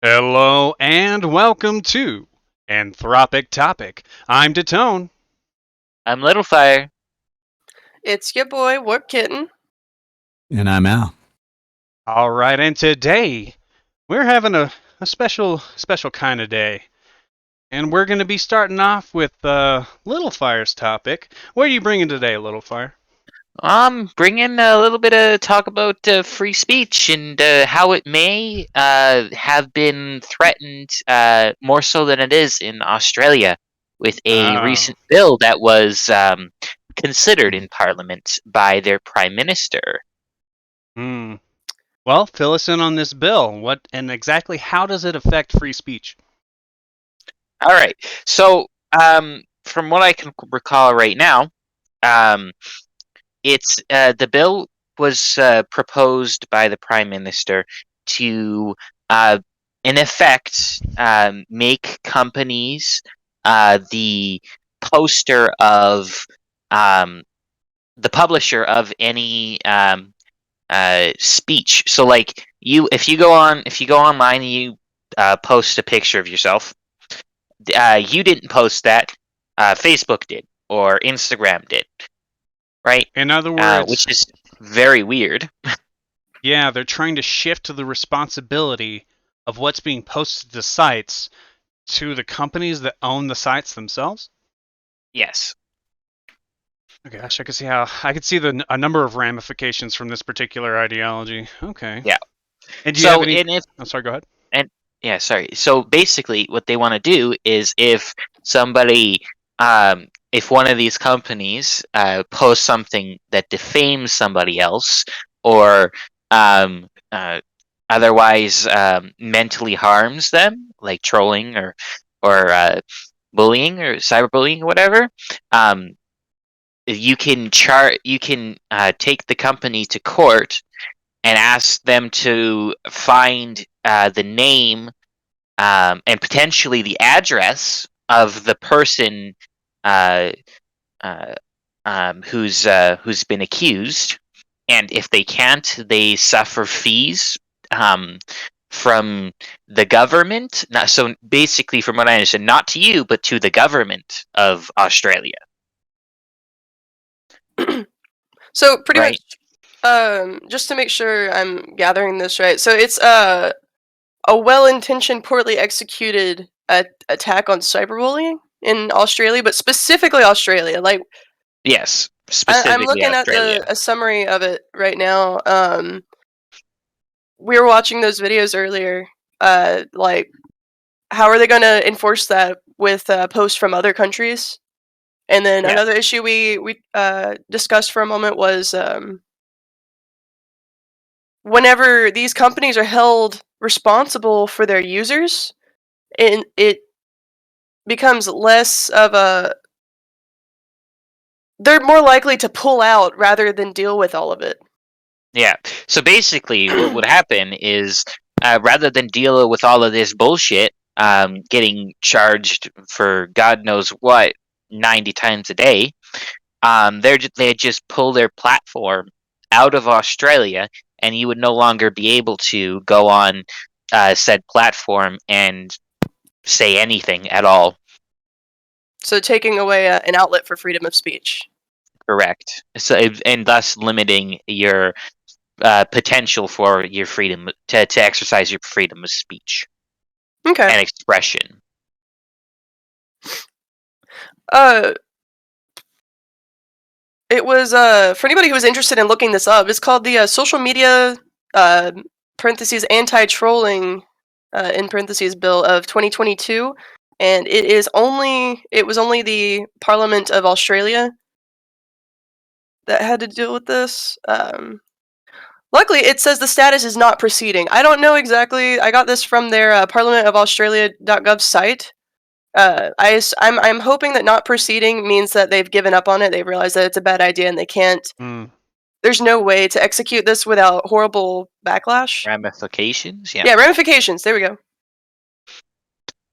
Hello and welcome to Anthropic Topic. I'm Detone. I'm Littlefire. It's your boy, Warp Kitten. And I'm Al. All right, and today we're having a special kind of day. And we're going to be starting off with Little Fire's topic. What are you bringing today, Little Fire? I'm bringing a little bit of talk about free speech and how it may have been threatened more so than it is in Australia with a Oh. recent bill that was considered in Parliament by their Prime Minister. Hmm. Well, fill us in on this bill. What and exactly how does it affect free speech? All right. So, from what I can recall right now, um, it's the bill was proposed by the prime minister to, uh, in effect, make companies the poster of the publisher of any speech. So, like if you go online and you post a picture of yourself, you didn't post that. Facebook did, or Instagram did, right? In other words, Which is very weird. yeah, they're trying to shift the responsibility of what's being posted to sites to the companies that own the sites themselves. Yes. Oh gosh, I could see a number of ramifications from this particular ideology. Okay. Yeah. And do you have So, any? and if I'm sorry. Go ahead. and yeah, sorry. So basically, what they want to do is if somebody, if one of these companies posts something that defames somebody else or um, uh, otherwise mentally harms them, like trolling or bullying or cyberbullying or whatever, um, you can take the company to court and ask them to find the name and potentially the address of the person uh, uh, who's been accused, and if they can't, they suffer fees from the government. So basically, from what I understand, not to you, but to the government of Australia. So pretty much, Right? just to make sure I'm gathering this right. So it's a well-intentioned, poorly executed attack on cyberbullying in Australia, but specifically Australia. Like Yes, I'm specifically looking at Australia. a summary of it right now. We were watching those videos earlier. Like how are they going to enforce that with posts from other countries? And then Yeah. another issue we discussed for a moment was whenever these companies are held responsible for their users, it becomes less of a they're more likely to pull out rather than deal with all of it. Yeah. So basically, what would happen is rather than deal with all of this bullshit, getting charged for God knows what 90 times a day, they just pull their platform out of Australia, and you would no longer be able to go on said platform and say anything at all. So taking away an outlet for freedom of speech. Correct. So and thus limiting your potential for your freedom to exercise your freedom of speech Okay. and expression. Uh it was for anybody who was interested in looking this up, it's called the social media uh parentheses anti-trolling in parentheses bill of 2022, and it was only the Parliament of Australia that had to deal with this. Luckily, it says the status is not proceeding. I don't know exactly. I got this from their parliamentofaustralia.gov site. I'm hoping that not proceeding means that they've given up on it. They've realized that it's a bad idea and they can't. Mm. There's no way to execute this without horrible backlash. Ramifications, yeah. Yeah, ramifications. There we go.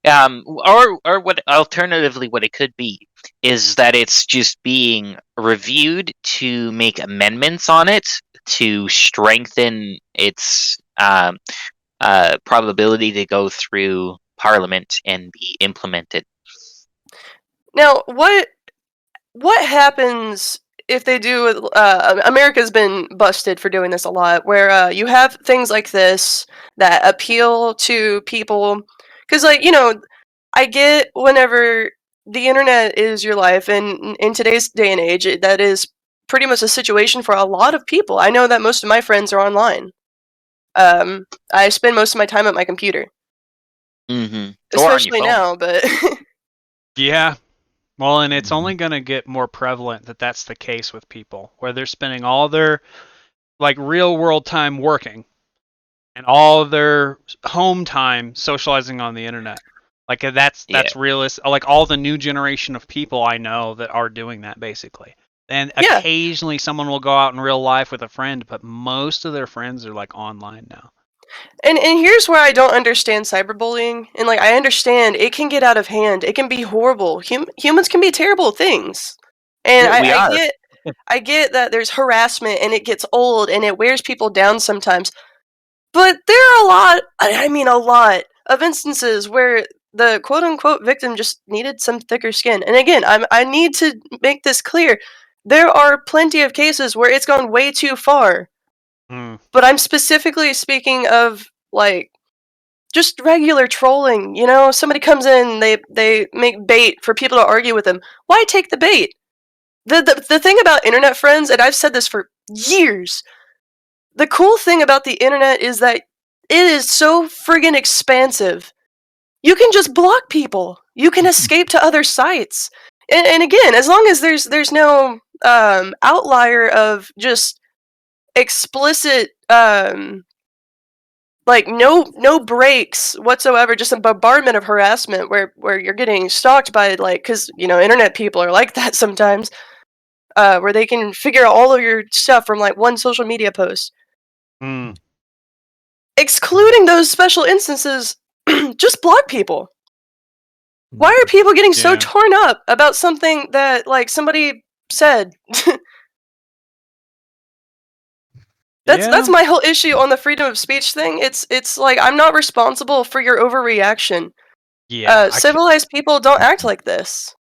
Or what alternatively what it could be is that it's just being reviewed to make amendments on it to strengthen its probability to go through Parliament and be implemented. Now, what happens if they do? America's been busted for doing this a lot, where you have things like this that appeal to people, because, like, I get whenever the internet is your life, and in today's day and age, that is pretty much a situation for a lot of people. I know that most of my friends are online. I spend most of my time at my computer, Mm-hmm. Or on your especially phone. now, but Yeah. Well, and it's only going to get more prevalent that that's the case with people, where they're spending all their like real world time working and all of their home time socializing on the internet. Like that's Yeah. realistic. Like all the new generation of people I know that are doing that basically. And yeah. occasionally someone will go out in real life with a friend, but most of their friends are like online now. And here's where I don't understand cyberbullying. And, like, I understand it can get out of hand. It can be horrible. Humans can be terrible things. And We I are. get that there's harassment and it gets old and it wears people down sometimes. But there are a lot, I mean a lot of instances where the quote unquote victim just needed some thicker skin. And again, I need to make this clear. There are plenty of cases where it's gone way too far. Mm. But I'm specifically speaking of, like, just regular trolling. Somebody comes in, they make bait for people to argue with them. Why take the bait? The thing about internet friends, and I've said this for years, the cool thing about the internet is that it is so friggin' expansive. You can just block people. You can escape to other sites. And again, as long as there's no outlier of just explicit like no breaks whatsoever, just a bombardment of harassment where you're getting stalked by, like, because internet people are like that sometimes, where they can figure out all of your stuff from, like, one social media post. Mm. Excluding those special instances, just block people. Why are people getting so Yeah. torn up about something that, like, somebody said? That's my whole issue on the freedom of speech thing. It's like, I'm not responsible for your overreaction. Yeah. Civilized people don't act like this.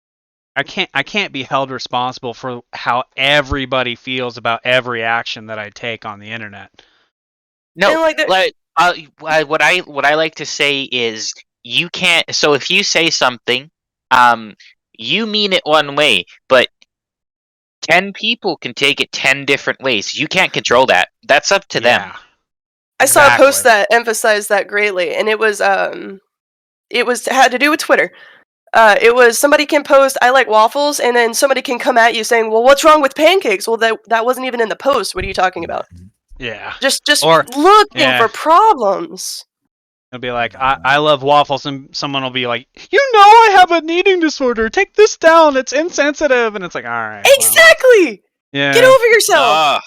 I can't be held responsible for how everybody feels about every action that I take on the internet. No, And, like, what I like to say is you can't. So if you say something, you mean it one way, but 10 people can take it 10 different ways. You can't control that. That's up to them. I saw a post that emphasized that greatly, and it was had to do with Twitter. It was, somebody can post "I like waffles," and then somebody can come at you saying, "Well, what's wrong with pancakes?" Well, that wasn't even in the post. What are you talking about? Yeah. Just Or looking for problems. It'll be like, I love waffles, and someone will be like, I have an eating disorder. Take this down. It's insensitive. And it's like, all right. Exactly. Well, yeah. Get over yourself.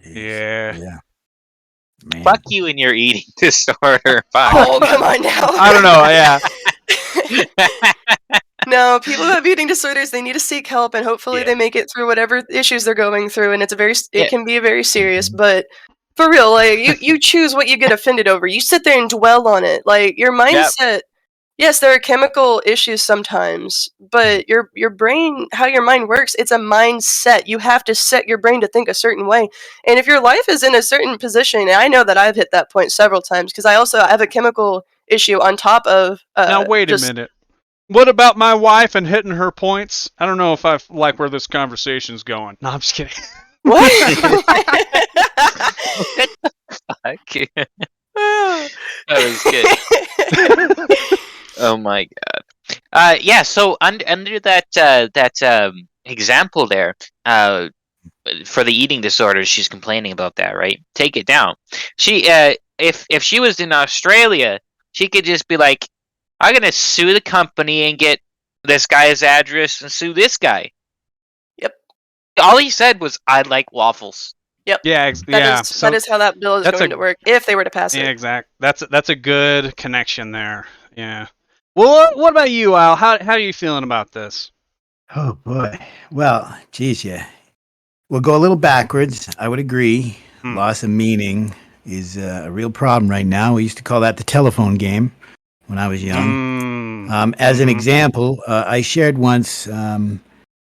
Yeah. Yeah. Man. Fuck you and your eating disorder. Fuck. Oh, come on now. I don't know. Yeah. No, people who have eating disorders, they need to seek help, and hopefully they make it through whatever issues they're going through. And it can be very serious, but for real, like, you choose what you get offended over. You sit there and dwell on it. Like, your mindset. Yes, there are chemical issues sometimes, but your brain, how your mind works, it's a mindset. You have to set your brain to think a certain way. And if your life is in a certain position, and I know that I've hit that point several times, because I also have a chemical issue on top of now wait a minute. What about my wife and hitting her points? I don't know if I like where this conversation's going. No, I'm just kidding. What? Fuck. That was good. Oh my god. Yeah. So under that example there, for the eating disorder, she's complaining about that, right? Take it down. She if she was in Australia, she could just be like, I'm gonna sue the company and get this guy's address and sue this guy. Yep. All he said was, "I like waffles." Yep. Yeah. That is how that bill is going to work if they were to pass it. Yeah, exactly. That's a good connection there. Yeah. Well, what about you, Al? How are you feeling about this? Oh boy. Well, geez, yeah. We'll go a little backwards. I would agree. Loss of meaning is a real problem right now. We used to call that the telephone game when I was young. As an example, I shared once a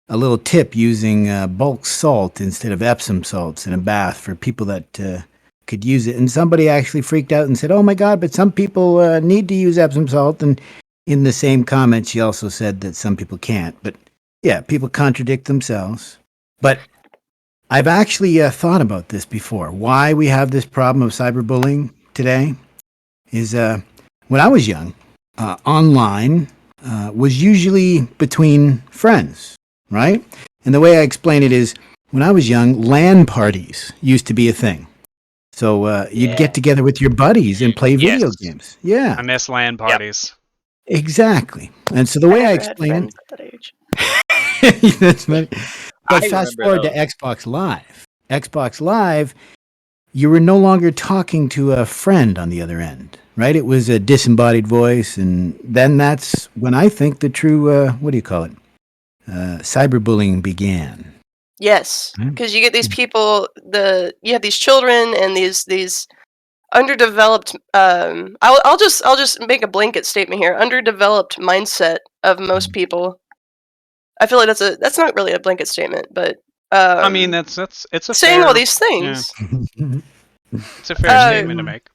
little tip using bulk salt instead of Epsom salts in a bath for people that could use it. And somebody actually freaked out and said, "Oh my God, but some people need to use Epsom salt." And in the same comment, she also said that some people can't. But yeah, people contradict themselves. But I've actually thought about this before. Why we have this problem of cyberbullying today is when I was young, online was usually between friends, right? And the way I explain it is when I was young, LAN parties used to be a thing. So you'd get together with your buddies and play video games. Yeah. I miss LAN parties. Exactly. And so the way I explain friends at that age. it, that's funny. But I fast remember forward to Xbox Live. Xbox Live, you were no longer talking to a friend on the other end, right? It was a disembodied voice. And then that's when I think the true, what do you call it? Cyberbullying began. Yes, because you get these people. You have these children and these underdeveloped. I'll just make a blanket statement here. Underdeveloped mindset of most people. I feel like that's not really a blanket statement, but I mean, it's a saying fair, all these things. Yeah. It's a fair statement to make.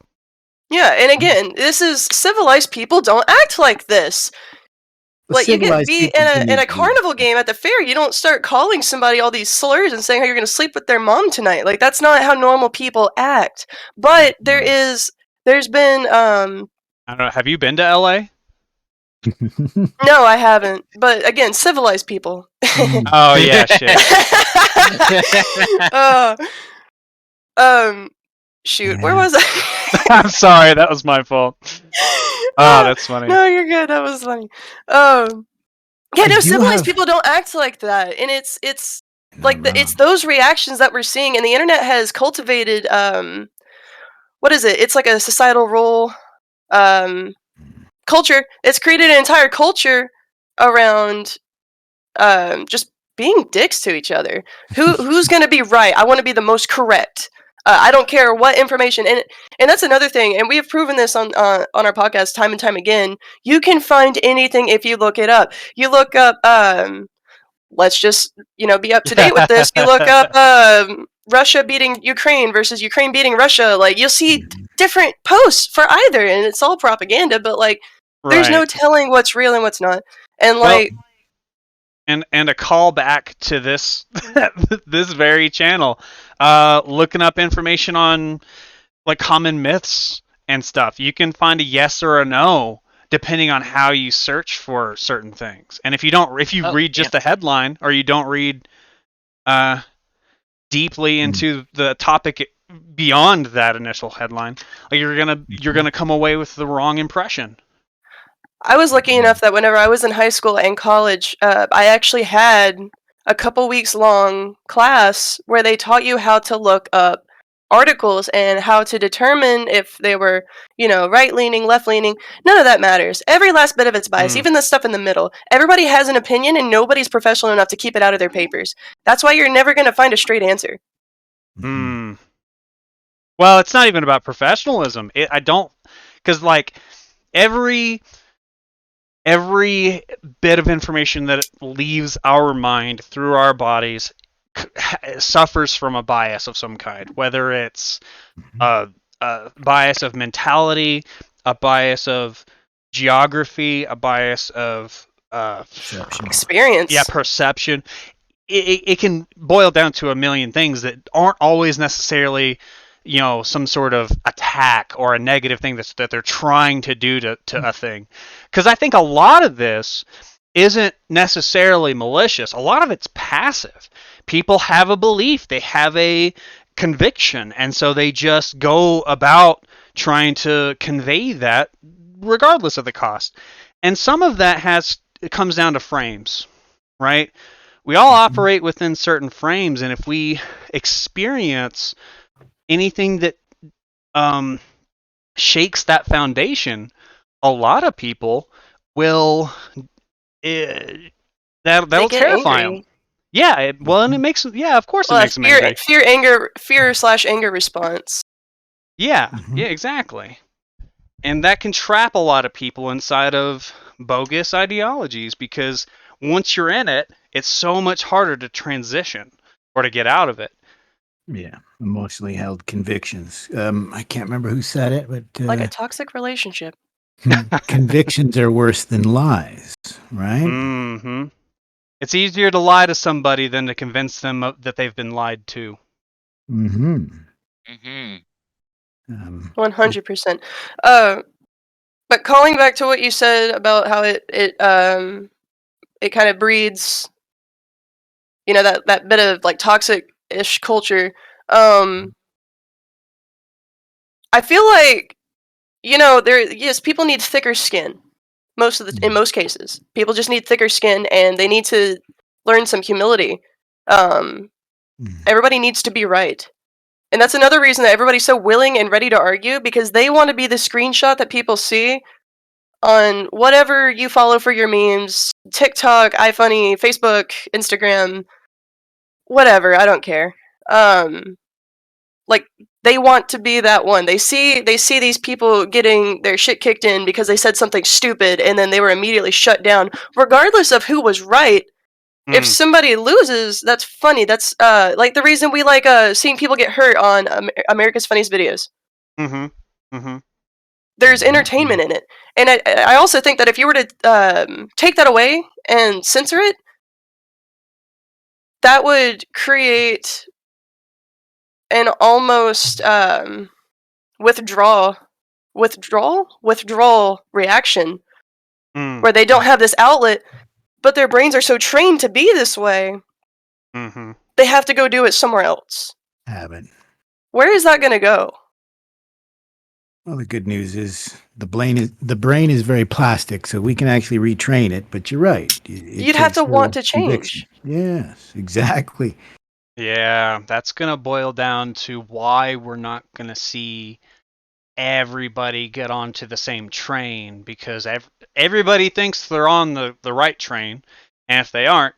Yeah, and again, this is civilized people don't act like this. Like you get beat in a carnival game at the fair, you don't start calling somebody all these slurs and saying how you're going to sleep with their mom tonight. Like that's not how normal people act. But there's been I don't know. Have you been to LA? No, I haven't. But again, civilized people. Oh yeah, shit. Shoot, where was I? I'm sorry, that was my fault. Oh, that's funny. No, you're good. That was funny. Yeah, no, civilized people don't act like that, and it's like it's those reactions that we're seeing, and the internet has cultivated. What is it? It's like a societal role, culture. It's created an entire culture around just being dicks to each other. Who's going to be right? I want to be the most correct. I don't care what information, and that's another thing. And we have proven this on our podcast time and time again. You can find anything if you look it up. You look up. Let's just be up to date with this. You look up Russia beating Ukraine versus Ukraine beating Russia. Like you'll see different posts for either, and it's all propaganda. But like, there's no telling what's real and what's not. And like. And a call back to this this very channel, looking up information on like common myths and stuff. You can find a yes or a no depending on how you search for certain things. And if you read just the headline or you don't read deeply into the topic beyond that initial headline, like you're gonna come away with the wrong impression. I was lucky enough that whenever I was in high school and college, I actually had a couple weeks long class where they taught you how to look up articles and how to determine if they were, right leaning, left leaning. None of that matters. Every last bit of it's biased, even the stuff in the middle. Everybody has an opinion and nobody's professional enough to keep it out of their papers. That's why you're never going to find a straight answer. Well, it's not even about professionalism. Because like every bit of information that leaves our mind through our bodies suffers from a bias of some kind, whether it's a bias of mentality, a bias of geography, a bias of experience. Yeah, perception. It can boil down to a million things that aren't always necessarily some sort of attack or a negative thing that they're trying to do to a thing. Because I think a lot of this isn't necessarily malicious. A lot of it's passive. People have a belief, they have a conviction, and so they just go about trying to convey that regardless of the cost. And some of that comes down to frames, right? We all operate within certain frames, and if we experience anything that shakes that foundation, a lot of people will that'll terrify them. Yeah, and it makes of course it makes them angry. Fear/anger response. Yeah, Mhm. yeah, exactly. And that can trap a lot of people inside of bogus ideologies because once you're in it, it's so much harder to transition or to get out of it. Yeah, emotionally held convictions. I can't remember who said it, but Like a toxic relationship. convictions are worse than lies, right? Mm-hmm. It's easier to lie to somebody than to convince them that they've been lied to. Mm-hmm. Hmm. 100%. But calling back to what you said about how it kind of breeds, that bit of like toxic-ish culture. I feel like, yes, people need thicker skin. In most cases, people just need thicker skin, and they need to learn some humility. Um, Everybody needs to be right. And that's another reason that everybody's so willing and ready to argue, because they want to be the screenshot that people see on whatever you follow for your memes, TikTok, iFunny, Facebook, Instagram, whatever, I don't care. Like, they want to be that one. They see these people getting their shit kicked in because they said something stupid, and then they were immediately shut down regardless of who was right. If somebody loses, that's funny. That's like the reason we like seeing people get hurt on America's Funniest Videos. Mm-hmm. Mm-hmm. There's entertainment in it, and I also think that if you were to take that away and censor it, that would create an almost withdrawal reaction Mm. where they don't have this outlet, but their brains are so trained to be this way, Mm-hmm. they have to go do it somewhere else. Habit. Where is that going to go? Well, the good news is the brain is very plastic, so we can actually retrain it. But you're right; it You'd have takes to want real to conviction. change. Yes, exactly. Yeah, that's gonna boil down to why we're not gonna see everybody get onto the same train because everybody thinks they're on the right train, and if they aren't,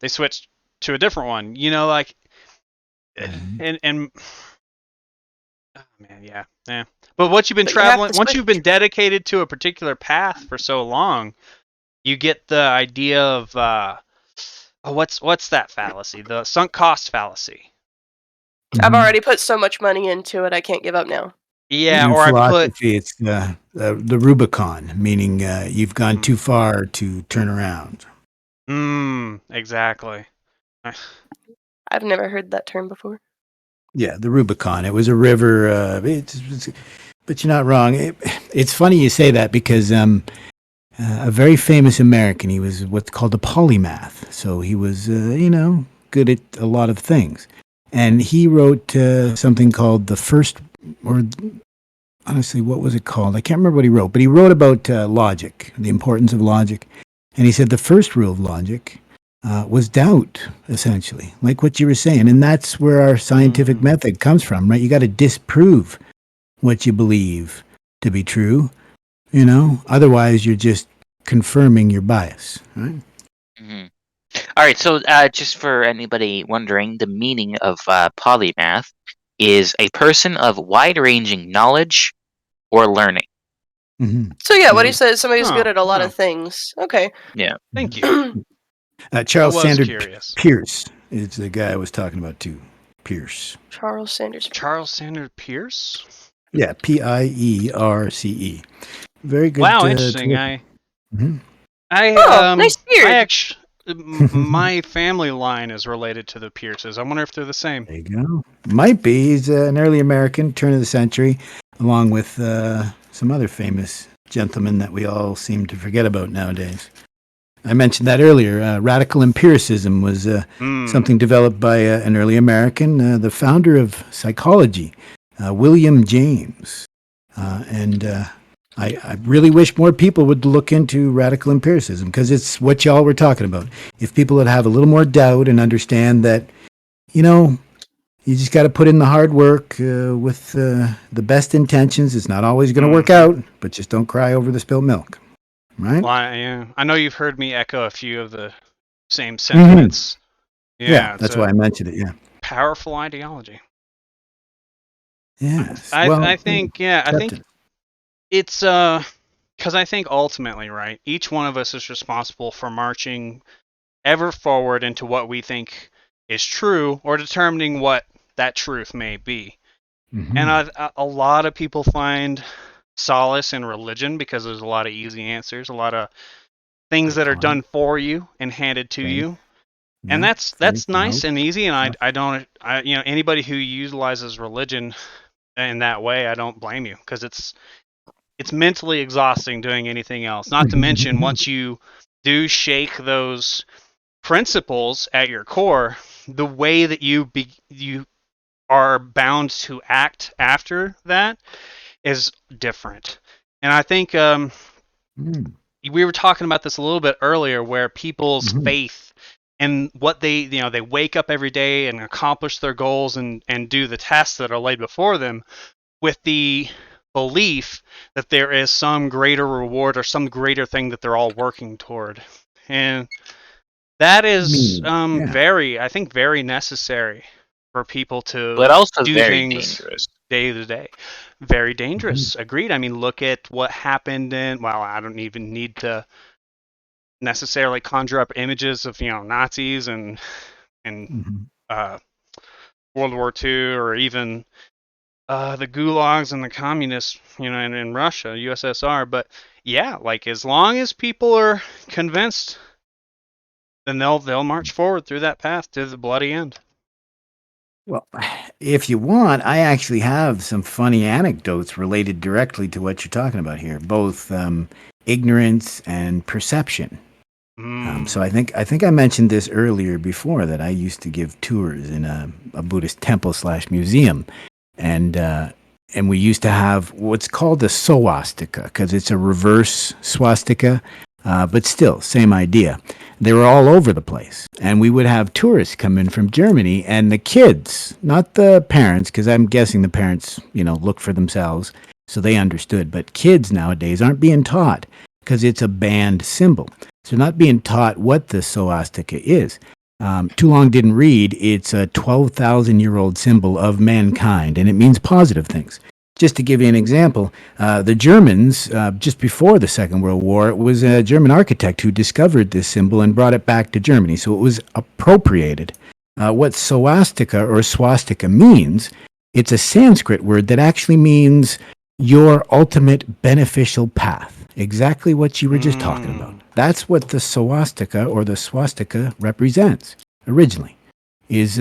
they switch to a different one. Like, Mhm. and oh man, yeah, yeah. But once you've been But you have traveling, to once you've switch. been dedicated to a particular path for so long, you get the idea of what's that fallacy? The sunk cost fallacy. I've Mhm. already put so much money into it, I can't give up now. Yeah, In or I put. philosophy, it's the Rubicon, meaning you've gone too Mm, far to turn around. exactly. I've never heard that term before. Yeah, the Rubicon. It was a river. But you're not wrong. It's funny you say that because a very famous American, he was what's called a polymath. So he was, good at a lot of things. And he wrote something called the first, or honestly, what was it called? I can't remember what he wrote, but he wrote about logic, the importance of logic. And he said the first rule of logic was doubt, essentially, like what you were saying. And that's where our scientific method comes from, right? You got to disprove what you believe to be true, otherwise you're just confirming your bias, right? Hmm. All right, so just for anybody wondering, the meaning of polymath is a person of wide-ranging knowledge or learning. Mm-hmm. So yeah, what he said is somebody who's good Oh, at a lot wow. of things. Okay. Yeah. Thank you. I Charles was Sanders curious. Peirce is the guy I was talking about too. Pierce. Charles Sanders. Charles Sanders Peirce? Yeah, Pierce. Very good. Wow, interesting. Mhm. Oh, nice I beard. actually, my family line is related to the Pierces. I wonder if they're the same. There you go. Might be. He's an early American, turn of the century, along with some other famous gentlemen that we all seem to forget about nowadays. I mentioned that earlier. Radical empiricism was something developed by an early American, the founder of psychology, William James. And I really wish more people would look into radical empiricism because it's what y'all were talking about. If people would have a little more doubt and understand that, you just got to put in the hard work with the best intentions. It's not always going to work out, but just don't cry over the spilled milk. Right? Well, I know you've heard me echo a few of the same sentiments. Yeah, It's that's why a I mentioned it. Yeah. powerful ideology. Yes. I think acceptance. it's because I think ultimately, right, each one of us is responsible for marching ever forward into what we think is true or determining what that truth may be. And a lot of people find solace in religion because there's a lot of easy answers, a lot of things that are done for you and handed to you. And that's nice and easy, and anybody who utilizes religion in that way, I don't blame you, because it's mentally exhausting doing anything else. Not to mention, once you do shake those principles at your core, the way that you are bound to act after that is different. And I think we were talking about this a little bit earlier, where people's faith and what they wake up every day and accomplish their goals and do the tasks that are laid before them with the belief that there is some greater reward or some greater thing that they're all working toward. And that is I think very necessary for people to But also do very things dangerous. day to day. Very dangerous. Agreed. I mean, look at what happened in, well, I don't even need to necessarily conjure up images of, Nazis and World War II, or even the gulags and the communists, in Russia, USSR. But yeah, like, as long as people are convinced, then they'll march forward through that path to the bloody end. Well, if you want, I actually have some funny anecdotes related directly to what you're talking about here, both ignorance and perception. So I think I mentioned this earlier before, that I used to give tours in a Buddhist temple / museum, and we used to have what's called a swastika, because it's a reverse swastika, but still, same idea. They were all over the place, and we would have tourists come in from Germany, and the kids, not the parents, because I'm guessing the parents, look for themselves, so they understood, but kids nowadays aren't being taught, because it's a banned symbol. So not being taught what the swastika is. Too long didn't read. It's a 12,000-year-old symbol of mankind, and it means positive things. Just to give you an example, the Germans, just before the Second World War, it was a German architect who discovered this symbol and brought it back to Germany. So it was appropriated. What swastika means, it's a Sanskrit word that actually means your ultimate beneficial path. Exactly what you were just talking about. That's what the swastika represents originally, is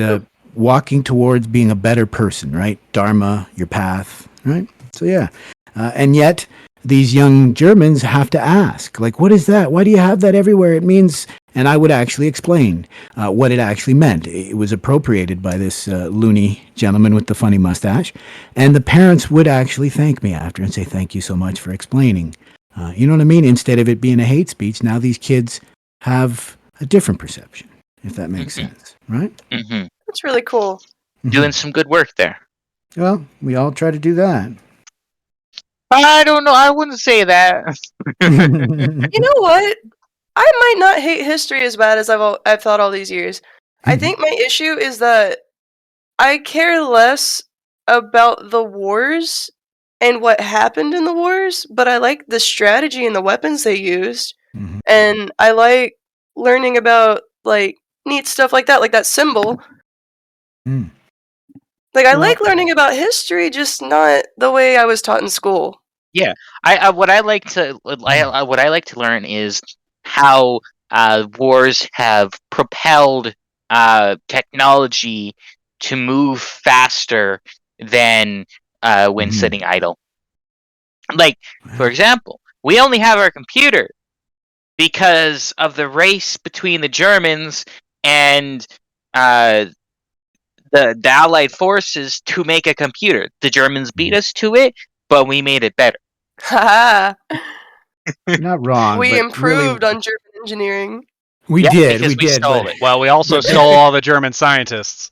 walking towards being a better person, right? Dharma, your path, right? So yeah. And yet these young Germans have to ask, like, what is that? Why do you have that everywhere? It means, and I would actually explain what it actually meant. It was appropriated by this loony gentleman with the funny mustache. And the parents would actually thank me after and say, thank you so much for explaining. You know what I mean? Instead of it being a hate speech, now these kids have a different perception, if that makes sense, right? That's really cool. Doing some good work there. Well, we all try to do that. I don't know. I wouldn't say that. You know what? I might not hate history as bad as I've thought all these years. I think my issue is that I care less about the wars and what happened in the wars, but I like the strategy and the weapons they used. And I like learning about, like, neat stuff like that symbol. Like, I like learning about history, just not the way I was taught in school. Yeah, what I like to learn is how wars have propelled technology to move faster than when sitting idle. Like, for example, we only have our computer because of the race between the Germans and the Allied forces to make a computer. The Germans beat us to it, but we made it better. Haha. You're not wrong. We but improved really, on German engineering. We Yeah, did. because We did. stole But it. Well, we also stole all the German scientists.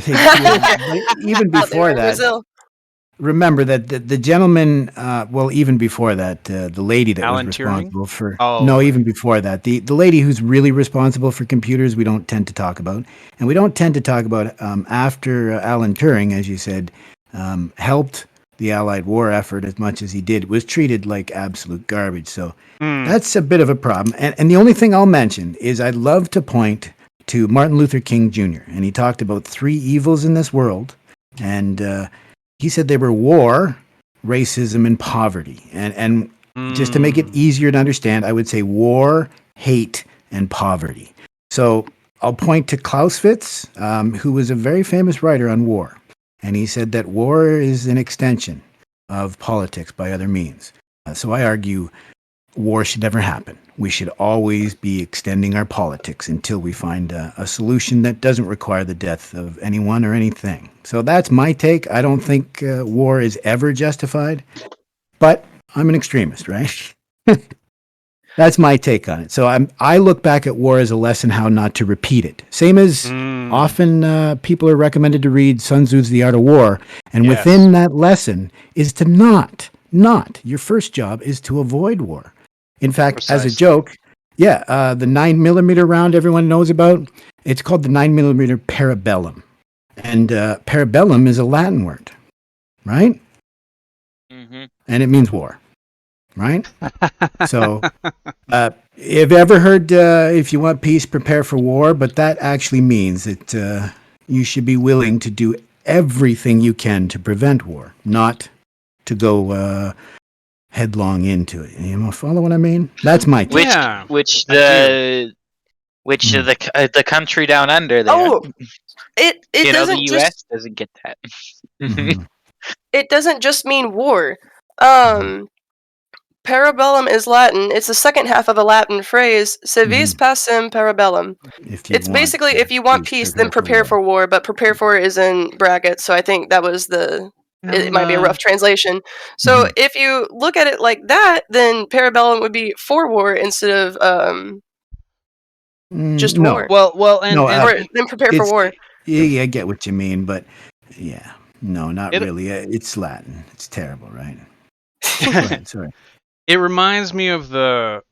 even before that, Brazil. remember that the gentleman, even before that, the lady that Alan was Turing? responsible for, Oh. no, even before that, the lady who's really responsible for computers, we don't tend to talk about. And we don't tend to talk about after Alan Turing, as you said, helped the Allied war effort as much as he did, was treated like absolute garbage. So that's a bit of a problem. And the only thing I'll mention is I'd love to point to Martin Luther King Jr., and he talked about 3 evils in this world. And he said they were war, racism, and poverty. And just to make it easier to understand, I would say war, hate, and poverty. So I'll point to Clausewitz, who was a very famous writer on war. And he said that war is an extension of politics by other means. So I argue war should never happen. We should always be extending our politics until we find a solution that doesn't require the death of anyone or anything. So that's my take. I don't think war is ever justified, but I'm an extremist, right? That's my take on it. So I look back at war as a lesson how not to repeat it. Same as often people are recommended to read Sun Tzu's The Art of War. And within that lesson is to not. Your first job is to avoid war. In fact, as a joke, the 9mm round everyone knows about, it's called the 9mm parabellum. And parabellum is a Latin word, right? Mm-hmm. And it means war. Right? So, you've ever heard, if you want peace, prepare for war, but that actually means that you should be willing to do everything you can to prevent war, not to go headlong into it. You follow what I mean? That's my take. Which the country down under there. Oh, it doesn't the US doesn't get that. Mm-hmm. It doesn't just mean war. Parabellum is Latin. It's the second half of a Latin phrase, "Se vis pacem parabellum." It's basically, if you want peace, then prepare for war, but prepare for is in brackets, so I think that was it might be a rough translation. So if you look at it like that, then parabellum would be for war instead of just war. Then prepare for war. Yeah, I get what you mean, but not really. It's Latin. It's terrible, right? Go ahead, sorry. It reminds me of the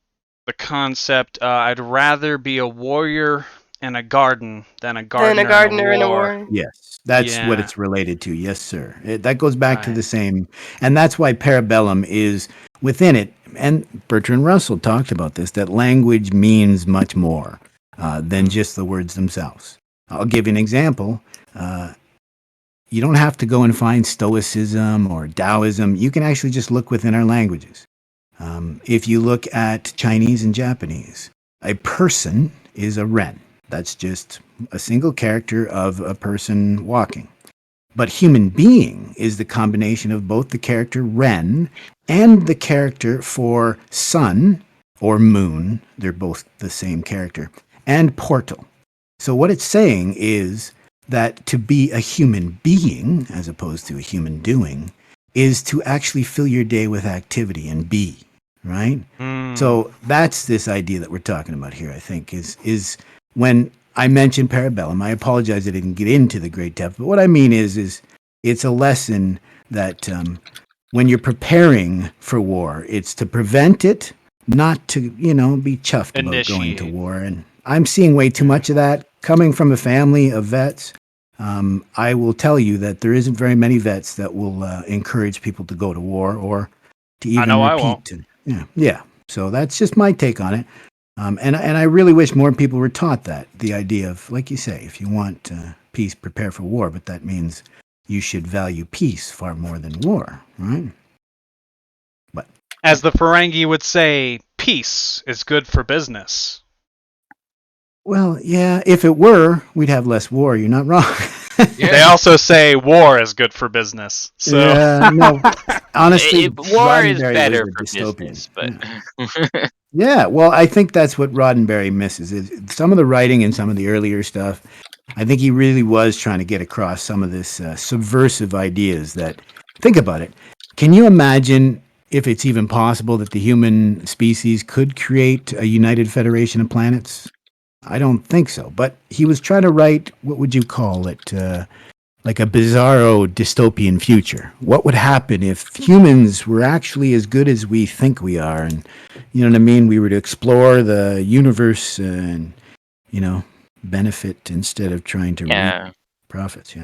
concept. I'd rather be a warrior in a garden than a gardener, in a war. Yes, that's what it's related to. Yes, sir. That goes back to the same, and that's why parabellum is within it. And Bertrand Russell talked about this, that language means much more than just the words themselves. I'll give you an example. You don't have to go and find Stoicism or Taoism. You can actually just look within our languages. If you look at Chinese and Japanese, a person is a ren. That's just a single character of a person walking. But human being is the combination of both the character ren and the character for sun or moon. They're both the same character. And portal. So what it's saying is that to be a human being, as opposed to a human doing, is to actually fill your day with activity and be. Right? So that's this idea that we're talking about here, I think, is when I mentioned parabellum, I apologize I didn't get into the great depth, but what I mean is it's a lesson that when you're preparing for war, it's to prevent it, not to, be chuffed about going to war. And I'm seeing way too much of that. Coming from a family of vets, I will tell you that there isn't very many vets that will encourage people to go to war or to even repeat. Yeah. So that's just my take on it. And I really wish more people were taught that, the idea of, like you say, if you want peace, prepare for war, but that means you should value peace far more than war, right? But as the Ferengi would say, peace is good for business. Well, yeah, if it were, we'd have less war. You're not wrong. They also say war is good for business. So no, honestly, war is better for business. But yeah, well, I think that's what Roddenberry misses. Is some of the writing and some of the earlier stuff. I think he really was trying to get across some of this subversive ideas. That think about it. Can you imagine if it's even possible that the human species could create a united federation of planets? I don't think so. But he was trying to write, what would you call it, like a bizarro dystopian future. What would happen if humans were actually as good as we think we are? And, you know what I mean? We were to explore the universe and, benefit instead of trying to reap profits,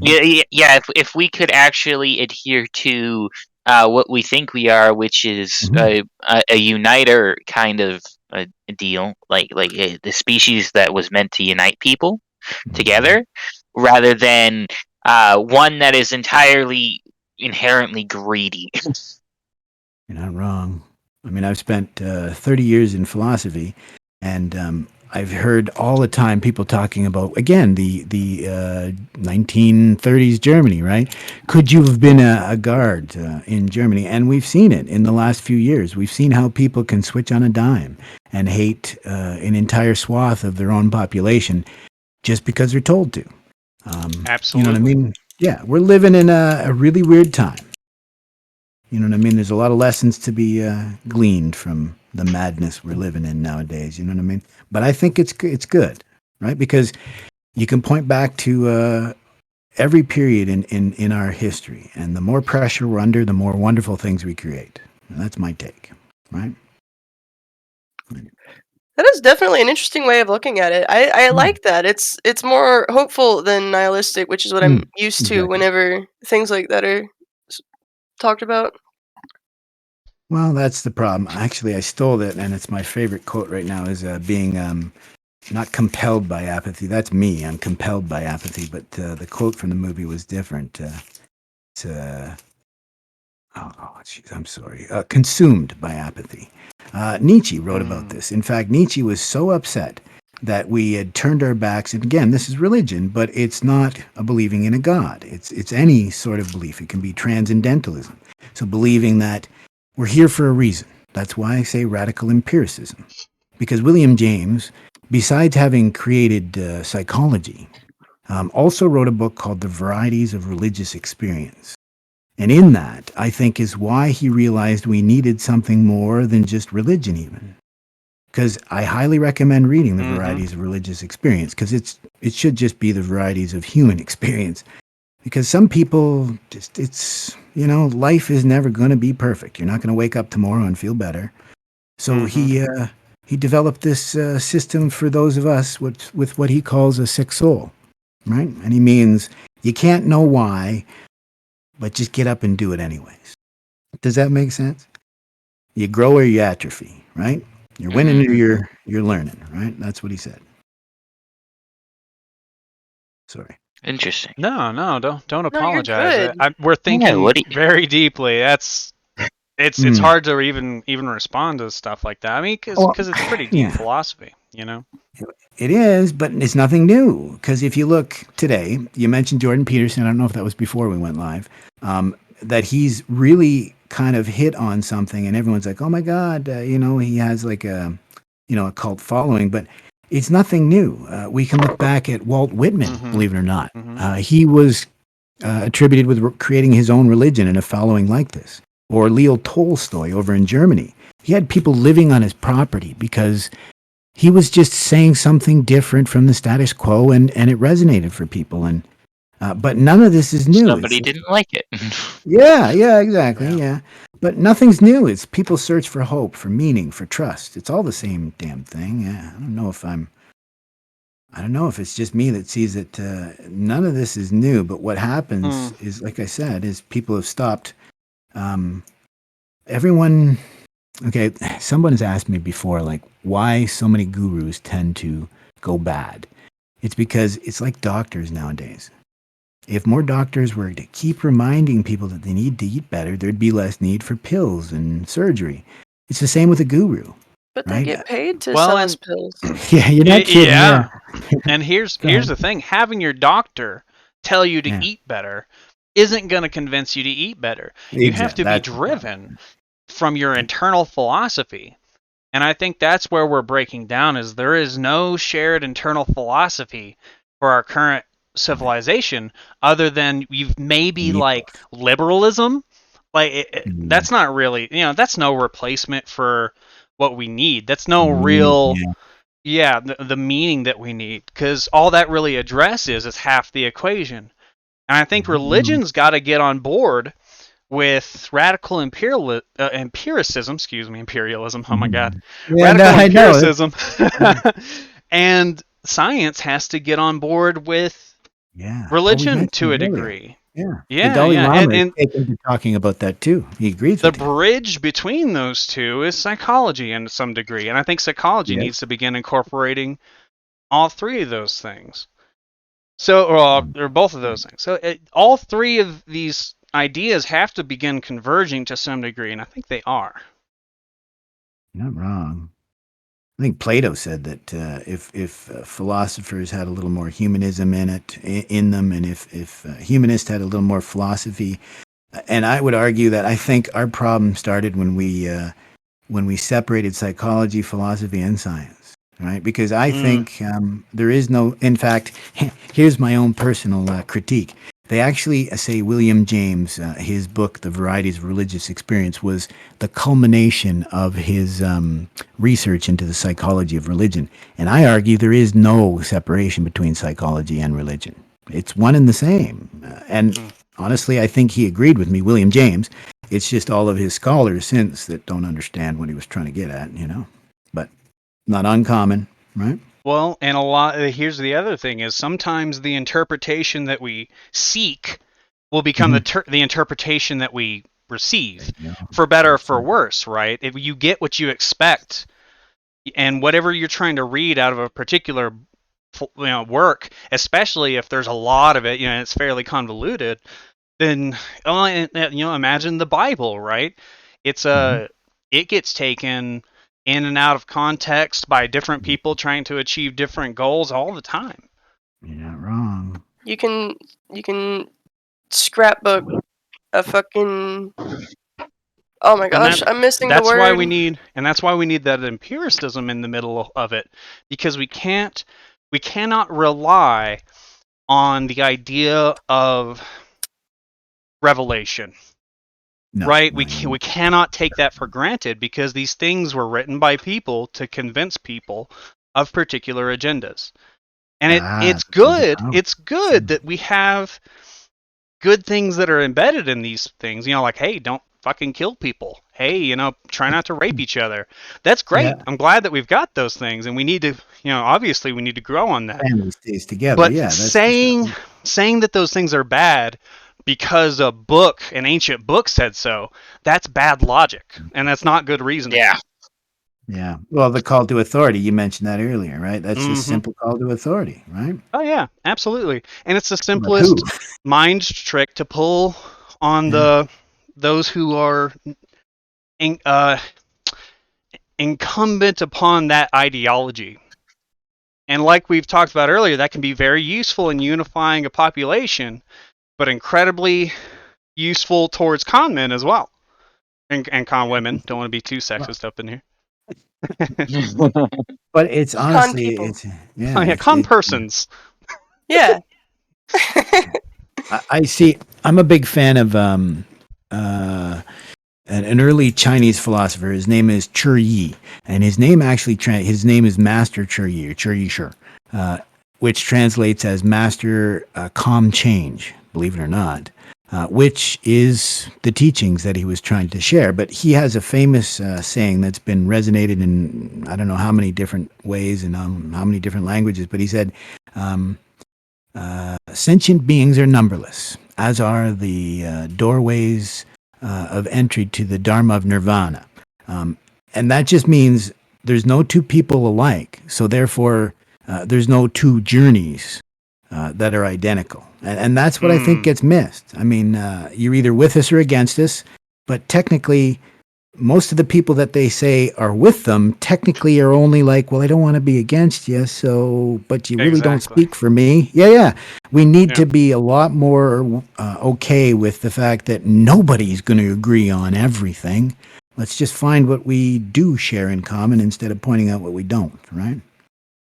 If we could actually adhere to what we think we are, which is Mhm. a uniter kind of a deal, like the species that was meant to unite people together, rather than one that is entirely inherently greedy. You're not wrong. I mean, I've spent 30 years in philosophy, and I've heard all the time people talking about, again, the 1930s Germany, right? Could you have been a guard in Germany? And we've seen it in the last few years. We've seen how people can switch on a dime and hate an entire swath of their own population just because they're told to. You know what I Absolutely. mean? Yeah, we're living in a really weird time. You know what I mean? There's a lot of lessons to be gleaned from the madness we're living in nowadays. You know what I mean? But I think it's good, right? Because you can point back to every period in our history, and the more pressure we're under, the more wonderful things we create. And that's my take, right? That is definitely an interesting way of looking at it. I Mm. like that. It's more hopeful than nihilistic, which is what I'm Mm, used to exactly. whenever things like that are s- talked about. Well, that's the problem. Actually, I stole it, and it's my favorite quote right now: is being not compelled by apathy. That's me. I'm compelled by apathy. But the quote from the movie was different. It's jeez, I'm sorry. Consumed by apathy. Nietzsche wrote about Mm. this. In fact, Nietzsche was so upset that we had turned our backs. And again, this is religion, but it's not a believing in a god. It's any sort of belief. It can be transcendentalism. So believing that we're here for a reason. That's why I say radical empiricism. Because William James, besides having created psychology, also wrote a book called The Varieties of Religious Experience. And in that, I think, is why he realized we needed something more than just religion, even. Because I highly recommend reading The Mm-hmm. Varieties of Religious Experience, because it should just be the varieties of human experience. Because some people just, life is never going to be perfect. You're not going to wake up tomorrow and feel better. So Mm-hmm. he developed this system for those of us with what he calls a sick soul, right? And he means you can't know why, but just get up and do it anyways. Does that make sense? You grow or you atrophy, right? You're winning or Mhm. Mm-hmm. you're learning, right? That's what he said. Sorry. Interesting. No, don't No, you're apologize. good. We're Yeah. thinking What do you, very deeply. It's Mm. hard to even respond to stuff like that. I mean, Well, because it's pretty deep yeah, philosophy, you know. it is, but it's nothing new. Because if you look today, you mentioned Jordan Peterson. I don't know if that was before we went live. That he's really kind of hit on something, and everyone's like, "Oh my God!" He has like a cult following, but it's nothing new. We can look back at Walt Whitman, Mm-hmm. believe it or not. Mm-hmm. He was attributed with creating his own religion and a following like this. Or Leo Tolstoy over in Germany. He had people living on his property because he was just saying something different from the status quo, and it resonated for people. And but none of this is new. somebody didn't like it. Yeah, exactly, Yeah. yeah. But nothing's new. It's people search for hope, for meaning, for trust. It's all the same damn thing. Yeah, I don't know if it's just me that sees it. None of this is new. But what happens Mm. is, like I said, is people have stopped. Um, everyone. Okay, someone has asked me before, like, why so many gurus tend to go bad. It's because it's like doctors nowadays. If more doctors were to keep reminding people that they need to eat better, there'd be less need for pills and surgery. It's the same with a guru, But they right? get paid to Well, sell us and pills. Yeah, you're not kidding. Yeah. yeah, and Go here's ahead. the thing: having your doctor tell you to Yeah, eat better isn't going to convince you to eat better. You have exactly. to be That's the problem. driven from your internal philosophy. And I think that's where we're breaking down is there is no shared internal philosophy for our current civilization other than you've maybe like Ethos. liberalism. Like Mm, that's not really, that's no replacement for what we need. That's no meaning, real, yeah. yeah, the meaning that we need because all that really addresses is half the equation. And I think Mhm. religion's got to get on board with radical empiricism, excuse me, imperialism, oh my god, Mhm. Yeah, no, radical I know. empiricism, and science has to get on board with Yeah. Oh, we religion to mentioned a it earlier. degree. Yeah. The Yeah, Dalai yeah, Lama is and taken to talking about that too. He agrees the with you. bridge between those two is psychology in some degree, and I think psychology Yes. needs to begin incorporating all three of those things. So, or both of those things. So, all three of these ideas have to begin converging to some degree, and I think they are. Not wrong. I think Plato said that if philosophers had a little more humanism in them, and if humanists had a little more philosophy, and I would argue that I think our problem started when we separated psychology, philosophy, and science, right? Because I think there is no. In fact, here's my own personal critique. They actually say William James, his book, The Varieties of Religious Experience, was the culmination of his research into the psychology of religion. And I argue there is no separation between psychology and religion. It's one and the same. And honestly, I think he agreed with me, William James. It's just all of his scholars since that don't understand what he was trying to get at, But not uncommon, right? Well, and a lot. Here's the other thing: is sometimes the interpretation that we seek will become the interpretation that we receive, for better or for worse, right? If you get what you expect, and whatever you're trying to read out of a particular work, especially if there's a lot of it, it's fairly convoluted, then imagine the Bible, right? It's it gets taken in and out of context by different people trying to achieve different goals all the time. You're not wrong. You can scrapbook a fucking. Oh my gosh, I'm missing the That's word. why we need that empiricism in the middle of it, because we cannot rely on the idea of revelation. No, right? We cannot take that for granted, because these things were written by people to convince people of particular agendas. And it's good. It's good that we have good things that are embedded in these things. Like, hey, don't fucking kill people. Hey, try not to rape each other. That's great. Yeah. I'm glad that we've got those things, and we need to, obviously we need to grow on that. Family stays together. But Yeah, that's saying that those things are bad because an ancient book said so, that's bad logic, and that's not good reasoning. Yeah. Yeah. Well, the call to authority, you mentioned that earlier, right? That's just simple call to authority, right? Oh yeah, absolutely. And it's the simplest mind trick to pull on those who are incumbent upon that ideology. And like we've talked about earlier, that can be very useful in unifying a population, but incredibly useful towards con men as well. And con women. Don't want to be too sexist up in here. But it's honestly, con persons. Yeah. I see. I'm a big fan of an early Chinese philosopher. His name is Chur Yi, and his name is Master Chur Yi, or Chur Yi Shi, which translates as Master Calm Change. Believe it or not. Which is the teachings that he was trying to share. But he has a famous saying that's been resonated in I don't know how many different ways and how many different languages, but he said, sentient beings are numberless, as are the doorways of entry to the Dharma of Nirvana. And that just means there's no two people alike, so therefore there's no two journeys that are identical. And that's what I think gets missed. I mean, you're either with us or against us, but technically, most of the people that they say are with them technically are only like, well, I don't want to be against you, but you really don't speak for me. Yeah. We need to be a lot more okay with the fact that nobody's going to agree on everything. Let's just find what we do share in common instead of pointing out what we don't, right?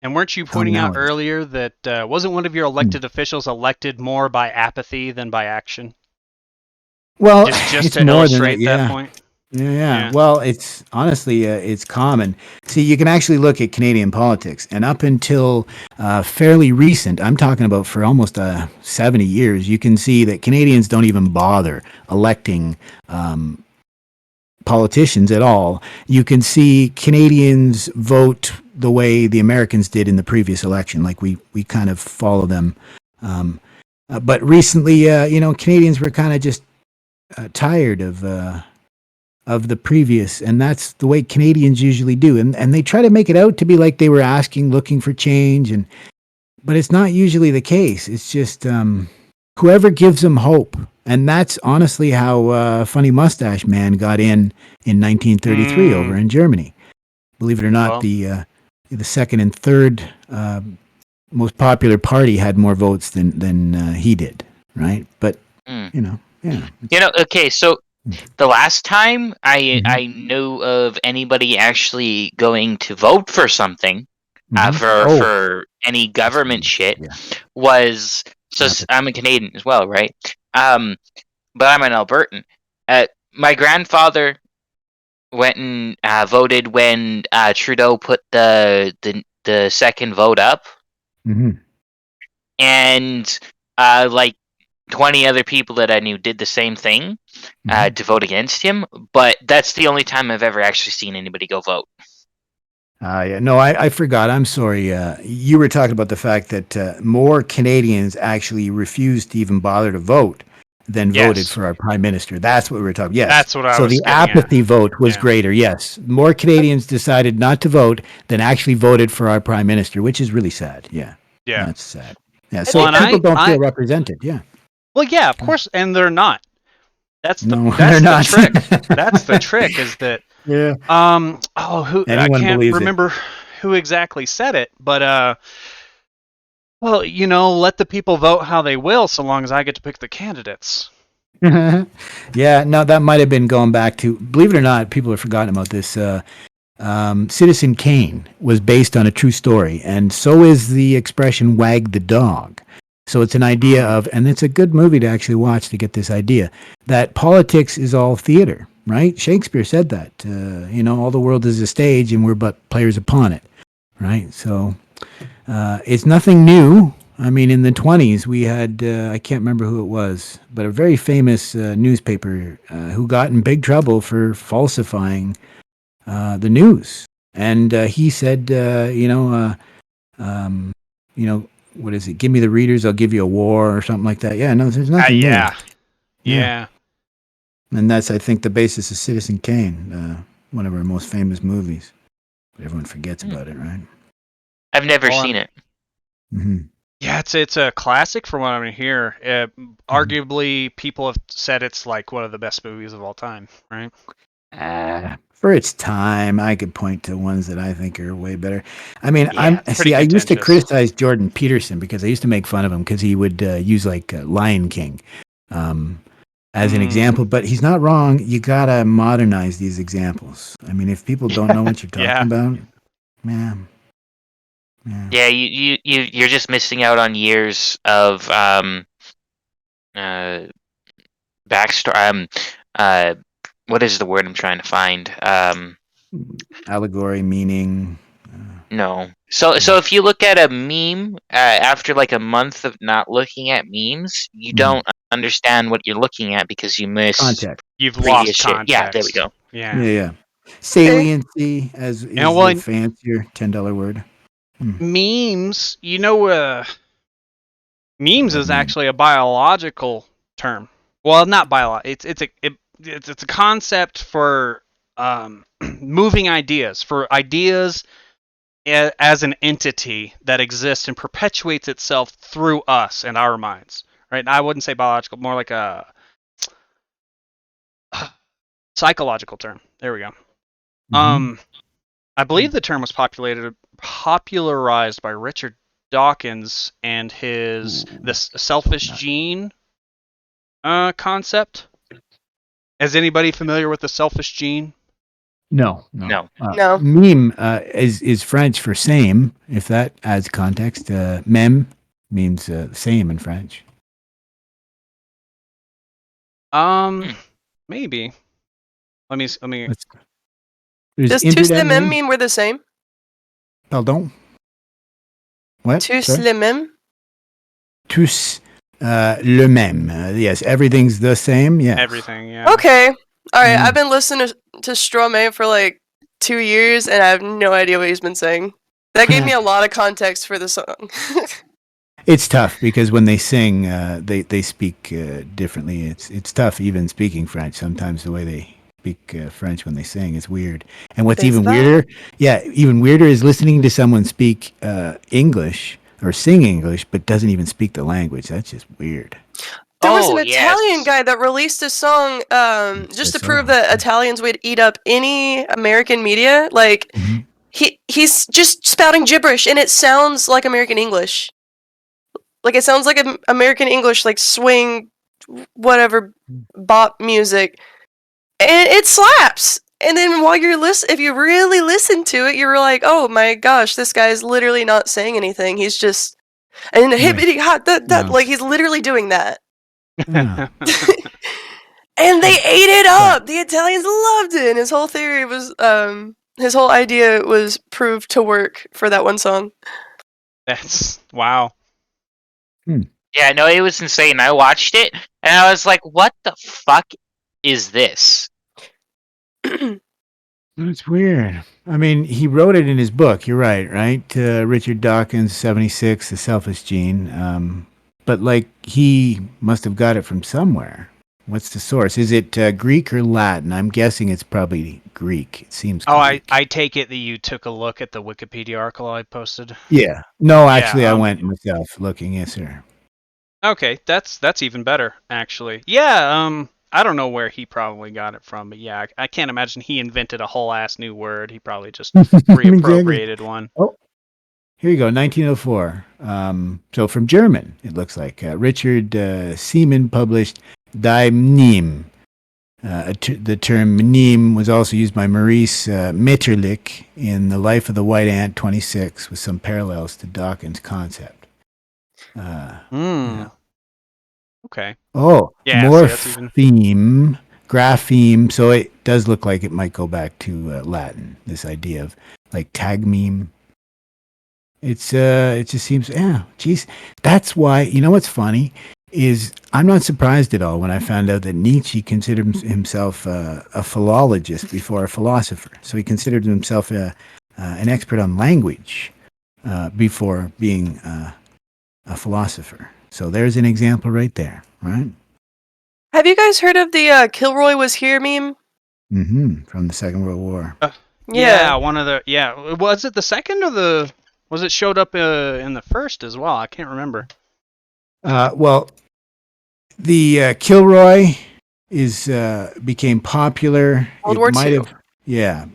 And weren't you pointing out earlier that wasn't one of your elected officials elected more by apathy than by action? Well, just to illustrate that point. Yeah. Well, it's honestly, it's common. See, you can actually look at Canadian politics, and up until fairly recent, I'm talking about for almost 70 years, you can see that Canadians don't even bother electing politicians at all. You can see Canadians vote the way the Americans did in the previous election. Like we kind of follow them. But recently, Canadians were kind of just tired of the previous, and that's the way Canadians usually do. And they try to make it out to be like they were looking for change, but it's not usually the case. It's just whoever gives them hope. And that's honestly how Funny Mustache Man got in 1933 over in Germany. Believe it or not, the second and third most popular party had more votes than he did, right? But okay, so the last time I knew of anybody actually going to vote for something for any government shit was I'm a Canadian as well, right? But I'm an Albertan. My grandfather went and voted when Trudeau put the second vote up, and like 20 other people that I knew did the same thing to vote against him. But that's the only time I've ever actually seen anybody go vote. No, I forgot. I'm sorry. You were talking about the fact that more Canadians actually refused to even bother to vote than voted for our prime minister. That's what we were talking. Yes, that's what I was. So the apathy vote was greater. Yes, more Canadians decided not to vote than actually voted for our prime minister, which is really sad. Yeah, that's sad. Yeah, so people don't feel represented. Yeah. Well, yeah, of course, and they're not. That's the trick. That's the trick. Is that I can't remember who exactly said it, but let the people vote how they will, so long as I get to pick the candidates. Yeah, no, that might have been going back to, believe it or not, people have forgotten about this. Citizen Kane was based on a true story, and so is the expression "wag the dog." So it's an idea of, and it's a good movie to actually watch to get this idea, that politics is all theater, right? Shakespeare said that, all the world is a stage and we're but players upon it, right? So it's nothing new. I mean, in the 1920s, we had, I can't remember who it was, but a very famous newspaper who got in big trouble for falsifying the news. And he said, what is it? Give me the readers, I'll give you a war, or something like that. Yeah, no, there's nothing new. Yeah. And that's, I think, the basis of Citizen Kane, one of our most famous movies. But everyone forgets about it, right? I've never seen it. Mm-hmm. Yeah, it's a classic from what I'm hearing. Arguably, people have said it's like one of the best movies of all time, right? For its time, I could point to ones that I think are way better. I mean, I used to criticize Jordan Peterson because I used to make fun of him because he would use like Lion King as an example, but he's not wrong. You gotta modernize these examples. I mean, if people don't know what you're talking about, man. Yeah, you're just missing out on years of backstory. What is the word I'm trying to find? Allegory, meaning. No. So if you look at a meme after like a month of not looking at memes, you don't understand what you're looking at because you miss context. You've lost context. Yeah, there we go. Yeah. Saliency is a fancier $10 word. Memes, memes is actually a biological term. Well, not biological. It's a concept for moving ideas, for ideas as an entity that exists and perpetuates itself through us and our minds. Right? I wouldn't say biological, more like a psychological term. There we go. I believe the term was popularized by Richard Dawkins and the selfish gene concept. Is anybody familiar with the selfish gene? No. Meme is French for same, if that adds context. Même means same in French. Maybe. Let me. Does tous les mêmes mean we're the same? Pardon? What? Tous les mêmes? Tous le même. Yes, everything's the same. Yeah. Everything, yeah. Okay. All right, I've been listening to Stromae for like 2 years, and I have no idea what he's been saying. That gave me a lot of context for the song. It's tough because when they sing, they speak differently. It's tough even speaking French. Sometimes the way they speak French when they sing is weird. And what's There's even that. weirder is listening to someone speak English or sing English, but doesn't even speak the language. That's just weird. There was an Oh Italian yes. guy that released a song just to That's prove all. that Italians would eat up any American media. Like Mhm. he's just spouting gibberish, and it sounds like American English. Like it sounds like American English, like swing, whatever, bop music, and it slaps. And then while you're if you really listen to it, you're like, oh my gosh, this guy's literally not saying anything. He's just and hippity hot that No. like he's literally doing that. Yeah. And they ate it up. The Italians loved it. And his whole theory was his whole idea was proved to work for that one song. That's wow. Yeah, no, it was insane. I watched it and I was like, "What the fuck is this?" It's weird. I mean, he wrote it in his book. You're right? Richard Dawkins, 76, The Selfish Gene. But like, he must have got it from somewhere. What's the source? Is it Greek or Latin? I'm guessing it's probably Greek. It seems Oh, Greek. I take it that you took a look at the Wikipedia article I posted. Yeah. No, Yeah, actually, I went myself looking. Yes, sir. Okay, that's even better, actually. Yeah, I don't know where he probably got it from, but yeah, I can't imagine he invented a whole ass new word. He probably just Exactly. reappropriated one. Oh, here you go, 1904. So from German, it looks like. Richard Seaman published Die Mneem. The term mneem was also used by Maurice Maeterlinck in The Life of the White Ant 26, with some parallels to Dawkins' concept. Yeah. Okay. Oh, Yeah, see, that's even... grapheme. So it does look like it might go back to Latin. This idea of like tag meme. It just seems, yeah, geez. That's why, you know what's funny is I'm not surprised at all when I found out that Nietzsche considered himself a philologist before a philosopher. So he considered himself an expert on language before being a philosopher. So there's an example right there, right? Have you guys heard of the Kilroy was here meme? Mm-hmm. From the Second World War. Yeah, one of the... Yeah, was it the second or the... Was it showed up in the first as well? I can't remember. Well, the Kilroy became popular. World War II. Yeah,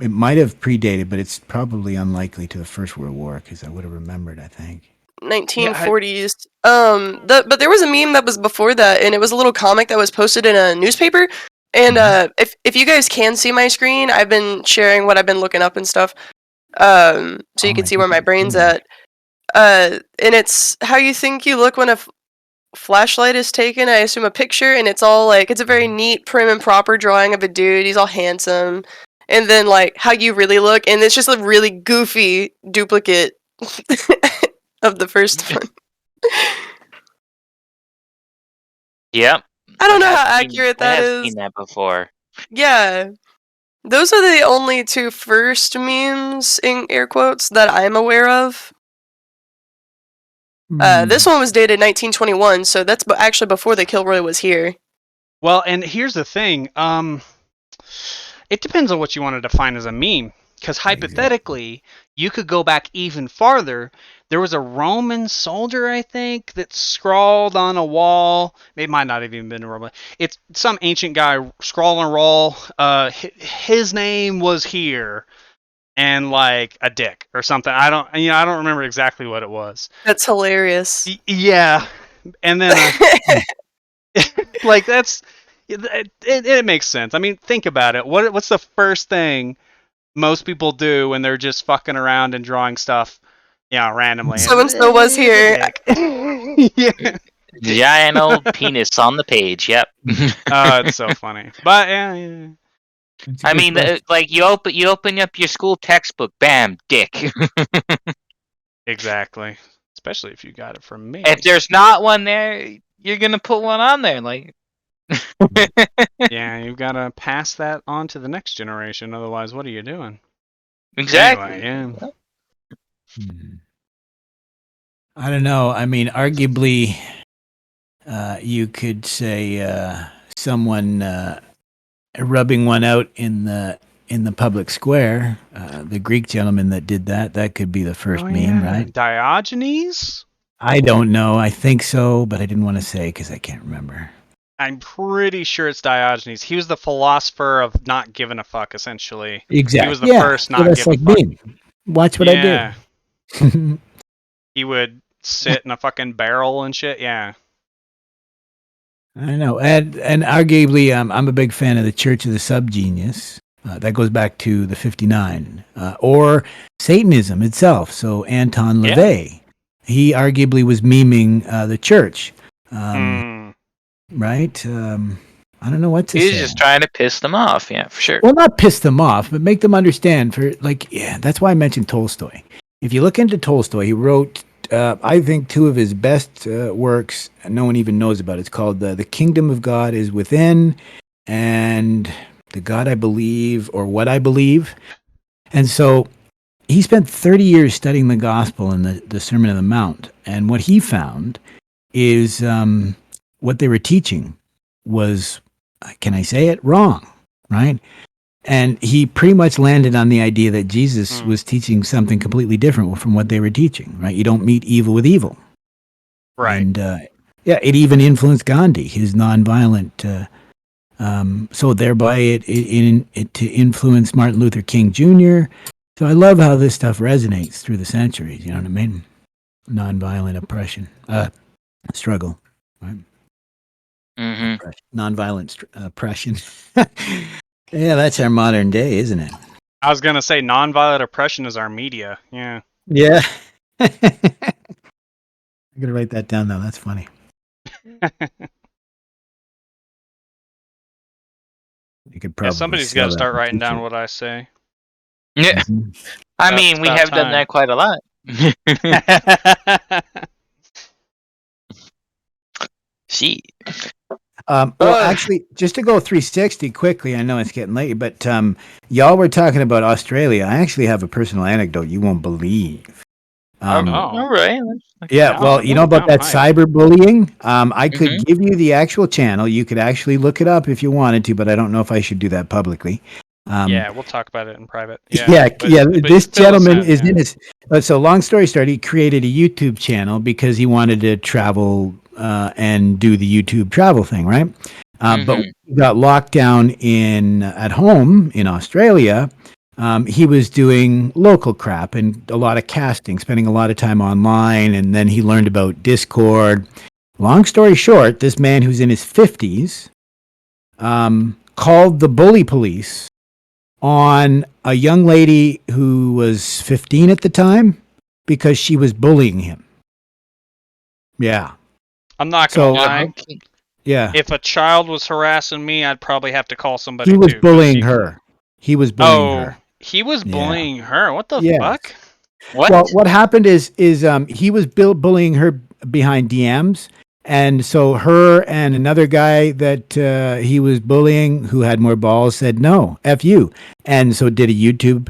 it might have predated, but it's probably unlikely to the First World War because I would have remembered, I think. 1940s. But there was a meme that was before that, and it was a little comic that was posted in a newspaper. And if you guys can see my screen, I've been sharing what I've been looking up and stuff, so you can see where my brain's at. And it's how you think you look when a flashlight is taken. I assume a picture, and it's all like it's a very neat, prim and proper drawing of a dude. He's all handsome, and then like how you really look, and it's just a really goofy duplicate of the first one. Yep. I don't know how accurate that I have is. seen that before. Yeah. Those are the only two first memes, in air quotes, that I'm aware of. This one was dated 1921, so that's actually before the Kilroy was here. Well, and here's the thing. It depends on what you want to define as a meme. Because hypothetically, you could go back even farther. There was a Roman soldier, I think, that scrawled on a wall. It might not have even been a Roman. It's some ancient guy scrawled on a wall. His name was here, and like a dick or something. I don't remember exactly what it was. That's hilarious. Yeah, and then like that's it makes sense. I mean, think about it. What's the first thing most people do when they're just fucking around and drawing stuff, randomly? So and so was here. Yeah. Giant old penis on the page. Yep. Oh, it's so funny. But yeah. I mean, like you open up your school textbook, bam, dick. Exactly. Especially if you got it from me. If there's not one there, you're gonna put one on there, like. Yeah, you've got to pass that on to the next generation. Otherwise, what are you doing? Exactly. Anyway, yeah. I don't know. I mean, arguably, you could say someone rubbing one out in the public square. The Greek gentleman that did that could be the first meme, right? Diogenes? I don't know. I think so, but I didn't want to say because I can't remember. I'm pretty sure it's Diogenes. He was the philosopher of not giving a fuck, essentially. Exactly. He was the first So not that's giving like a fuck. me. Watch what Yeah. I do. He would sit in a fucking barrel and shit. Yeah. I know, and arguably, I'm a big fan of the Church of the Subgenius. That goes back to the '59, or Satanism itself. So Anton Yeah. LaVey, he arguably was memeing the church, right? I don't know what to He's say. just trying to piss them off. Yeah, for sure. Well, not piss them off, but make them understand. That's why I mentioned Tolstoy. If you look into Tolstoy, he wrote, I think, two of his best works. No one even knows about. It's called "The Kingdom of God is Within" and "The God I Believe" or "What I Believe." And so he spent 30 years studying the gospel and the Sermon on the Mount. And what he found is what they were teaching was, can I say it, wrong, right? And he pretty much landed on the idea that Jesus was teaching something completely different from what they were teaching, right? You don't meet evil with evil. Right. And it even influenced Gandhi, his nonviolent. So thereby it to influence Martin Luther King Jr. So I love how this stuff resonates through the centuries. You know what I mean? Nonviolent oppression, struggle, right? Mm-hmm. Nonviolent oppression. Yeah, that's our modern day, isn't it? I was gonna say nonviolent oppression is our media. Yeah. Yeah. I'm gonna write that down though. That's funny. You could probably. Somebody's got to start writing down what I say. Yeah. Mhm. I mean, we about have done time. that quite a lot. See. Well, actually, just to go 360 quickly, I know it's getting late, but y'all were talking about Australia. I actually have a personal anecdote you won't believe. All right. Yeah, well, you know about that cyberbullying? I could Mhm. give you the actual channel. You could actually look it up if you wanted to, but I don't know if I should do that publicly. Yeah, we'll talk about it in private. Yeah. But This fill us gentleman in, is yeah. in his. So, long story short, he created a YouTube channel because he wanted to travel and do the YouTube travel thing, right? But when he got locked down at home in Australia, he was doing local crap and a lot of casting, spending a lot of time online, and then he learned about Discord. Long story short, this man who's in his 50s called the bully police on a young lady who was 15 at the time because she was bullying him. Yeah. I'm not gonna lie. Yeah. If a child was harassing me, I'd probably have to call somebody. He was too, bullying her. He was bullying her. He was Yeah. bullying her. What the Yes. fuck? What? Well, what happened is he was bullying her behind DMs, and so her and another guy that he was bullying, who had more balls, said no, f you, and so did a YouTube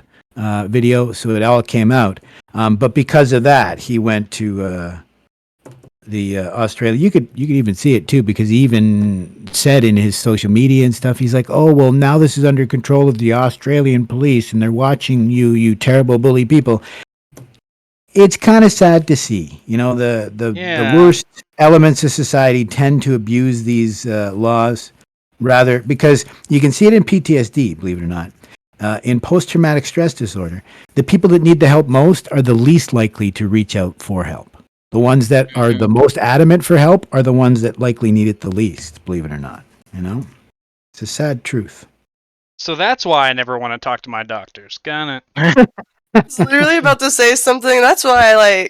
video, so it all came out. But because of that, he went to the Australia. You could even see it too, because he even said in his social media and stuff, he's like, oh well, now this is under control of the Australian police, and they're watching you terrible bully people. It's kind of sad to see, you know, the worst elements of society tend to abuse these laws, rather, because you can see it in PTSD, believe it or not. In post-traumatic stress disorder, the people that need the help most are the least likely to reach out for help. The ones that are the most adamant for help are the ones that likely need it the least, believe it or not. You know, it's a sad truth. So that's why I never want to talk to my doctors. Got it. I was literally about to say something. That's why,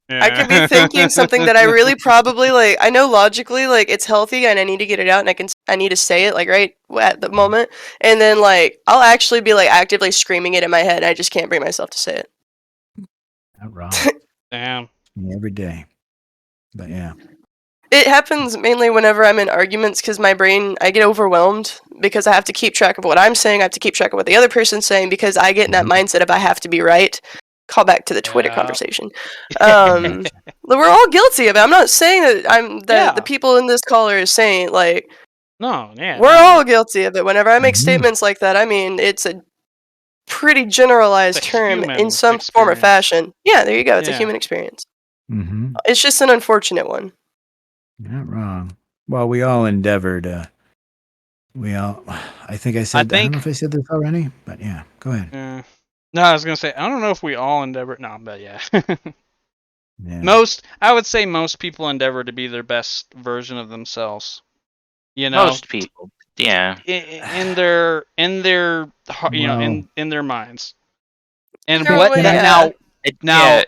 I could be thinking something that I really probably, I know logically, it's healthy and I need to get it out and I need to say it, right at the moment. And then, I'll actually be, actively screaming it in my head. I just can't bring myself to say it. Not wrong. Damn. Every day. But yeah. It happens mainly whenever I'm in arguments because my brain, I get overwhelmed because I have to keep track of what I'm saying. I have to keep track of what the other person's saying because I get in that mindset of I have to be right. call back to the Twitter Yeah. conversation. We're all guilty of it. I'm not saying that Yeah. the people in this caller is saying, like, No, yeah. we're no. all guilty of it. Whenever I make Mhm. statements like that, I mean, it's a pretty generalized It's a term in human some form or experience. fashion. Yeah, there you go. It's a Yeah. human experience. Mm-hmm. It's just an unfortunate one. Not wrong. Well, we all endeavored. I think I said. I don't know if I said this already, but yeah. Go ahead. No, I was gonna say I don't know if we all endeavor. No, but yeah. Yeah. I would say most people endeavor to be their best version of themselves. You know, Most people, yeah. in their heart, you know, Well- in their minds. And Either what way, now? Now, Yeah,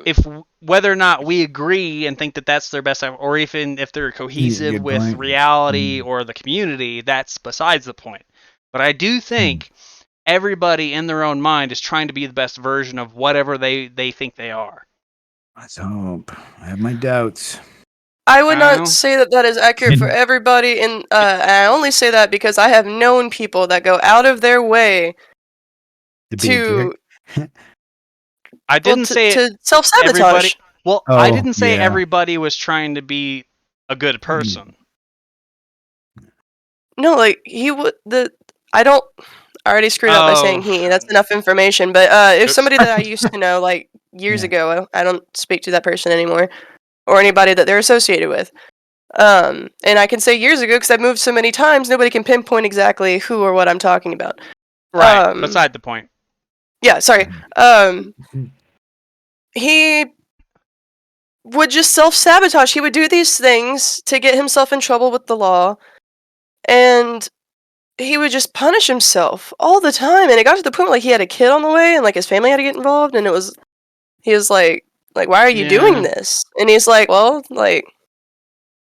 if whether or not we agree and think that that's their best, or even if they're cohesive good with point. reality or the community, that's besides the point. But I do think everybody in their own mind is trying to be the best version of whatever they think they are. Let's hope. I have my doubts. I would Well. not say that that is accurate for everybody, and I only say that because I have known people that go out of their way be a to jerk. I didn't say to self-sabotage. everybody. Well, I Oh, didn't say yeah. everybody was trying to be a good person. No, like he would I don't. I already screwed up by saying he. That's enough information. But if Oops. somebody that I used to know like years Yeah. ago, I don't speak to that person anymore, or anybody that they're associated with. And I can say years ago because I've moved so many times, nobody can pinpoint exactly who or what I'm talking about. Right. Beside the point. Yeah, sorry. He would just self-sabotage. He would do these things to get himself in trouble with the law, and he would just punish himself all the time. And it got to the point where, like, he had a kid on the way, and like his family had to get involved, and he was like, why are you doing this? And he's like, well, like,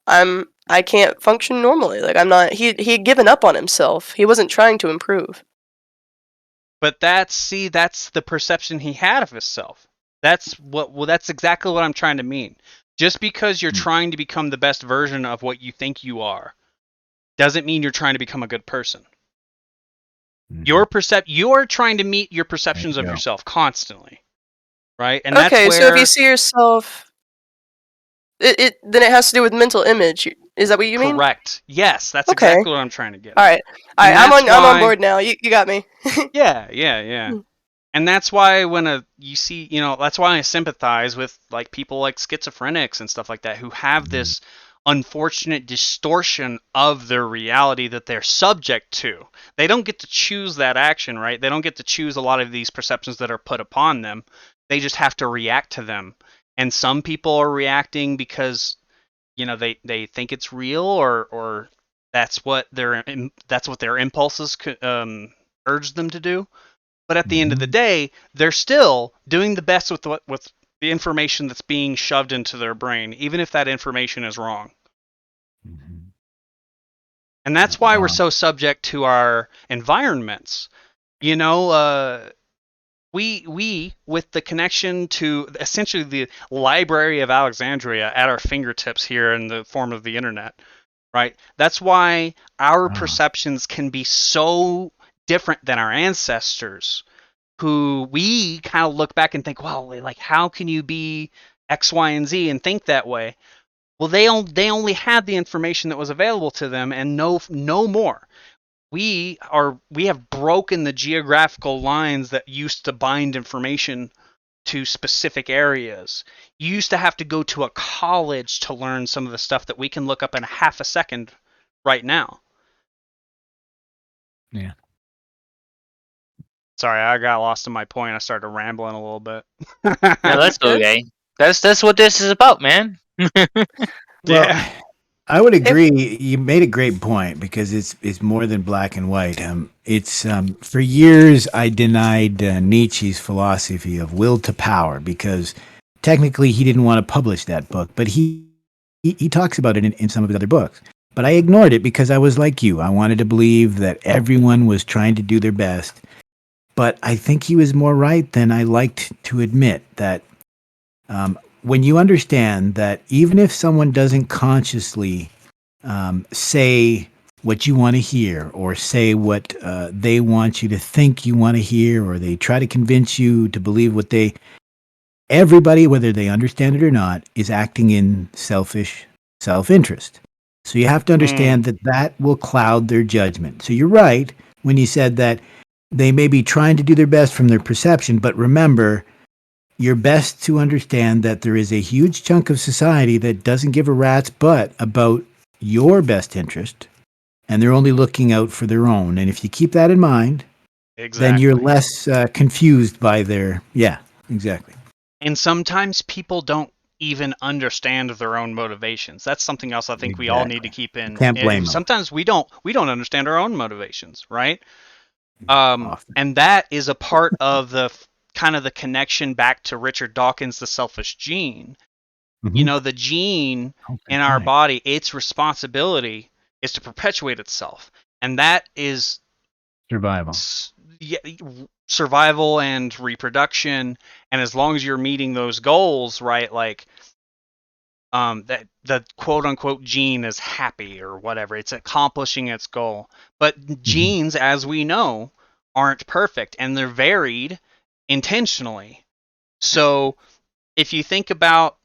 I can't function normally. Like, I'm not. He had given up on himself. He wasn't trying to improve. But that's the perception he had of himself. That's exactly what I'm trying to mean. Just because you're trying to become the best version of what you think you are, doesn't mean you're trying to become a good person. You're trying to meet your perceptions of yourself constantly, right? And okay, that's so if you see yourself, then it has to do with mental image. Is that what you mean? Correct. Yes, that's Okay. exactly what I'm trying to get. All right. I'm on board now. You got me. Yeah. And that's why when you see, that's why I sympathize with like people like schizophrenics and stuff like that who have this unfortunate distortion of their reality that they're subject to. They don't get to choose that action, right? They don't get to choose a lot of these perceptions that are put upon them. They just have to react to them. And some people are reacting because they think it's real or that's what their impulses urge them to do. But at the end of the day, they're still doing the best with the information that's being shoved into their brain, even if that information is wrong. And that's why we're so subject to our environments. We with the connection to essentially the Library of Alexandria at our fingertips here in the form of the internet, right? That's why our perceptions can be so different than our ancestors, who we kind of look back and think, well, like, how can you be X, Y, and Z and think that way? Well, they only had the information that was available to them and no more. We have broken the geographical lines that used to bind information to specific areas. You used to have to go to a college to learn some of the stuff that we can look up in half a second right now. Yeah. Sorry, I got lost in my point. I started rambling a little bit. No, that's okay. That's what this is about, man. Well, I would agree. You made a great point because it's more than black and white. It's for years I denied Nietzsche's philosophy of will to power because technically he didn't want to publish that book, but he talks about it in some of his other books. But I ignored it because I was like you. I wanted to believe that everyone was trying to do their best. But I think he was more right than I liked to admit that when you understand that even if someone doesn't consciously say what you want to hear or say what they want you to think you want to hear, or they try to convince you to believe what they everybody, whether they understand it or not, is acting in selfish self-interest. So you have to understand that that will cloud their judgment. So you're right when you said that they may be trying to do their best from their perception, but remember, you're best to understand that there is a huge chunk of society that doesn't give a rat's butt about your best interest, and they're only looking out for their own. And if you keep that in mind, then you're less confused by their, yeah, exactly. And sometimes people don't even understand their own motivations. That's something else I think we all need to keep in. Can't blame them. Sometimes we don't understand our own motivations, right? Often. And that is a part of the kind of the connection back to Richard Dawkins' The Selfish Gene. You know, the gene in our body, its responsibility is to perpetuate itself, and that is survival. Survival and reproduction. And as long as you're meeting those goals, right, like that the quote unquote gene is happy or whatever, it's accomplishing its goal. But genes, as we know, aren't perfect, and they're varied intentionally. So if you think about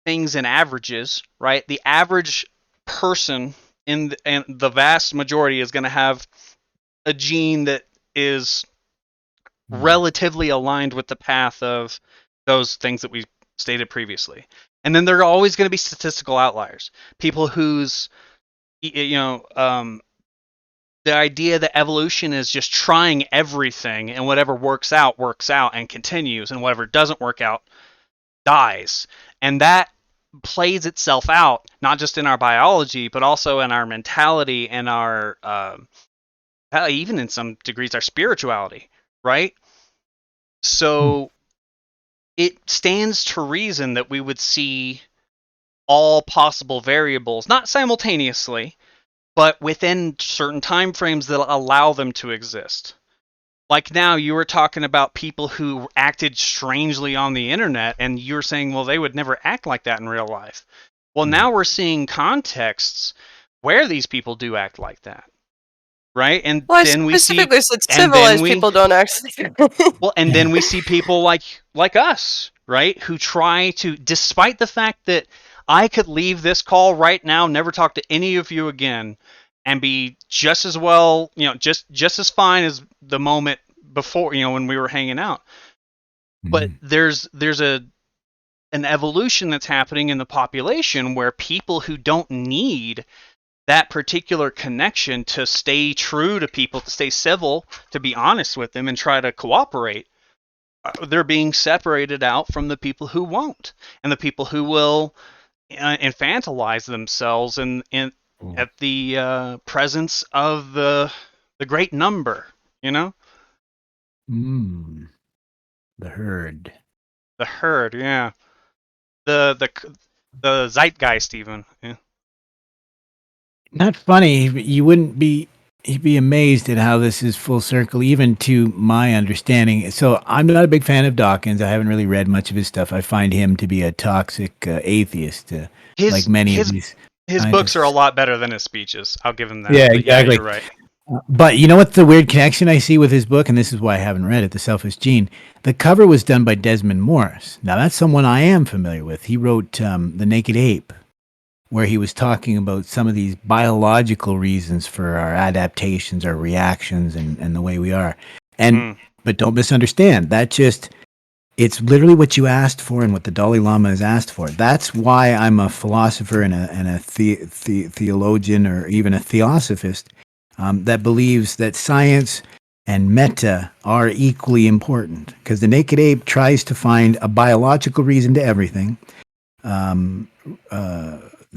things in averages, right, the average person in the vast majority is going to have a gene that is relatively aligned with the path of those things that we stated previously. And then there are always going to be statistical outliers. People whose, the idea that evolution is just trying everything, and whatever works out and continues, and whatever doesn't work out dies. And that plays itself out, not just in our biology, but also in our mentality and our, even in some degrees, our spirituality, right? So it stands to reason that we would see all possible variables, not simultaneously, but within certain time frames that allow them to exist. Like now, you were talking about people who acted strangely on the internet, and you're saying, well, they would never act like that in real life. Well, now we're seeing contexts where these people do act like that. Right? And then we see civilized people don't actually. Well, and then we see people like us, right, who try to, despite the fact that I could leave this call right now, never talk to any of you again, and be just as well, just as fine as the moment before, when we were hanging out. But there's an evolution that's happening in the population where people who don't need that particular connection to stay true to people, to stay civil, to be honest with them and try to cooperate, they're being separated out from the people who won't, and the people who will infantilize themselves at the presence of the great number, The herd. The herd, yeah. The zeitgeist, even. Yeah. Not funny. You'd be amazed at how this is full circle, even to my understanding. So I'm not a big fan of Dawkins. I haven't really read much of his stuff. I find him to be a toxic atheist, like many of these. His books are a lot better than his speeches. I'll give him that. Yeah, exactly. Yeah, you're right. But you know what the weird connection I see with his book, and this is why I haven't read it, The Selfish Gene? The cover was done by Desmond Morris. Now, that's someone I am familiar with. He wrote The Naked Ape, where he was talking about some of these biological reasons for our adaptations, our reactions, and the way we are. But don't misunderstand. It's literally what you asked for and what the Dalai Lama has asked for. That's why I'm a philosopher and a theologian, or even a theosophist, that believes that science and metta are equally important. Because the Naked Ape tries to find a biological reason to everything.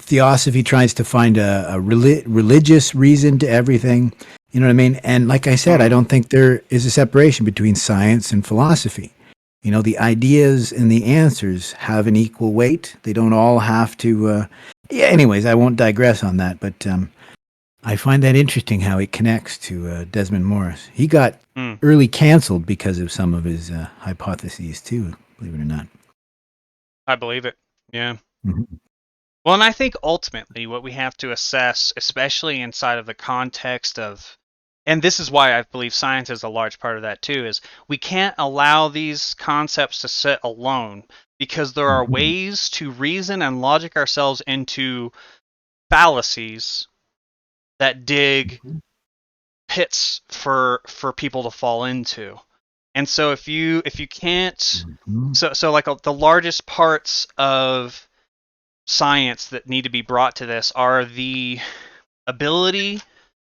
Theosophy tries to find a religious reason to everything. You know what I mean? And like I said, I don't think there is a separation between science and philosophy. The ideas and the answers have an equal weight. They don't all have to... anyways, I won't digress on that, but I find that interesting how it connects to Desmond Morris. He got early canceled because of some of his hypotheses too, believe it or not. I believe it, yeah. Mm-hmm. Well, and I think ultimately what we have to assess, especially inside of the context of and this is why I believe science is a large part of that too, is we can't allow these concepts to sit alone because there are Mhm. ways to reason and logic ourselves into fallacies that dig pits for people to fall into. And so if you can't, Mhm. so like the largest parts of science that need to be brought to this are the ability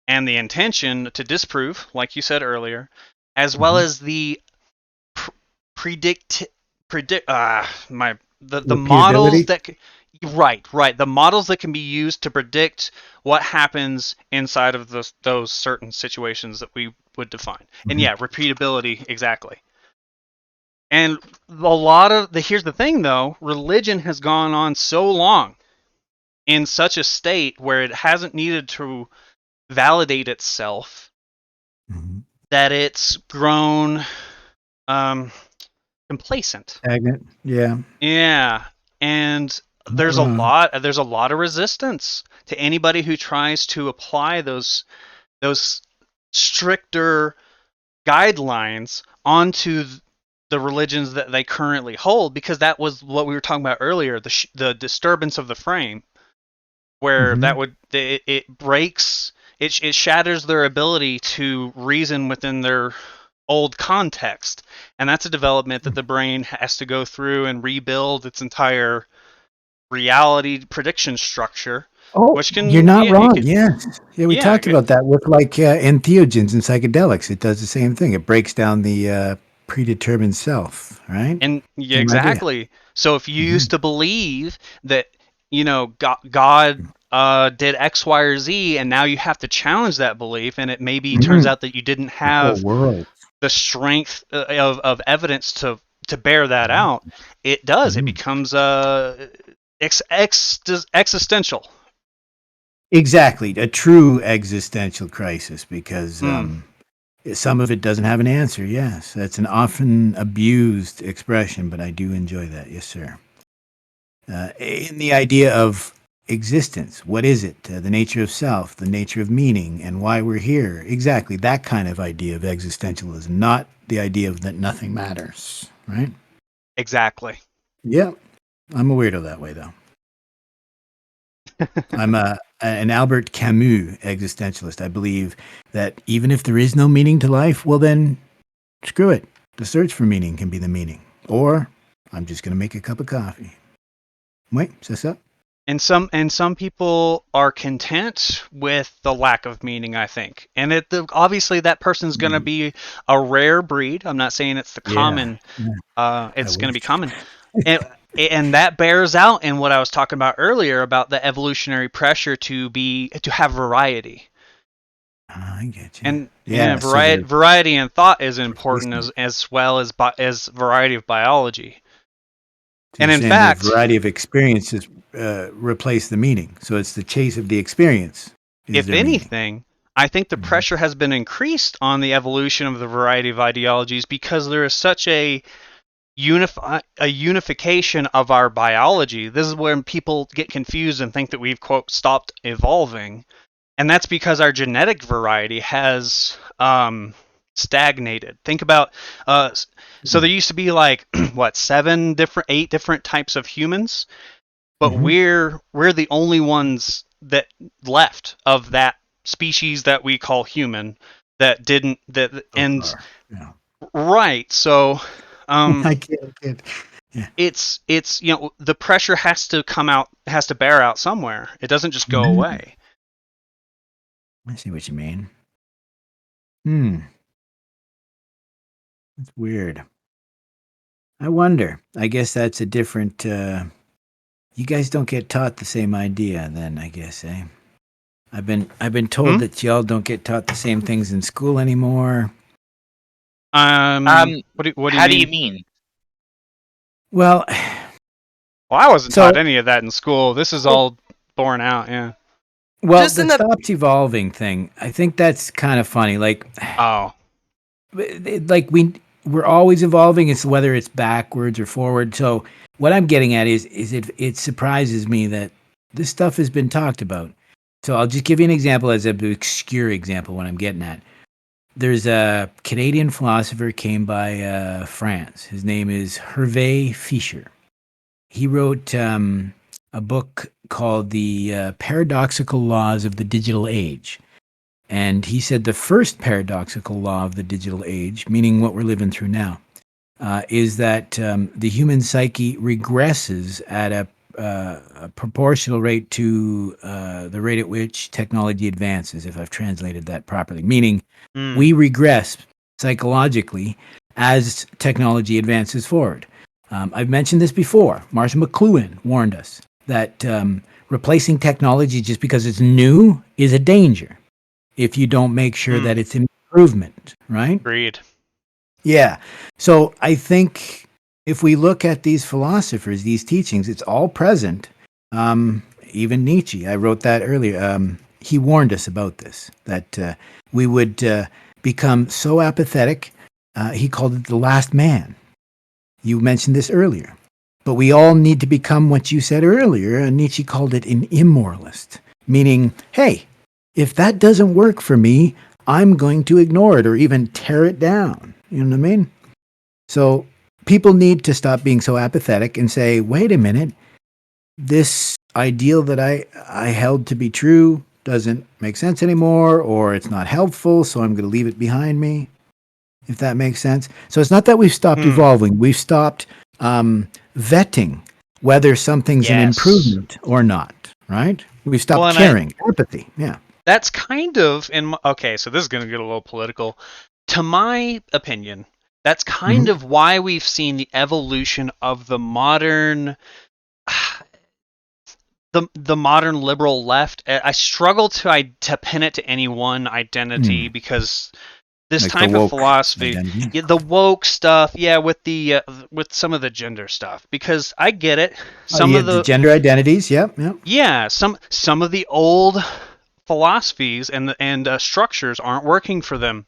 and the intention to disprove, like you said earlier, as well Mhm. as the pr- predict my the models Repeatability. that right, the models that can be used to predict what happens inside of those certain situations that we would define. And Mhm. yeah, repeatability, exactly. And a lot of the here's the thing though, religion has gone on so long in such a state where it hasn't needed to validate itself Mhm. that it's grown um, complacent. Stagnant. Yeah. Yeah, and Not wrong. there's a lot of resistance to anybody who tries to apply those stricter guidelines onto the religions that they currently hold, because that was what we were talking about earlier, the disturbance of the frame, where Mhm. it breaks, it shatters their ability to reason within their old context, and that's a development that the brain has to go through and rebuild its entire reality prediction structure, Oh, which you're can not yeah it wrong. can Yes. Yeah, we yeah talked about that with like entheogens and psychedelics. It does the same thing. It breaks down the predetermined self, right? and yeah, Same idea. exactly. So if you Hmm. used to believe that God did X, Y, or Z, and now you have to challenge that belief, and it maybe turns Hmm. out that you didn't The whole have world. the strength of evidence to bear that out, it Mhm. becomes existential. Exactly. A true existential crisis because Mm, some of it doesn't have an answer. Yes. That's an often abused expression, but I do enjoy that. Yes, sir. In the idea of existence. What is it? The nature of self, the nature of meaning, and why we're here. Exactly that kind of idea of existentialism, not the idea of that nothing matters. Right? exactly. Yeah. I'm a weirdo that way, though. I'm an Albert Camus existentialist. I believe that even if there is no meaning to life, well, then screw it. The search for meaning can be the meaning. Or I'm just going to make a cup of coffee. Wait, c'est ça? And some people are content with the lack of meaning, I think. And obviously that person's going to Mm, be a rare breed. I'm not saying it's the yeah. common. Yeah, I It's going to be wish. common. And, and that bears out in what I was talking about earlier about the evolutionary pressure to have variety. I get you. And Yeah, so variety in thought is the important replacement. as well as variety of biology. So And you're in saying the fact, variety of experiences replace the meaning. So it's the chase of the experience is if their meaning. anything, I think the Mhm. pressure has been increased on the evolution of the variety of ideologies because there is such a unification of our biology. This is when people get confused and think that we've quote stopped evolving, and that's because our genetic variety has stagnated. Think about so there used to be like what 8 different types of humans, but Mhm. we're the only ones that left of that species that we call human that didn't that So and far. Yeah. right. So um I can't. Yeah. it's the pressure has to bear out somewhere. It doesn't just go Mhm. away. I see what you mean. Hmm. That's weird. I wonder. I guess that's a different. You guys don't get taught the same idea, then. I guess, eh? I've been told Hmm? that y'all don't get taught the same things in school anymore. Um, What do you how do you mean? mean? Well, Well, I wasn't taught so any of that in school. This is Well, all born out, yeah. well, just the in the stopped evolving thing. I think that's kind of funny. Oh. Like we're always evolving. It's whether it's backwards or forward. So what I'm getting at is it surprises me that this stuff has been talked about. So I'll just give you an example as an obscure example. What I'm getting at. there's a Canadian philosopher came by France. His name is Hervé Fischer. He wrote a book called The Paradoxical Laws of the Digital Age. And he said the first paradoxical law of the digital age, meaning what we're living through now, is that the human psyche regresses at a proportional rate to the rate at which technology advances, if I've translated that properly. Meaning we regress psychologically as technology advances forward. I've mentioned this before. Marshall McLuhan warned us that replacing technology just because it's new is a danger if you don't make sure that it's an improvement, right? Agreed. Yeah. So I think if we look at these philosophers, these teachings, it's all present. Even Nietzsche, I wrote that earlier. He warned us about this, that we would become so apathetic. He called it the last man. You mentioned this earlier. But we all need to become what you said earlier. Nietzsche called it an immoralist, meaning, hey, if that doesn't work for me, I'm going to ignore it or even tear it down. You know what I mean? So people need to stop being so apathetic and say, wait a minute, this ideal that I held to be true doesn't make sense anymore, or it's not helpful, so I'm going to leave it behind me, if that makes sense. So it's not that we've stopped evolving. We've stopped vetting whether something's an improvement or not, right? We've stopped caring. Empathy, yeah. That's kind of okay, so this is going to get a little political. To my opinion, that's kind of why we've seen the evolution of the modern the modern liberal left. I struggle to pin it to any one identity because this like type of philosophy, the woke stuff, with some of the gender stuff, because I get it. Some of the gender identities, yep. Yeah, some of the old philosophies and structures aren't working for them,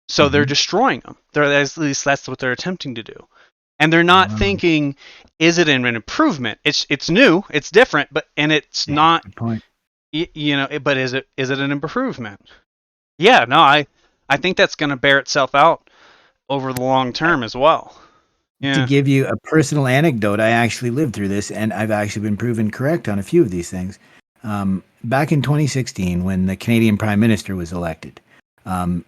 so they're destroying them. At least that's what they're attempting to do, and they're not thinking, is it an improvement? It's new, it's different, but it's not. Good point. But is it an improvement? Yeah, no, I think that's going to bear itself out over the long term as well. Yeah. To give you a personal anecdote, I actually lived through this, and I've actually been proven correct on a few of these things. Back in 2016, when the Canadian Prime Minister was elected,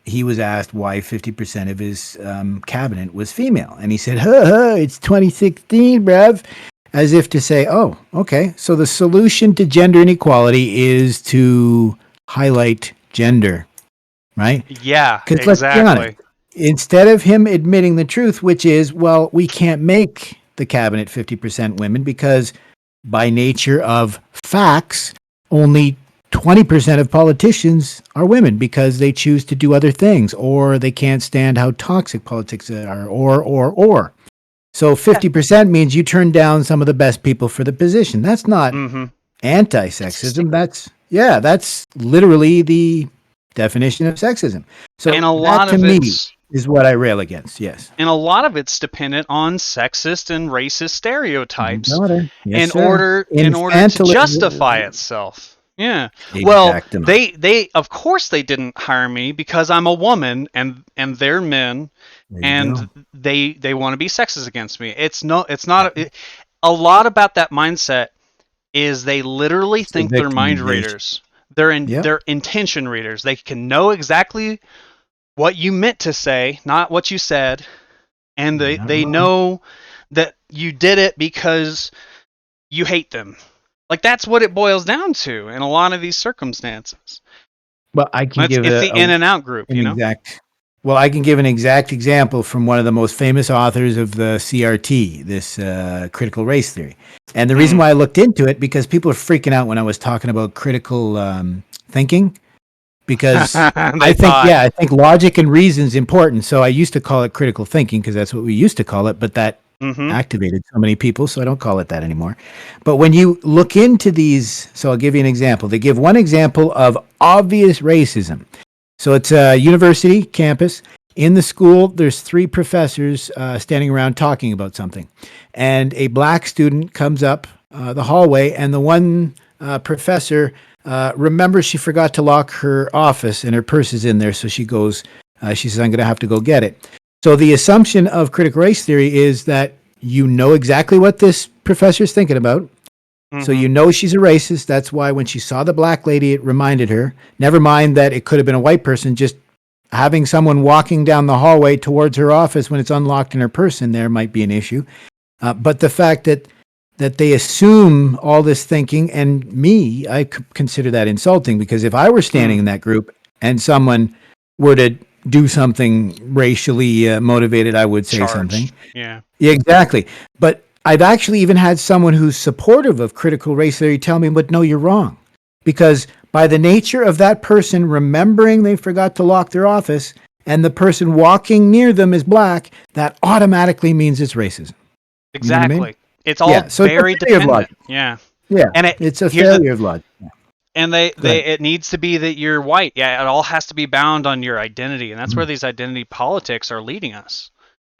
he was asked why 50% of his cabinet was female. And he said, it's 2016, bruv. As if to say, oh, okay, so the solution to gender inequality is to highlight gender, right? Yeah, exactly. Let's be honest, instead of him admitting the truth, which is, well, we can't make the cabinet 50% women because by nature of facts, only 20% of politicians are women because they choose to do other things, or they can't stand how toxic politics are, or. So 50% means you turn down some of the best people for the position. That's not anti-sexism. That's literally the definition of sexism. So and a lot that, of to me, is what I rail against, yes. And a lot of it's dependent on sexist and racist stereotypes in order to justify itself. Yeah. Exactly. Well, they of course they didn't hire me because I'm a woman and they're men and they want to be sexist against me. It's not a lot about that mindset is they literally think they're mind readers. They're intention readers. They can know exactly what you meant to say, not what you said, and they know that you did it because you hate them. Like that's what it boils down to in a lot of these circumstances. Well, I can give it's the in and out group, Well, I can give an exact example from one of the most famous authors of the CRT, this critical race theory. And the reason why I looked into it, because people are freaking out when I was talking about critical thinking, because I think logic and reason is important. So I used to call it critical thinking because that's what we used to call it, but that activated so many people, so I don't call it that anymore. But when you look into these, so I'll give you an example. They give one example of obvious racism. So it's a university campus. In the school, there's 3 professors standing around talking about something. And a black student comes up the hallway, and the one professor remembers she forgot to lock her office, and her purse is in there. So she goes She says, I'm going to have to go get it. So the assumption of critical race theory is that you know exactly what this professor's thinking about. So you know she's a racist. That's why when she saw the black lady, it reminded her. Never mind that it could have been a white person. Just having someone walking down the hallway towards her office when it's unlocked in her person there might be an issue. But the fact that they assume all this thinking, and me, I consider that insulting, because if I were standing in that group and someone were to do something racially motivated, I would say something. Yeah, exactly. But I've actually even had someone who's supportive of critical race theory tell me, but no, you're wrong. Because by the nature of that person remembering they forgot to lock their office and the person walking near them is black, that automatically means it's racism. exactly. You know what I mean? It's all So very it's a failure of dependent. logic. Yeah. Yeah, And it's a here's the- failure of logic. And it needs to be that you're white. Yeah, it all has to be bound on your identity, and that's where these identity politics are leading us.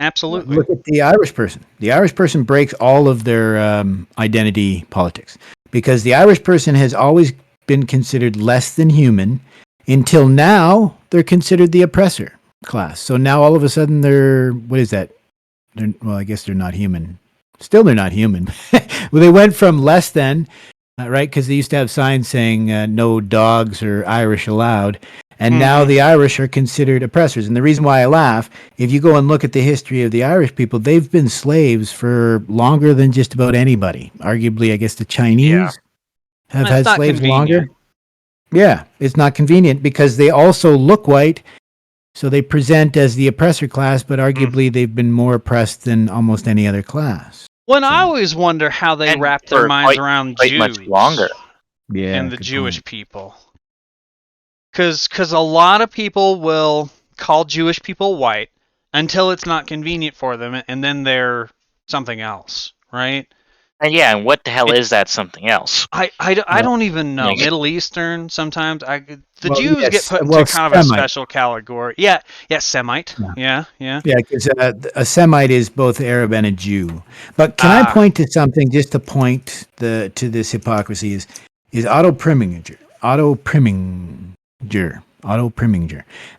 Absolutely. Look at the Irish person. The Irish person breaks all of their identity politics, because the Irish person has always been considered less than human until now they're considered the oppressor class. So now all of a sudden they're, what is that? Well, I guess they're not human. Still, they're not human. Well, they went from less than, right? Because they used to have signs saying no dogs or Irish allowed. And now the Irish are considered oppressors. And the reason why I laugh, if you go and look at the history of the Irish people, they've been slaves for longer than just about anybody. Arguably, I guess the Chinese have had slaves longer. Yeah, it's not convenient because they also look white. So they present as the oppressor class, but arguably they've been more oppressed than almost any other class. I always wonder how they wrap their minds around Jews much longer. and the Jewish people. Because a lot of people will call Jewish people white until it's not convenient for them, and then they're something else, right? And what the hell is that something else? I don't even know. Middle Eastern sometimes. Jews get put into kind of Semite. a special category. Yeah, Semite. Yeah. Yeah, because a Semite is both Arab and a Jew. But can I point to something, just to point to this hypocrisy, is Otto Preminger.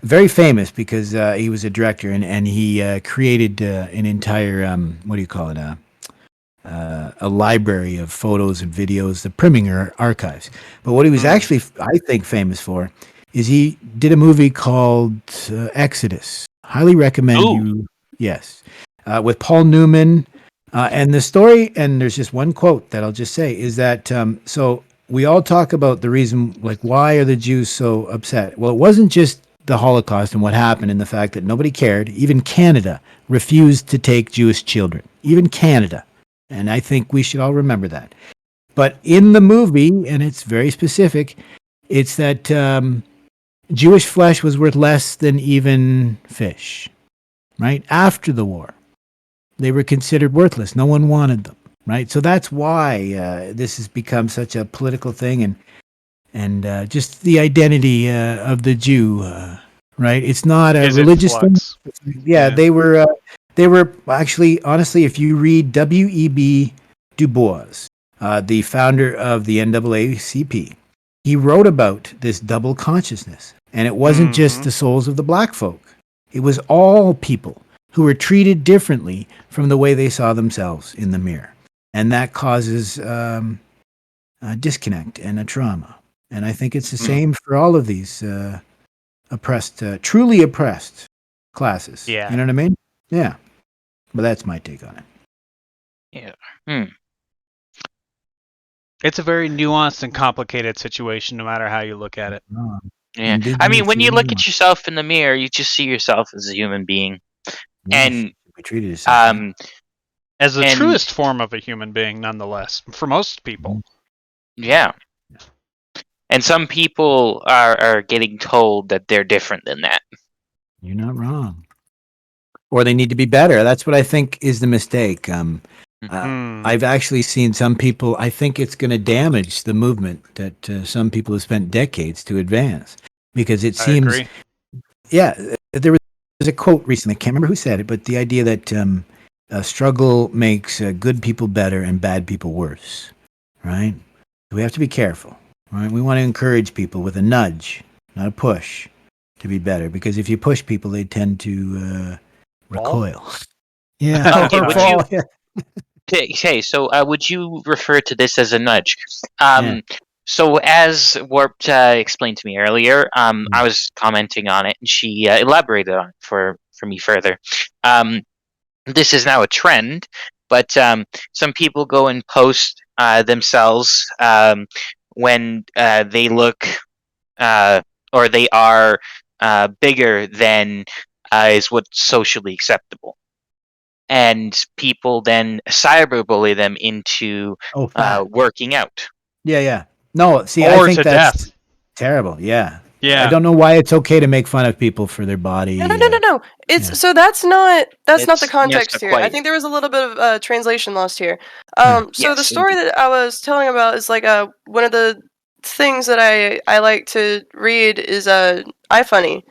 Very famous because he was a director and he created an entire, what do you call it, a library of photos and videos, the Preminger archives. But what he was actually, I think, famous for is he did a movie called Exodus. Highly recommend you. Yes. With Paul Newman. And the story, and there's just one quote that I'll just say, is that, so we all talk about the reason, like, why are the Jews so upset? Well, it wasn't just the Holocaust and what happened and the fact that nobody cared. Even Canada refused to take Jewish children. Even Canada. And I think we should all remember that. But in the movie, and it's very specific, it's that Jewish flesh was worth less than even fish, right? After the war, they were considered worthless. No one wanted them, right? So that's why this has become such a political thing, and just the identity of the Jew, right? It's not a religious thing. Yeah, they were actually, honestly, if you read W.E.B. Du Bois, the founder of the NAACP, he wrote about this double consciousness. And it wasn't just the souls of the black folk. It was all people who were treated differently from the way they saw themselves in the mirror. And that causes a disconnect and a trauma. And I think it's the same for all of these oppressed, truly oppressed classes. Yeah. You know what I mean? Yeah. But that's my take on it. Yeah. It's a very nuanced and complicated situation, no matter how you look at it. Yeah. I mean, when you look at yourself in the mirror, you just see yourself as a human being. And we treated it as the truest form of a human being, nonetheless, for most people. Yeah. And some people are getting told that they're different than that. You're not wrong. Or they need to be better. That's what I think is the mistake. I've actually seen some people, I think it's going to damage the movement that some people have spent decades to advance. Because it seems... I agree. Yeah, there was a quote recently, I can't remember who said it, but the idea that a struggle makes good people better and bad people worse, right? We have to be careful, right? We want to encourage people with a nudge, not a push. to be better, because if you push people, they tend to recoil. Yeah. Okay, or would fall. you- Okay, so would you refer to this as a nudge? Yeah. So as Warped explained to me earlier, I was commenting on it, and she elaborated on it for me further. This is now a trend, but some people go and post themselves when they look or they are bigger than is what's socially acceptable. And people then cyberbully them into Oh, fat. working out. Yeah. No, see, Or I think to that's death. terrible. Yeah. Yeah. I don't know why it's okay to make fun of people for their body. No. It's yeah. so that's not the It's context here. I quite- think there was a little bit of translation lost here. Yeah. So the Yes, story indeed. that I was telling about is like one of the things that I like to read is iFunny.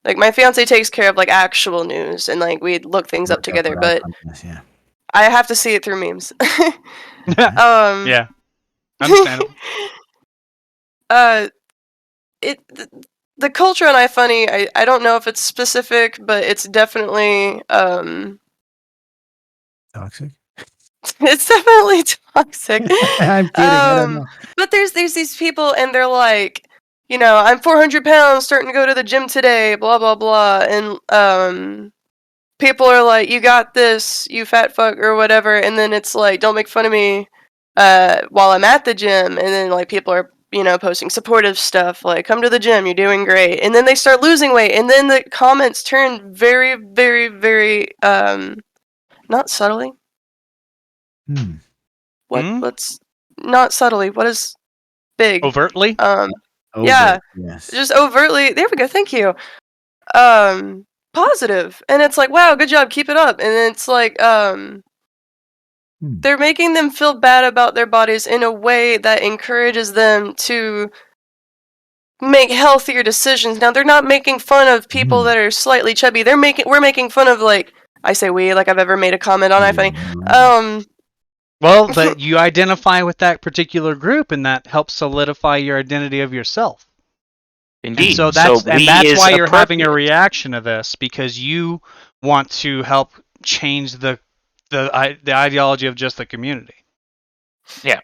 Like my fiance takes care of like actual news and like we look things up together, but Yeah. I have to see it through memes. Yeah. Understandable. The culture on iFunny, I don't know if it's specific, but it's definitely Toxic. it's definitely toxic. I'm kidding. I don't know. But there's these people and they're like, you know, I'm 400 pounds, starting to go to the gym today, blah blah blah, and people are like, you got this, you fat fuck or whatever, and then it's like, don't make fun of me while I'm at the gym, and then like people are, you know, posting supportive stuff like, come to the gym, you're doing great, and then they start losing weight, and then the comments turn very very very not subtly. What's not subtly, what is big? Overtly? Yeah. Yes. Just overtly, there we go, thank you. Positive. And it's like, wow, good job, keep it up. And it's like, they're making them feel bad about their bodies in a way that encourages them to make healthier decisions. Now they're not making fun of people that are slightly chubby. We're making fun of, like, I say we, like I've ever made a comment on iFunny. Well, but you identify with that particular group, and that helps solidify your identity of yourself. Indeed. And so that's we why is you're having a appropriate. reaction to this, because you want to help change the ideology of just the community. Yeah.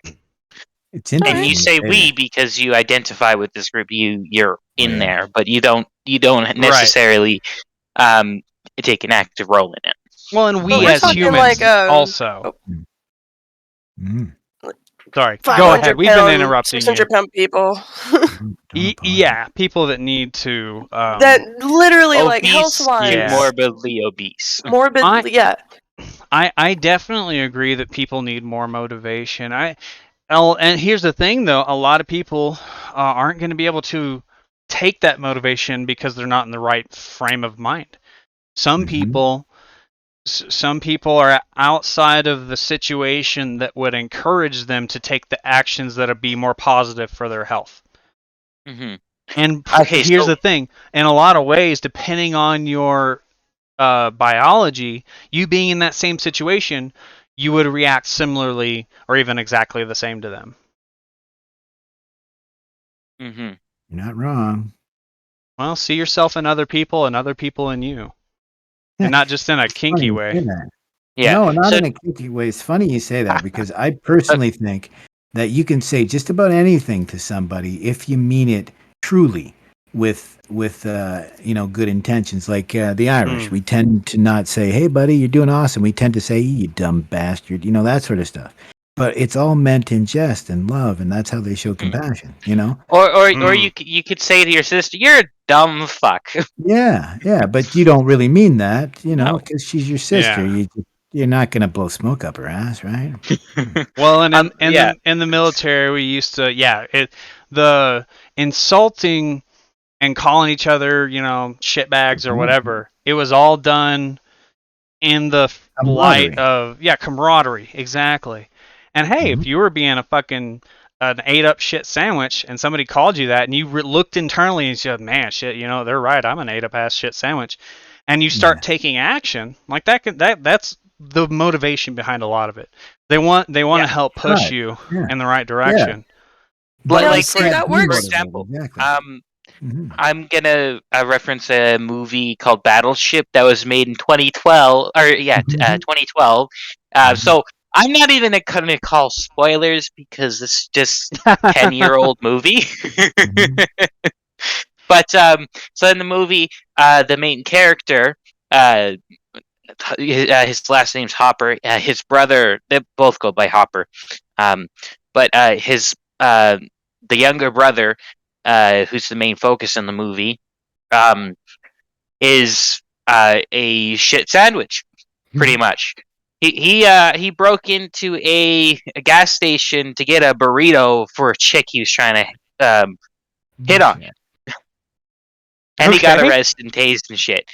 It's interesting. And you say we because you identify with this group. You're in there, but you don't necessarily take an active role in it. Well, and we But we're as talking humans like, also. Sorry, go 500 ahead. We've been pound, interrupting 600 pound people. Yeah, people that need to that literally, like, Obese, health-wise. Yeah. morbidly obese. Morbidly, yeah. I definitely agree that people need more motivation. And here's the thing, though: a lot of people aren't going to be able to take that motivation because they're not in the right frame of mind. Some people are outside of the situation that would encourage them to take the actions that would be more positive for their health. And here's the thing: in a lot of ways, depending on your biology, you being in that same situation, you would react similarly or even exactly the same to them. You're not wrong. Well, see yourself in other people and other people in you. And not just in a kinky way. Yeah. No, not in a kinky way. It's funny you say that, because I personally think that you can say just about anything to somebody if you mean it truly with good intentions. Like the Irish, we tend to not say, "Hey, buddy, you're doing awesome." We tend to say, "You dumb bastard," that sort of stuff. But it's all meant in jest and love, and that's how they show compassion. Or you could say to your sister, "You're a dumb fuck." Yeah, but you don't really mean that, because she's your sister. Yeah. You're not gonna blow smoke up her ass, right? Well, and in the military, we used to, the insulting and calling each other, shitbags or whatever. It was all done in the light of camaraderie, exactly. And hey, if you were being an ate up shit sandwich and somebody called you that, and you looked internally and said, "Man, shit, they're right. I'm an ate up ass shit sandwich," and you start taking action like that's the motivation behind a lot of it. They want to help push you in the right direction. Like see, that works. For example, I'm gonna reference a movie called Battleship that was made in 2012, 2012. So I'm not even gonna call spoilers because this is just 10-year-old movie. But so in the movie, the main character, uh, his last name's Hopper. His brother, they both go by Hopper. Um, but his the younger brother, who's the main focus in the movie, um, is a shit sandwich, pretty much. He broke into a gas station to get a burrito for a chick he was trying to hit on, and he got Okay. arrested and tased and shit.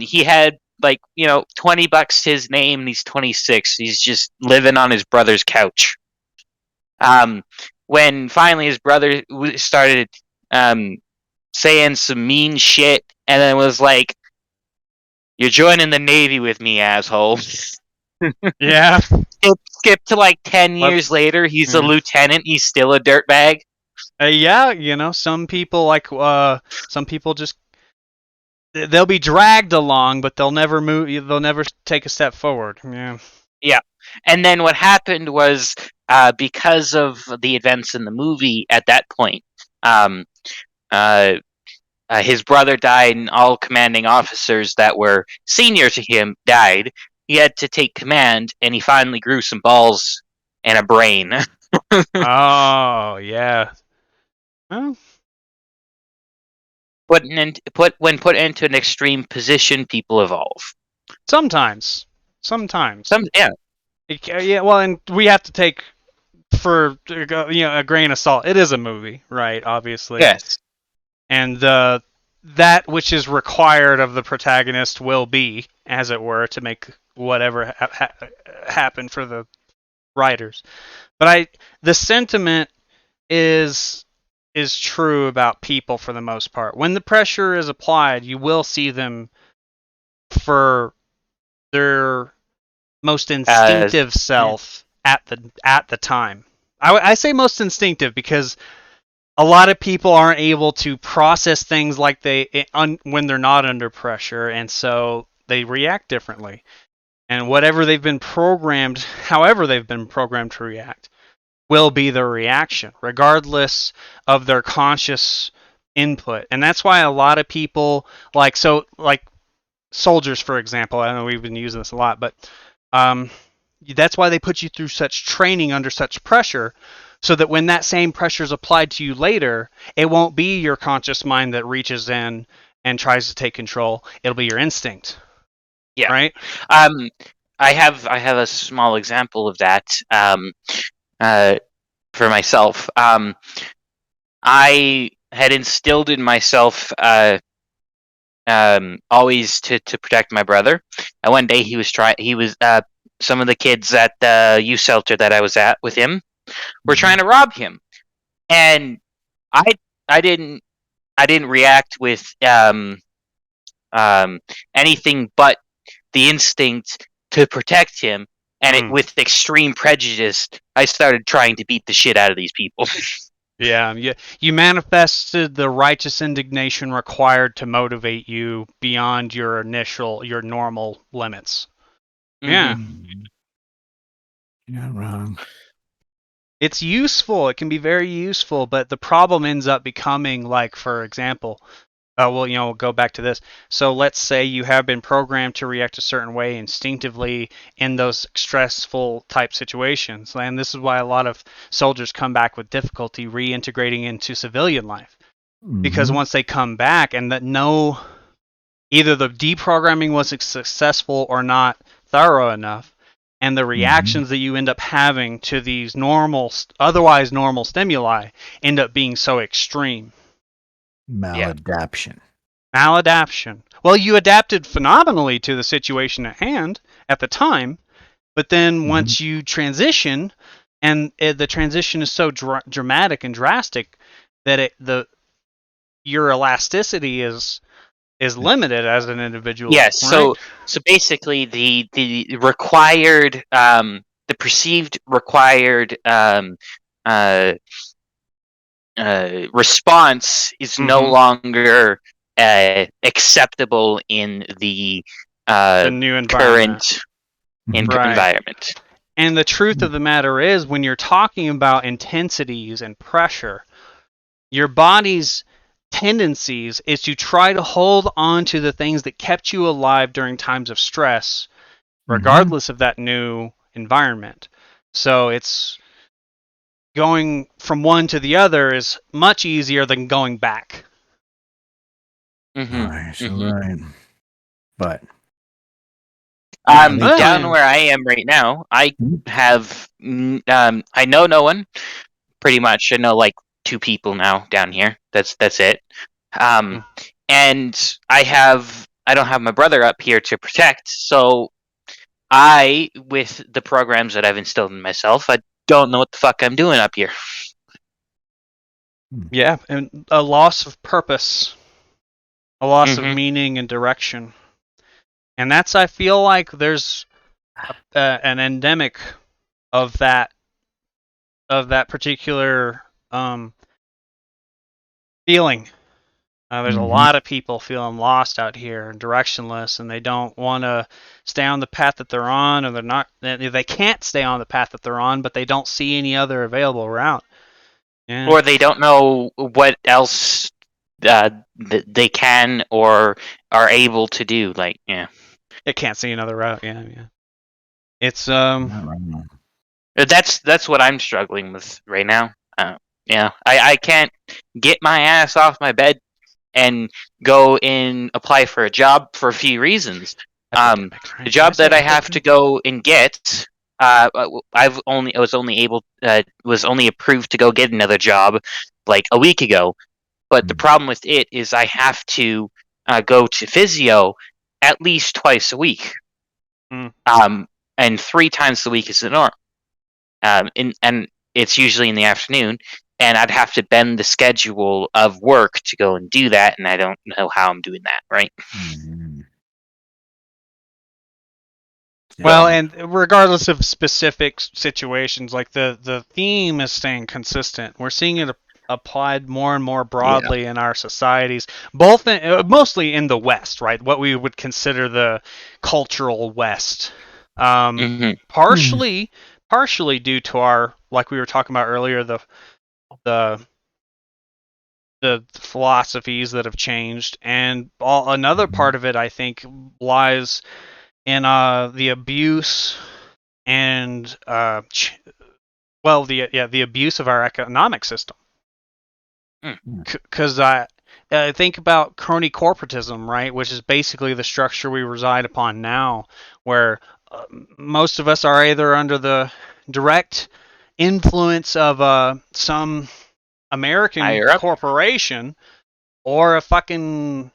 He had like $20 his name. And he's 26. He's just living on his brother's couch. When finally his brother started saying some mean shit, and then was like, "You're joining the Navy with me, asshole." Yeah. Skip to like 10 Well, years later. He's a yeah. lieutenant. He's still a dirtbag. Yeah, some people some people just they'll be dragged along, but they'll never move. They'll never take a step forward. Yeah. Yeah. And then what happened was, because of the events in the movie at that point, um, his brother died, and all commanding officers that were senior to him died. He had to take command, and he finally grew some balls and a brain. Oh, yeah. Well, When put into an extreme position, people evolve. sometimes. Yeah. Yeah, well, and we have to take for a grain of salt. It is a movie, right? Obviously. Yes. And that which is required of the protagonist will be, as it were, to make whatever happen for the writers. But the sentiment is true about people for the most part. When the pressure is applied, you will see them for their most instinctive self at the time. I say most instinctive because a lot of people aren't able to process things like when they're not under pressure, and so they react differently. And whatever they've been programmed, however they've been programmed to react, will be their reaction, regardless of their conscious input. And that's why a lot of people like soldiers, for example. I know we've been using this a lot, but that's why they put you through such training under such pressure, so that when that same pressure is applied to you later, it won't be your conscious mind that reaches in and tries to take control. It'll be your instinct. Yeah. Right? I have a small example of that for myself. I had instilled in myself always to protect my brother. And one day he was some of the kids at the youth shelter that I was at with him were trying to rob him, and I didn't react with anything but the instinct to protect him, and with extreme prejudice, I started trying to beat the shit out of these people. Yeah, you manifested the righteous indignation required to motivate you beyond your normal limits. Yeah. You're not wrong. It's useful. It can be very useful, but the problem ends up becoming, like, for example, we'll go back to this. So let's say you have been programmed to react a certain way instinctively in those stressful type situations. And this is why a lot of soldiers come back with difficulty reintegrating into civilian life. Because once they come back and either the deprogramming wasn't successful or not thorough enough, and the reactions that you end up having to these otherwise normal stimuli end up being so extreme. Maladaption. Well, you adapted phenomenally to the situation at hand at the time, but then once you transition, and the transition is so dramatic and drastic that your elasticity is limited as an individual. Yes. Right? So basically, the required, the perceived required response is no Mhm. longer acceptable in the The new environment. current Right. environment. And the truth of the matter is, when you're talking about intensities and pressure, your body's tendencies is to try to hold on to the things that kept you alive during times of stress, regardless of that new environment. So it's going from one to the other is much easier than going back. Mm-hmm. Right, so right. But Down Yeah. where I am right now, I Mhm. have I know no one. Pretty much, I know like 2 people now down here. That's it. Mm. And I don't have my brother up here to protect, so with the programs that I've instilled in myself, I don't know what the fuck I'm doing up here. Yeah, and a loss of purpose, a loss of Mm-hmm. meaning and direction. And that's, I feel like there's an endemic of that particular feeling. There's a lot of people feeling lost out here and directionless, and they don't want to stay on the path that they're on, or they can't stay on the path that they're on, but they don't see any other available route. Yeah. Or they don't know what else they can or are able to do. Like, yeah, It can't see another route. Yeah, yeah. It's that's what I'm struggling with right now. Yeah, I can't get my ass off my bed and go and apply for a job for a few reasons. The job that I have to go and get, I was only approved to go get another job like a week ago. But the problem with it is I have to go to physio at least twice a week, Mm. and 3 times a week is the norm. And it's usually in the afternoon, and I'd have to bend the schedule of work to go and do that, and I don't know how I'm doing that, right? Well, and regardless of specific situations, like the theme is staying consistent. We're seeing it applied more and more broadly in our societies, mostly in the West, right? What we would consider the cultural West. Mm-hmm. Partially due to our, like we were talking about earlier, the philosophies that have changed, and another part of it, I think, lies in the abuse and the abuse of our economic system. Because I think about crony corporatism, right, which is basically the structure we reside upon now, where most of us are either under the direct influence of some American Higher up. corporation or a fucking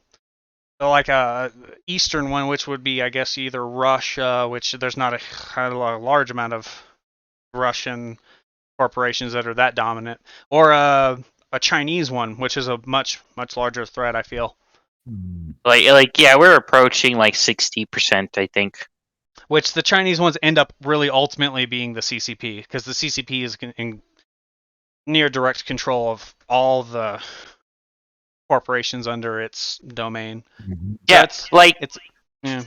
like a eastern one, which would be, I guess, either Russia, which there's not a large amount of Russian corporations that are that dominant, or a Chinese one, which is a much larger threat, I feel. Like yeah, we're approaching like 60%, I think. Which the Chinese ones end up really ultimately being the CCP, because the CCP is in near direct control of all the corporations under its domain. Yeah, Yeah.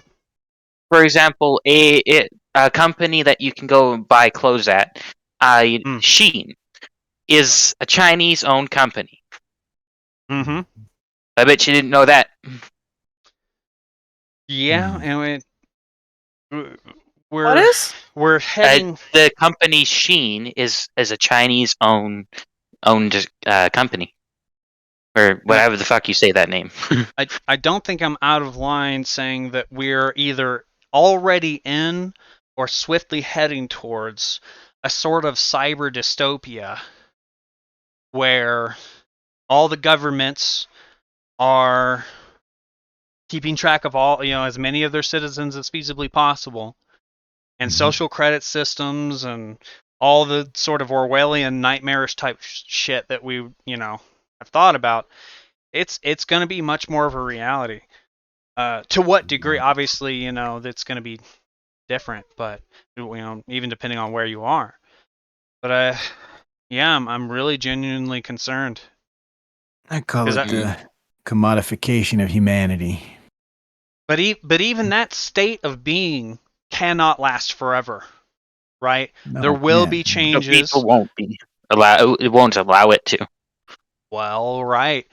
For example, a company that you can go and buy clothes at, Shein, is a Chinese-owned company. Mm-hmm. I bet you didn't know that. Yeah, and What is? we're heading. The company Shein is a Chinese-owned company, or whatever the fuck you say that name. I don't think I'm out of line saying that we're either already in or swiftly heading towards a sort of cyber dystopia where all the governments are keeping track of all, as many of their citizens as feasibly possible, and social credit systems and all the sort of Orwellian nightmarish type shit that we, have thought about. It's going to be much more of a reality. To what degree? Obviously, that's going to be different, but even depending on where you are. But Yeah, I'm really genuinely concerned. I call 'Cause it the commodification of humanity. but even that state of being cannot last forever, right? No, There it will can't. be So people changes. won't be allow. It won't allow it to. Well, right.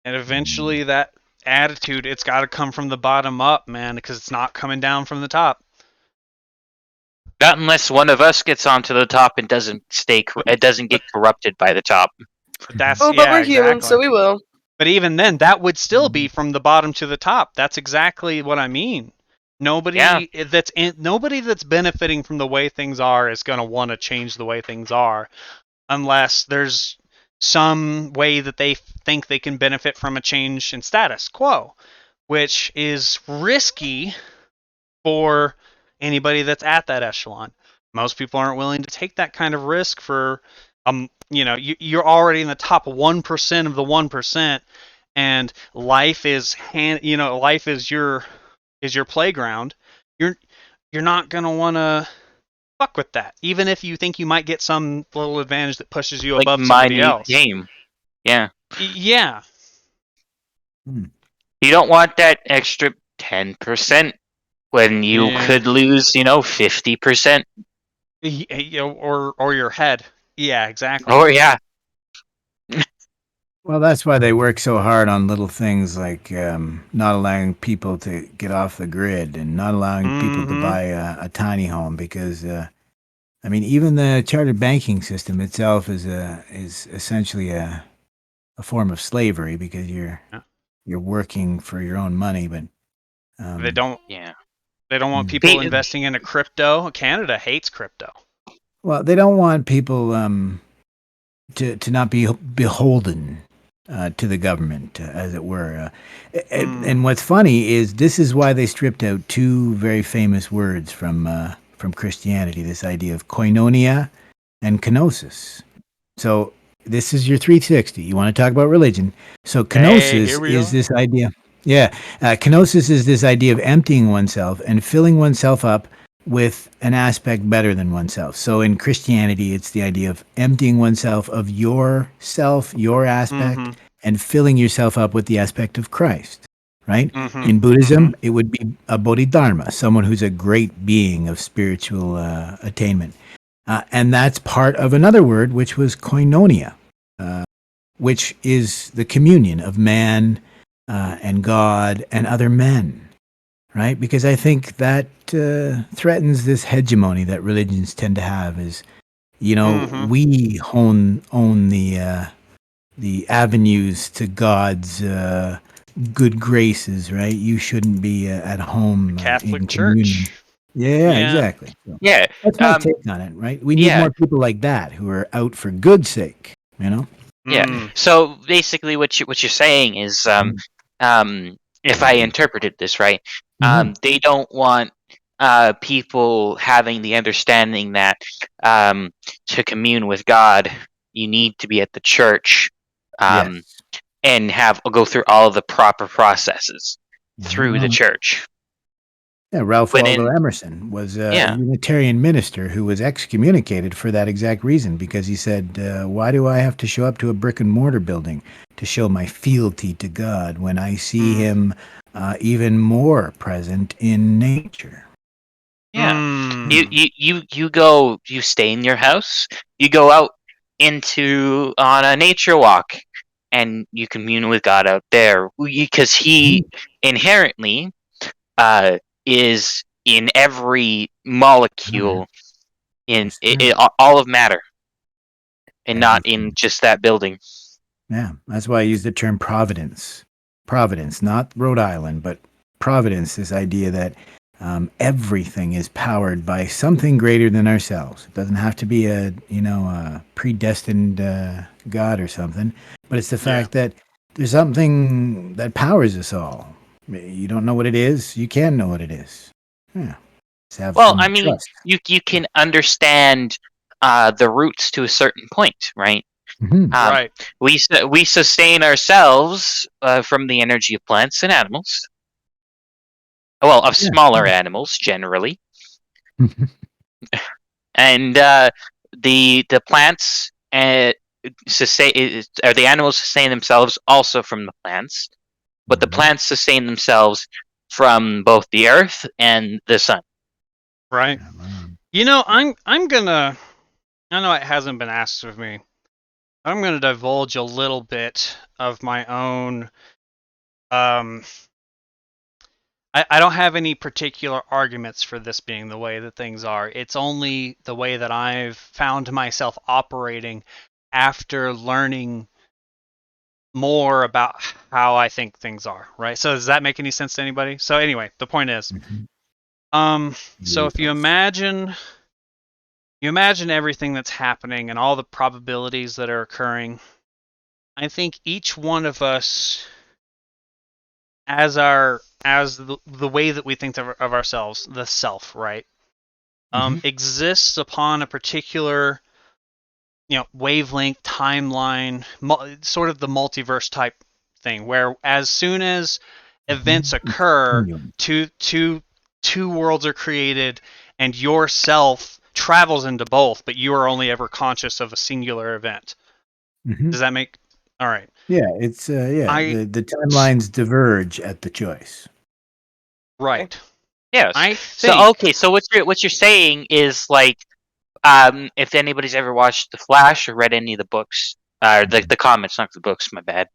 And eventually that attitude, it's got to come from the bottom up, man, because it's not coming down from the top. Not unless one of us gets onto the top and doesn't it doesn't get corrupted by the top. That's Oh, but yeah, we're human, so exactly. we will. But even then, that would still be from the bottom to the top. That's exactly what I mean. Yeah. Nobody that's benefiting from the way things are is going to want to change the way things are unless there's some way that they think they can benefit from a change in status quo, which is risky for anybody that's at that echelon. Most people aren't willing to take that kind of risk for you're already in the top 1% of the 1%, and life is your playground. You're not going to want to fuck with that, even if you think you might get some little advantage that pushes you Like above somebody minute else. game. Yeah. Yeah. You don't want that extra 10% when you Yeah. could lose, 50%. Or your head. Yeah, exactly. Or yeah. Well, that's why they work so hard on little things like not allowing people to get off the grid and not allowing people to buy a tiny home because, I mean, even the chartered banking system itself is essentially a form of slavery because you're working for your own money, but They don't Yeah. they don't want people investing into crypto. Canada hates crypto. well, they don't want people to not be beholden to the government, as it were. And what's funny is this is why they stripped out two very famous words from Christianity. This idea of koinonia and kenosis. So this is your 360. You want to talk about religion? So Hey, here kenosis we is are. this idea. Yeah, kenosis is this idea of emptying oneself and filling oneself up with an aspect better than oneself. So in Christianity, it's the idea of emptying oneself of yourself, your aspect, and filling yourself up with the aspect of Christ, right? In Buddhism, it would be a bodhidharma, someone who's a great being of spiritual attainment. And that's part of another word, which was koinonia, which is the communion of man and God and other men, right? Because I think that threatens this hegemony that religions tend to have is, we own the avenues to God's good graces, right? You shouldn't be at home Catholic in communion. Church. Yeah, exactly. So Yeah. that's my take on it, right? We need yeah. more people like that who are out for good sake, you know? Yeah. So basically what you're saying is if I interpreted this right, they don't want people having the understanding that to commune with God, you need to be at the church Yes. and go through all of the proper processes through the Mhm. church. Yeah, Ralph When Waldo in Emerson was a yeah, Unitarian minister who was excommunicated for that exact reason because he said, why do I have to show up to a brick and mortar building to show my fealty to God when I see him even more present in nature? yeah. You stay in your house, you go out on a nature walk and you commune with God out there because he inherently is in every molecule in That's true. all of matter and not in Everything. just that building. Yeah, that's why I use the term providence. Providence, not Rhode Island, but providence, this idea that everything is powered by something greater than ourselves. It doesn't have to be a predestined God or something, but it's the fact that there's something that powers us all. You don't know what it is, you can know what it is. Yeah. Just have Well, some I mean, trust. you can understand the roots to a certain point, right? Right. We sustain ourselves from the energy of plants and animals. Well, of smaller animals generally, and the plants or the animals sustain themselves also from the plants, but the Mhm. plants sustain themselves from both the earth and the sun. Right. Yeah, wow. You know, I'm gonna. I know it hasn't been asked of me. I'm gonna divulge a little bit of my own. Um, I don't have any particular arguments for this being the way that things are. It's only the way that I've found myself operating after learning more about how I think things are, right? So does that make any sense to anybody? So anyway, the point is, Mhm. so Really if you does. imagine everything that's happening and all the probabilities that are occurring, I think each one of us as the way that we think of ourselves, the self, right? Mhm. Exists upon a particular wavelength timeline, sort of the multiverse type thing, where as soon as events Mhm. It's occur, continuum. two worlds are created, and yourself travels into both, but you are only ever conscious of a singular event. Mhm. Does that make all right? Yeah, it's I the timelines diverge at the choice. right. Yes. I So think. okay, so what you're saying is like, if anybody's ever watched The Flash or read any of the books, the comics, not the books, my bad.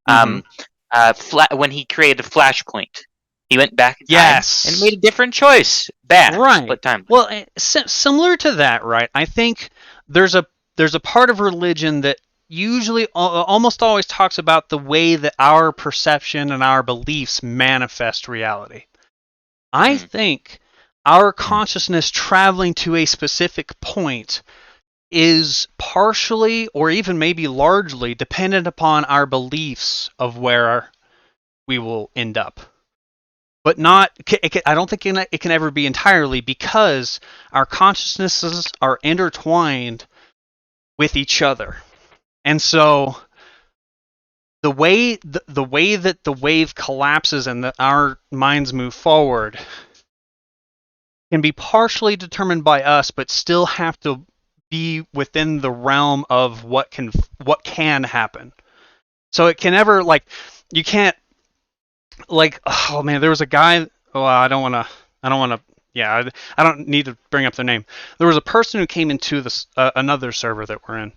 Mhm. Um, when he created the Flashpoint, he went back in time and made Yes. a different choice. Bam, Right. split timeline. Well, similar to that, right? I think there's a there's a part of religion that usually almost always talks about the way that our perception and our beliefs manifest reality. I Mhm. think our Mm. consciousness traveling to a specific point is partially or even maybe largely dependent upon our beliefs of where we will end up. But not, I don't think it can ever be entirely, because our consciousnesses are intertwined with each other. And so the way that the wave collapses and that our minds move forward can be partially determined by us, but still have to be within the realm of what can happen. So it can never, like, you can't, like, oh man, there was a guy. Oh, I don't want to. Yeah, I don't need to bring up their name. There was a person who came into this another server that we're in,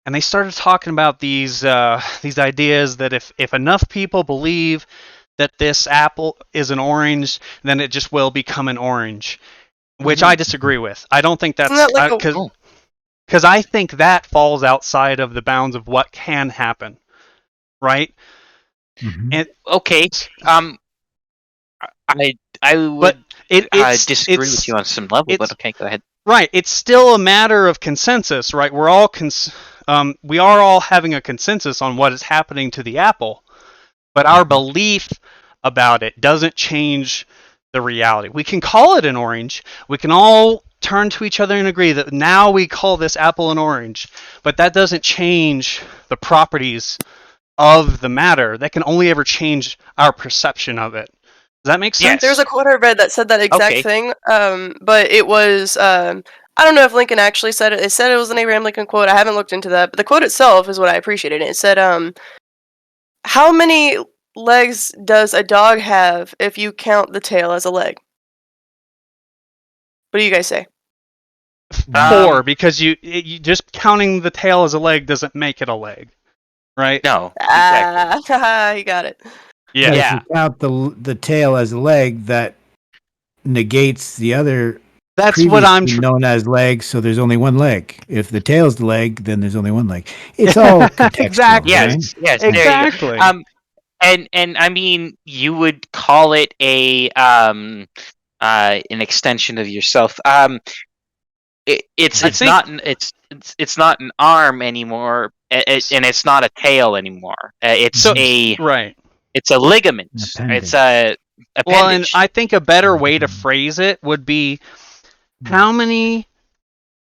and they started talking about these ideas that if enough people believe that this apple is an orange, then it just will become an orange, which I Mhm. disagree with. I don't think Isn't that's that like a Oh, because I think that falls outside of the bounds of what can happen, right? Mhm. And okay. Um, I but would it it's disagree with it's you on some level, but it's okay, go ahead. right. It's still a matter of consensus, right? We are all having a consensus on what is happening to the apple, but our Mhm. belief about it doesn't change the reality. We can call it an orange. We can all turn to each other and agree that now we call this apple an orange, but that doesn't change the properties of the matter. That can only ever change our perception of it. Does that make there was sense? Yes. a quote I read that said that exact Okay. thing, but it was I don't know if Lincoln actually said it. It said it was an Abraham Lincoln quote. I haven't looked into that, but the quote itself is what I appreciated. It said, "How many legs does a dog have if you count the tail as a leg?" What do you guys say? Mm. Four, Um, because you just counting the tail as a leg doesn't make it a leg, right? no, exactly. Ah, you got it. But Yeah. if you Yeah. count the tail as a leg, that negates the other That's what I'm previously known as legs, so there's only one leg. If the tail's the leg, then there's only one leg. It's all contextual, exactly. right? Yes. Yes. Yeah. There you go. Exactly. And I mean, you would call it a an extension of yourself. It's I it's think not it's not an arm anymore, and it's not a tail anymore. It's so. Mhm. a Right. it's a ligament. An It's appendage. a Well, and appendage. I think a better way to Mhm. phrase it would be, Mhm. how many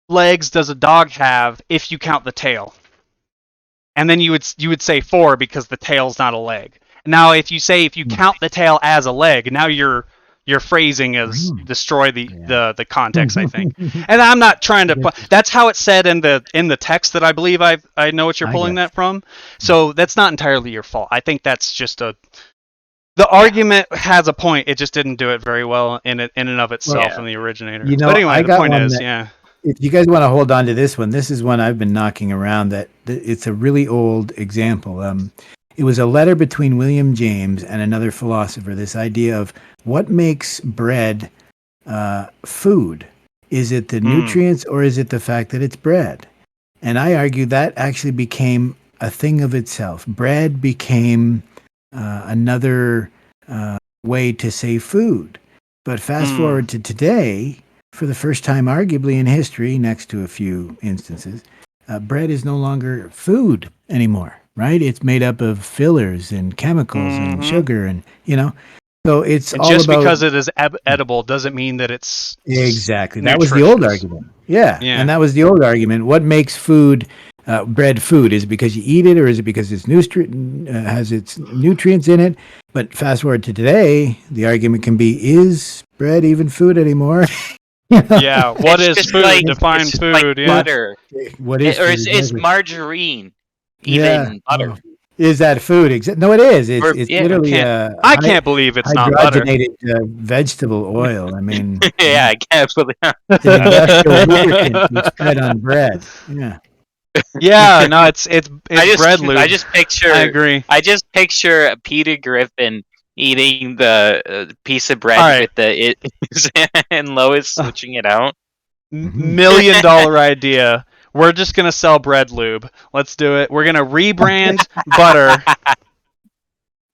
legs does a dog have if you count the tail? And then you would say four because the tail's not a leg. Now, if you say if you count the tail as a leg, now you're your phrasing is destroy the context, I think. Yeah. And I'm not trying to. That's how it's said in the text that I believe I know what you're pulling that from. So that's not entirely your fault. I think that's just the argument has a point. It just didn't do it very well in and of itself from the originator. You know, but anyway, I the got point one is, that, if you guys want to hold on to this is one I've been knocking around. That it's a really old example. It was a letter between William James and another philosopher. This idea of what makes bread food. Is it the nutrients or is it the fact that it's bread? And I argue that actually became a thing of itself. Bread became another way to say food. But fast forward to today, for the first time arguably in history, next to a few instances, bread is no longer food anymore, right? It's made up of fillers and chemicals and sugar and, so it's and all just about, because it is edible doesn't mean that it's exactly. That was the old argument. Yeah. And that was the old argument. What makes food, bread food? Is it because you eat it, or is it because it's has its nutrients in it? But fast forward to today, the argument can be, is bread even food anymore? Yeah, what is food? Like, Define food. Like butter. What is or food? is Exactly. margarine even butter? Oh. Is that food? No, it is. It's literally I can't believe it's not butter. Hydrogenated vegetable oil. I mean, I can't believe it's an industrial lubricant you spread on bread. Yeah. Yeah, no, it's bread lube. I just picture. I agree. I just picture Peter Griffin eating the piece of bread with and Lois switching it out. $1 million idea. We're just gonna sell bread lube. Let's do it. We're gonna rebrand butter.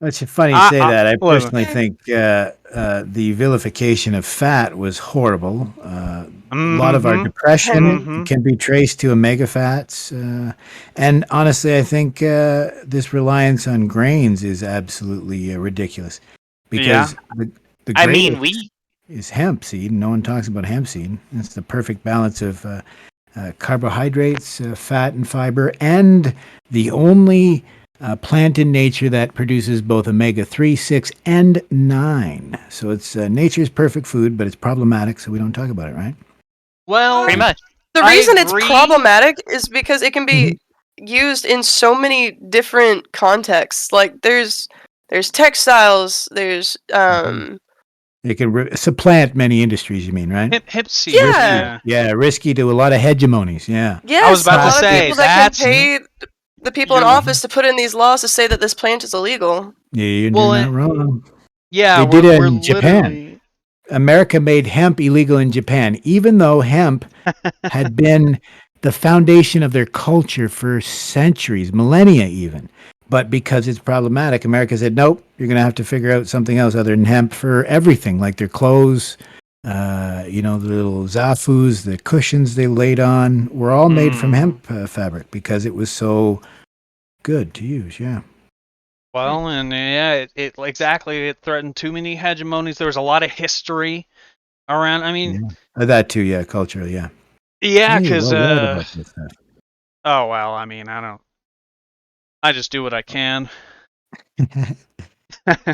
It's funny you say that. I personally think the vilification of fat was horrible. A lot of our depression can be traced to omega fats. And honestly, I think this reliance on grains is absolutely ridiculous. Because the greatest is hemp seed. No one talks about hemp seed. It's the perfect balance of carbohydrates, fat, and fiber, and the only plant in nature that produces both omega-3, 6, and 9. So it's nature's perfect food, but it's problematic, so we don't talk about it, right? Well, pretty much. The reason it's problematic is because it can be used in so many different contexts. Like there's textiles, there's It can supplant many industries, you mean, right? Hip seed. Yeah. Risky to a lot of hegemonies, yeah. Yes, I was about a to lot say, of people that can pay the people in office to put in these laws to say that this plant is illegal. Yeah, you're not wrong. Yeah, they did it in Japan. America made hemp illegal in Japan, even though hemp had been the foundation of their culture for centuries, millennia even. But because it's problematic, America said, nope, you're going to have to figure out something else other than hemp for everything, like their clothes, the little zafus, the cushions they laid on, were all made from hemp fabric because it was so good to use, yeah. Well, and it exactly, it threatened too many hegemonies. There was a lot of history around. I mean, that too, yeah, culturally, yeah. Yeah, because oh well, I mean, I just do what I can.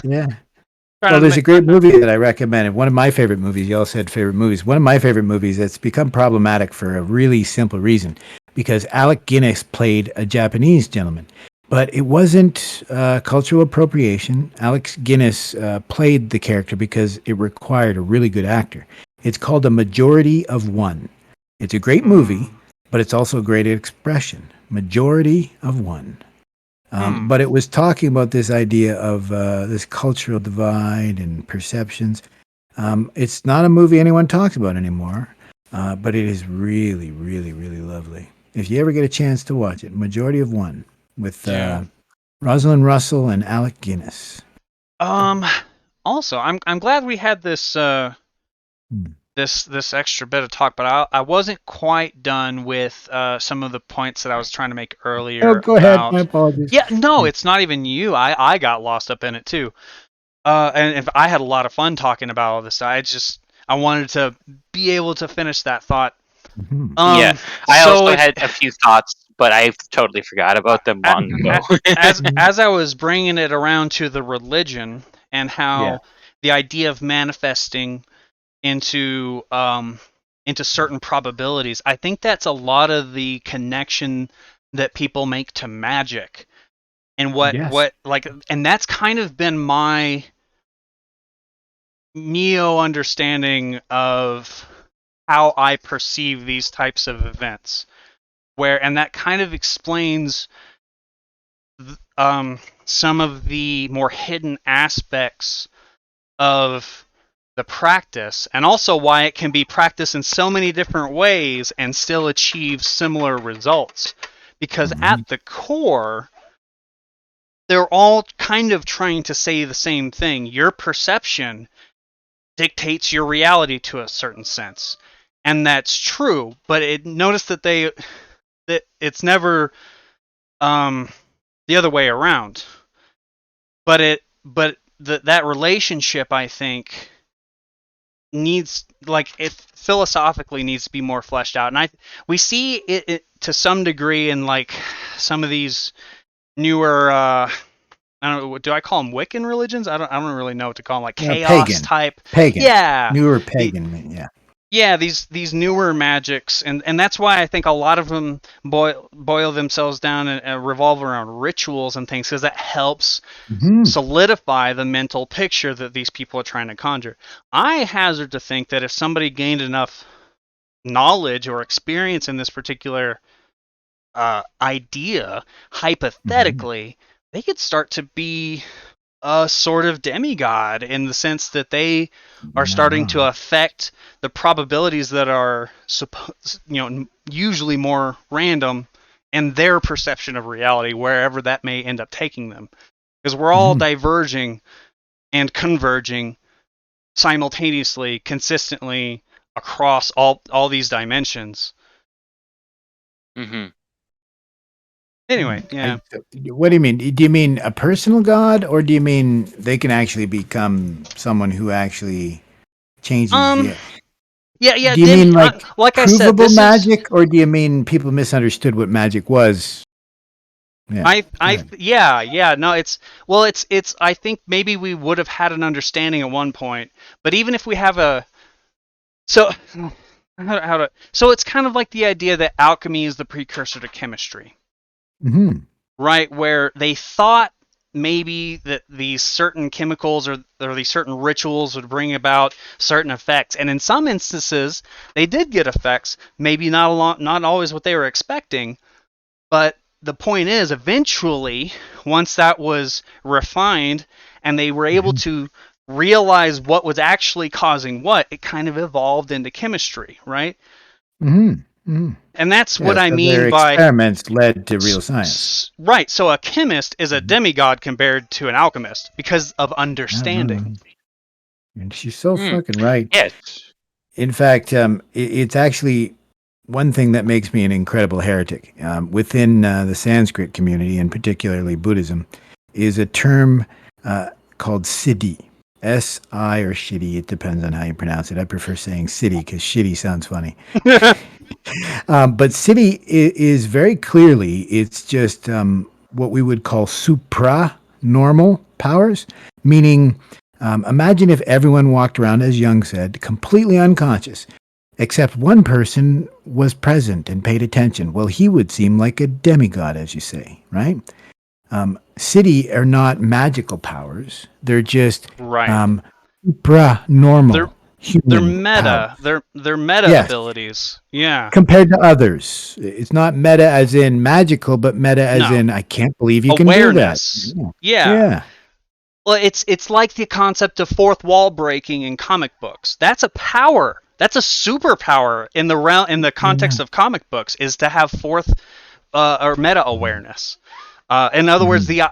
Yeah. Well, there's a great movie that I recommended. One of my favorite movies. You all said favorite movies. One of my favorite movies that's become problematic for a really simple reason, because Alec Guinness played a Japanese gentleman, but it wasn't cultural appropriation. Alec Guinness played the character because it required a really good actor. It's called A Majority of One. It's a great movie, but it's also a great expression. Majority of One. But it was talking about this idea of this cultural divide and perceptions. It's not a movie anyone talks about anymore, but it is really, really, really lovely. If you ever get a chance to watch it, Majority of One, with Rosalind Russell and Alec Guinness. Also, I'm glad we had this this extra bit of talk, but I wasn't quite done with some of the points that I was trying to make earlier. Oh, go ahead. My apologies. Yeah, no, it's not even you. I got lost up in it too. And if I had a lot of fun talking about all this, I wanted to be able to finish that thought. I also had a few thoughts, but I totally forgot about them long ago. as I was bringing it around to the religion and how the idea of manifesting into certain probabilities. I think that's a lot of the connection that people make to magic, and Yes. and that's kind of been my neo understanding of how I perceive these types of events, and that kind of explains some of the more hidden aspects of the practice, and also why it can be practiced in so many different ways and still achieve similar results. Because at the core, they're all kind of trying to say the same thing. Your perception dictates your reality to a certain sense, and that's true. But notice that it's never the other way around. But that relationship, I think, needs, it philosophically needs to be more fleshed out, and we see it to some degree in some of these newer I don't know, do I call them Wiccan religions? I don't really know what to call them, like chaos type. Pagan. Yeah. Newer pagan, yeah. Yeah, these newer magics, and that's why I think a lot of them boil themselves down and revolve around rituals and things, because that helps solidify the mental picture that these people are trying to conjure. I hazard to think that if somebody gained enough knowledge or experience in this particular idea, hypothetically, they could start to be a sort of demigod, in the sense that they are starting to affect the probabilities that are usually more random in their perception of reality, wherever that may end up taking them. Because we're all diverging and converging simultaneously, consistently across all these dimensions. Anyway, yeah. What do you mean? Do you mean a personal god, or do you mean they can actually become someone who actually changes the... Yeah. Do you mean like I said, provable magic, or do you mean people misunderstood what magic was? Yeah. No, it's I think maybe we would have had an understanding at one point, but even if we have so it's kind of like the idea that alchemy is the precursor to chemistry. Right, where they thought maybe that these certain chemicals or these certain rituals would bring about certain effects, and in some instances they did get effects, maybe not always what they were expecting, but the point is, eventually, once that was refined and they were able to realize what was actually causing what, it kind of evolved into chemistry, right? And that's what I mean their by experiments led to real science. Right. So a chemist is a demigod compared to an alchemist because of understanding. And she's so fucking right. Yes. In fact, it's actually one thing that makes me an incredible heretic. Within the Sanskrit community, and particularly Buddhism, is a term called siddhi. S-I or shitty, it depends on how you pronounce it. I prefer saying siddhi because shitty sounds funny. But siddhi is very clearly, it's just what we would call supra-normal powers, meaning imagine if everyone walked around, as Jung said, completely unconscious, except one person was present and paid attention. Well, he would seem like a demigod, as you say, right? Siddhi are not magical powers. They're just supra-normal. They're meta. Powers. They're meta abilities. Yeah. Compared to others. It's not meta as in magical, but meta as in I can't believe you awareness. Can do that. Yeah. Well, it's like the concept of fourth wall breaking in comic books. That's a power. That's a superpower in the context of comic books, is to have fourth or meta awareness. In other words, the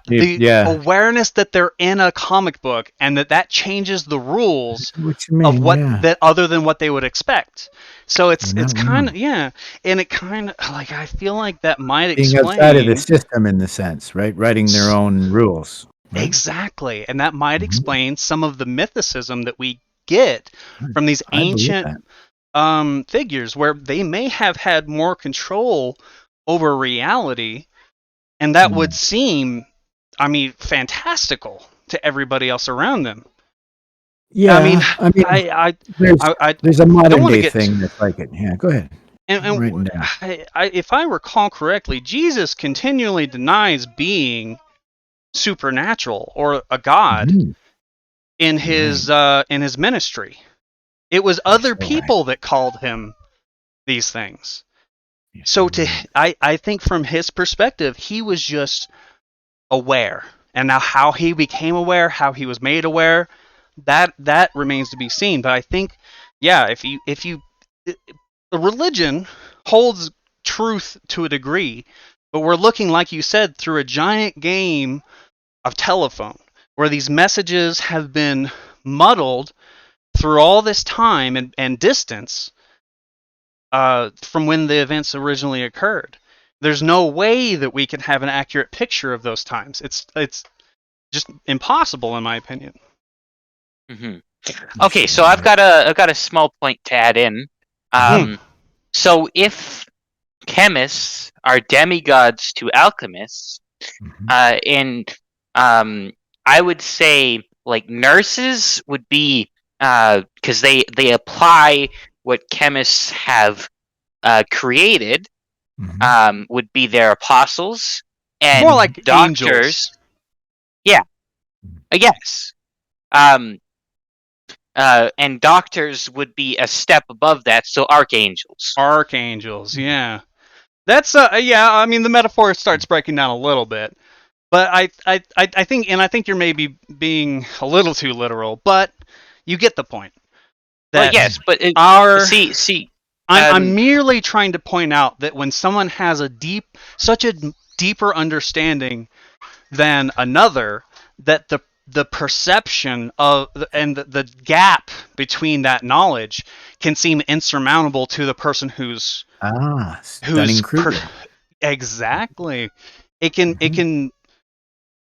awareness that they're in a comic book, and that changes the rules of that other than what they would expect. So it's kind of and it kind of I feel like that might explain being outside of the system in the sense, right? Writing their own rules. Right? Exactly, and that might explain some of the mythicism that we get from these ancient figures, where they may have had more control over reality. And that would seem, fantastical to everybody else around them. Yeah, I mean, I mean, I, there's I there's a I don't modern want to day get thing that's like it. Yeah, go ahead. I'm writing and down. if I recall correctly, Jesus continually denies being supernatural or a god Mhm. Right. in his ministry. It was You're other so right. people that called him these things. You're so So right. I think from his perspective, he was just aware. And now how he became aware, how he was made aware, that remains to be seen. But I think, yeah, if you the religion holds truth to a degree, but we're looking, like you said, through a giant game of telephone where these messages have been muddled through all this time and distance from when the events originally occurred. There's no way that we can have an accurate picture of those times. It's just impossible, in my opinion. Hmm. You're Okay, so so I've right. got a small point to add in. Hmm. Um, so if chemists are demigods to alchemists, Mhm. and I would say like nurses would be because they apply what chemists have created, Mhm. would be their apostles, More and like doctors. angels, Yeah, yes. Um, and doctors would be a step above that, so archangels. archangels. Yeah, that's yeah. I mean, the metaphor starts breaking down a little bit, but I think, and I think you're maybe being a little too literal, but you get the point. Well, That yes, but our see, I'm um, merely trying to point out that when someone has such a deeper understanding than another, that the perception of and the gap between that knowledge can seem insurmountable to the person who's Dunning-Kruger. exactly. It Mhm. can,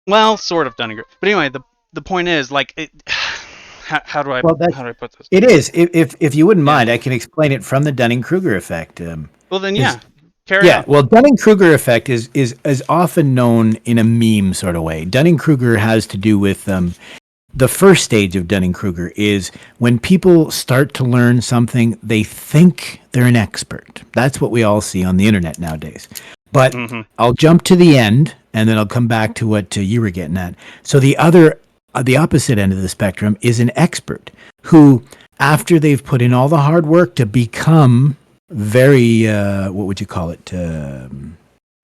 well, sort of Dunning. But anyway, the point is, like, Well, how do I put this? it is. If you wouldn't Yeah. mind, I can explain it from the Dunning-Kruger effect. Well then, Is yeah. Carry Yeah, on. well, Dunning-Kruger effect is often known in a meme sort of way. Dunning-Kruger has to do with the first stage of Dunning-Kruger is when people start to learn something, they think they're an expert. That's what we all see on the internet nowadays. But Mm-hmm. I'll jump to the end, and then I'll come back to what you were getting at. So the opposite end of the spectrum is an expert who, after they've put in all the hard work to become very, what would you call it, proficient.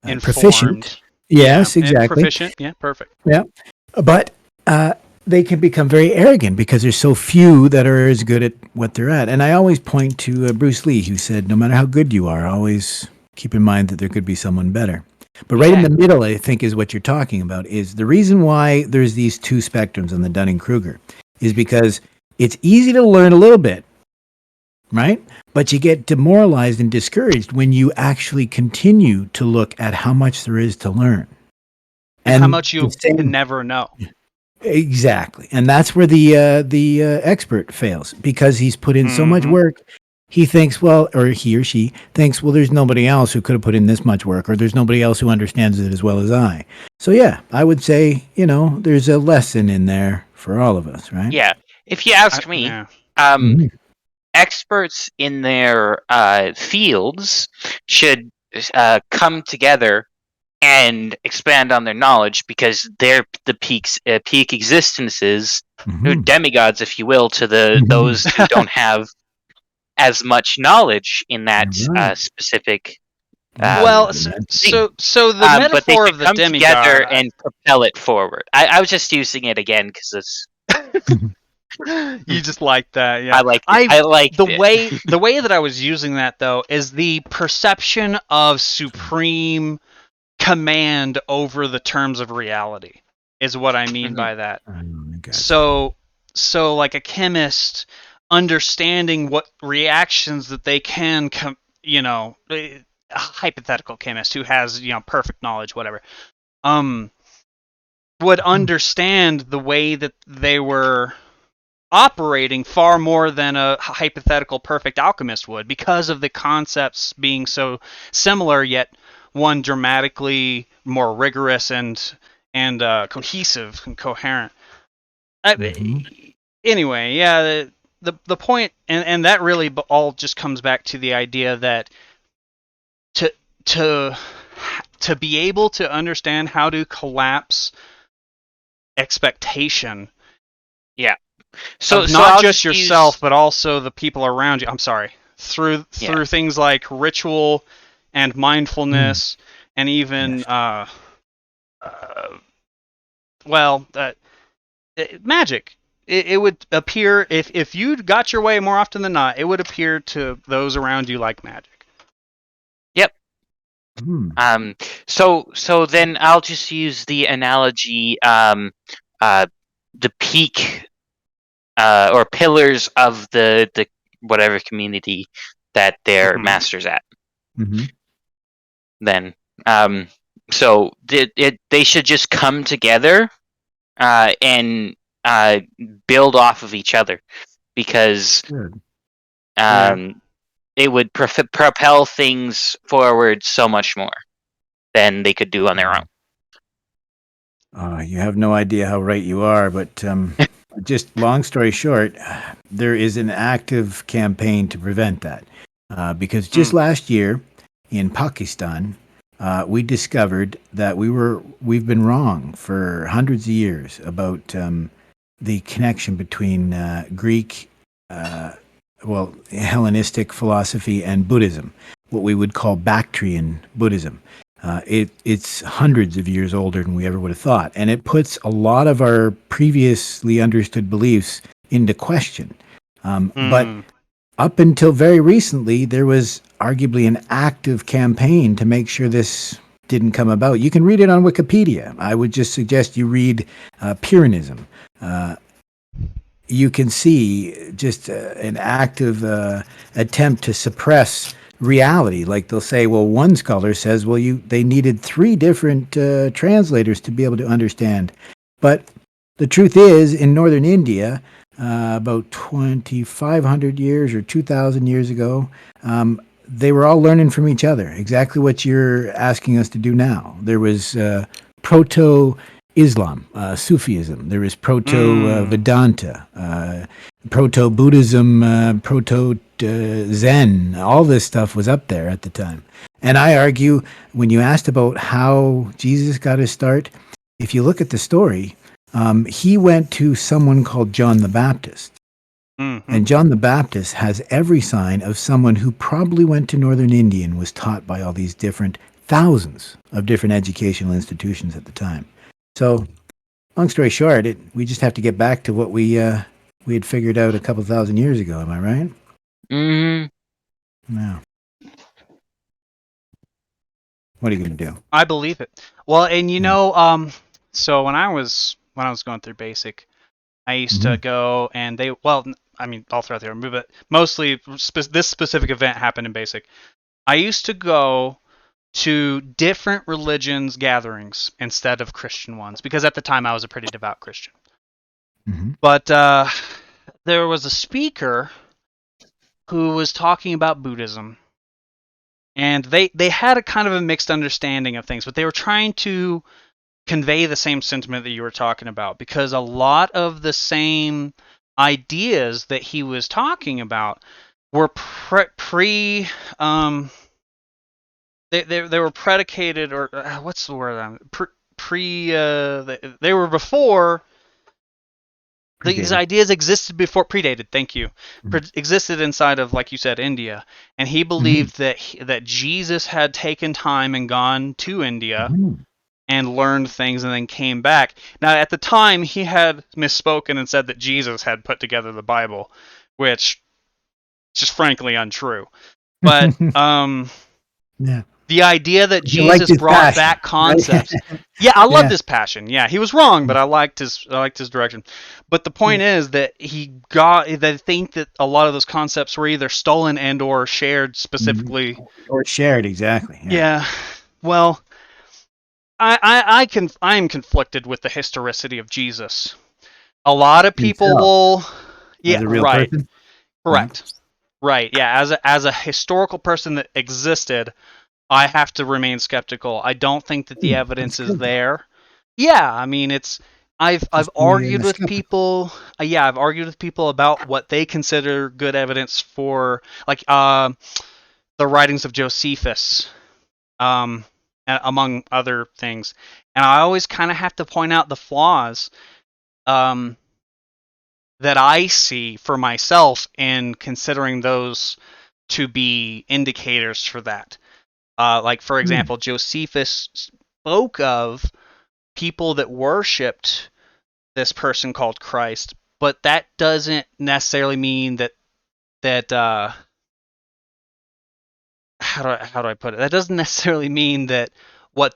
Informed. Yeah, Yes, and exactly. proficient. Yeah, perfect. Yeah, but they can become very arrogant because there's so few that are as good at what they're at. And I always point to Bruce Lee, who said, "No matter how good you are, always keep in mind that there could be someone better." But right in the exactly. middle, I think, is what you're talking about. Is the reason why there's these two spectrums on the Dunning Kruger is because it's easy to learn a little bit, right? But you get demoralized and discouraged when you actually continue to look at how much there is to learn. And how And much the you can same never know. exactly. And that's where the expert fails because he's put in so much Mm-hmm. work. He thinks, well, or he or she thinks, well, there's nobody else who could have put in this much work, or there's nobody else who understands it as well as I. So yeah, I would say, there's a lesson in there for all of us, right? Yeah. If you ask me, Yeah. um, Mhm. experts in their fields should come together and expand on their knowledge because they're the peak existences, or Mhm. demigods, if you will, to those Mhm. who don't have as much knowledge in that You're right. specific You're um, Well, right. so the but they metaphor should of the come together demigod, and propel it forward. I was just using it again because it's you just like that, I yeah. liked it. I liked it. The way that I was using that though is the perception of supreme command over the terms of reality is what I mean Mhm. by that. I gotcha. So like a chemist understanding what reactions that they can a hypothetical chemist who has perfect knowledge, whatever, would understand the way that they were operating far more than a hypothetical perfect alchemist would, because of the concepts being so similar, yet one dramatically more rigorous and cohesive and coherent. Mhm. anyway, yeah, the point, and that really all just comes back to the idea that to to to be able to understand how to collapse expectation So of so not I'll just just yourself use but also the people around you. I'm sorry. Through yeah. things like ritual and mindfulness and even Yes. uh, well, magic. It would appear if you got your way more often than not, it would appear to those around you like magic. Yep. Hmm. So then I'll just use the analogy the peak or pillars of the whatever community that they're Mhm. masters at. Mm-hmm. Then so they should just come together and build off of each other, because Good. um, it would propel things forward so much more than they could do on their own. You have no idea how right you are, but just long story short, there is an active campaign to prevent that. Because just last year in Pakistan, we discovered that we've been wrong for hundreds of years about the connection between Greek, uh, Hellenistic philosophy and Buddhism, what we would call Bactrian Buddhism. It's hundreds of years older than we ever would have thought, and it puts a lot of our previously understood beliefs into question. But up until very recently, there was arguably an active campaign to make sure this didn't come about. You can read it on Wikipedia. I would just suggest you read Pyrrhonism. You can see just an active attempt to suppress reality. Like they'll say, well, one scholar says, well, they needed three different translators to be able to understand. But the truth is, in northern India, about 2,500 years or 2,000 years ago, they were all learning from each other. Exactly what you're asking us to do now. There was proto Islam, Sufism. There is proto Vedanta, proto Buddhism, proto Zen. All this stuff was up there at the time. And I argue, when you asked about how Jesus got his start, if you look at the story, he went to someone called John the Baptist. And John the Baptist has every sign of someone who probably went to northern India and was taught by all these different thousands of different educational institutions at the time. So, long story short, we just have to get back to what we had figured out a couple thousand years ago. Am I right? Mm-hmm. No. What are you going to do? I believe it. Well, and so when I was going through basic, I used to go and all throughout the movie, but mostly this specific event happened in basic. I used to go to different religions gatherings instead of Christian ones because at the time I was a pretty devout Christian. Mm-hmm. But there was a speaker who was talking about Buddhism, and they had a kind of a mixed understanding of things, but they were trying to convey the same sentiment that you were talking about, because a lot of the same ideas that he was talking about were they were predicated, or what's the word? They were before. These Predated. ideas existed before, predated. Thank you. Mhm. Existed inside of, like you said, India, and he believed that Jesus had taken time and gone to India Mhm. and learned things and then came back. Now, at the time, he had misspoken and said that Jesus had put together the Bible, which is just frankly untrue. But Yeah. the idea that You liked Jesus his brought passion, back right? concepts. Yeah, I loved Yeah. his passion. Yeah, he was wrong, but I liked his direction. But the point is that they think that a lot of those concepts were either stolen and or shared Mhm. specifically. Or shared, exactly. Yeah. Yeah. Well, I am conflicted with the historicity of Jesus. A lot of people Himself will. as Yeah, a real right. person. Yeah. Correct. Right. Yeah, as a historical person that existed, I have to remain skeptical. I don't think that the That's evidence is good though. there. Yeah, I mean, it's I've Just being argued a with skeptical. people. I've argued with people about what they consider good evidence for, like the writings of Josephus, among other things. And I always kind of have to point out the flaws um, that I see for myself in considering those to be indicators for that. Like, for Hmm. example, Josephus spoke of people that worshipped this person called Christ, but that doesn't necessarily mean that how do I put it? That doesn't necessarily mean that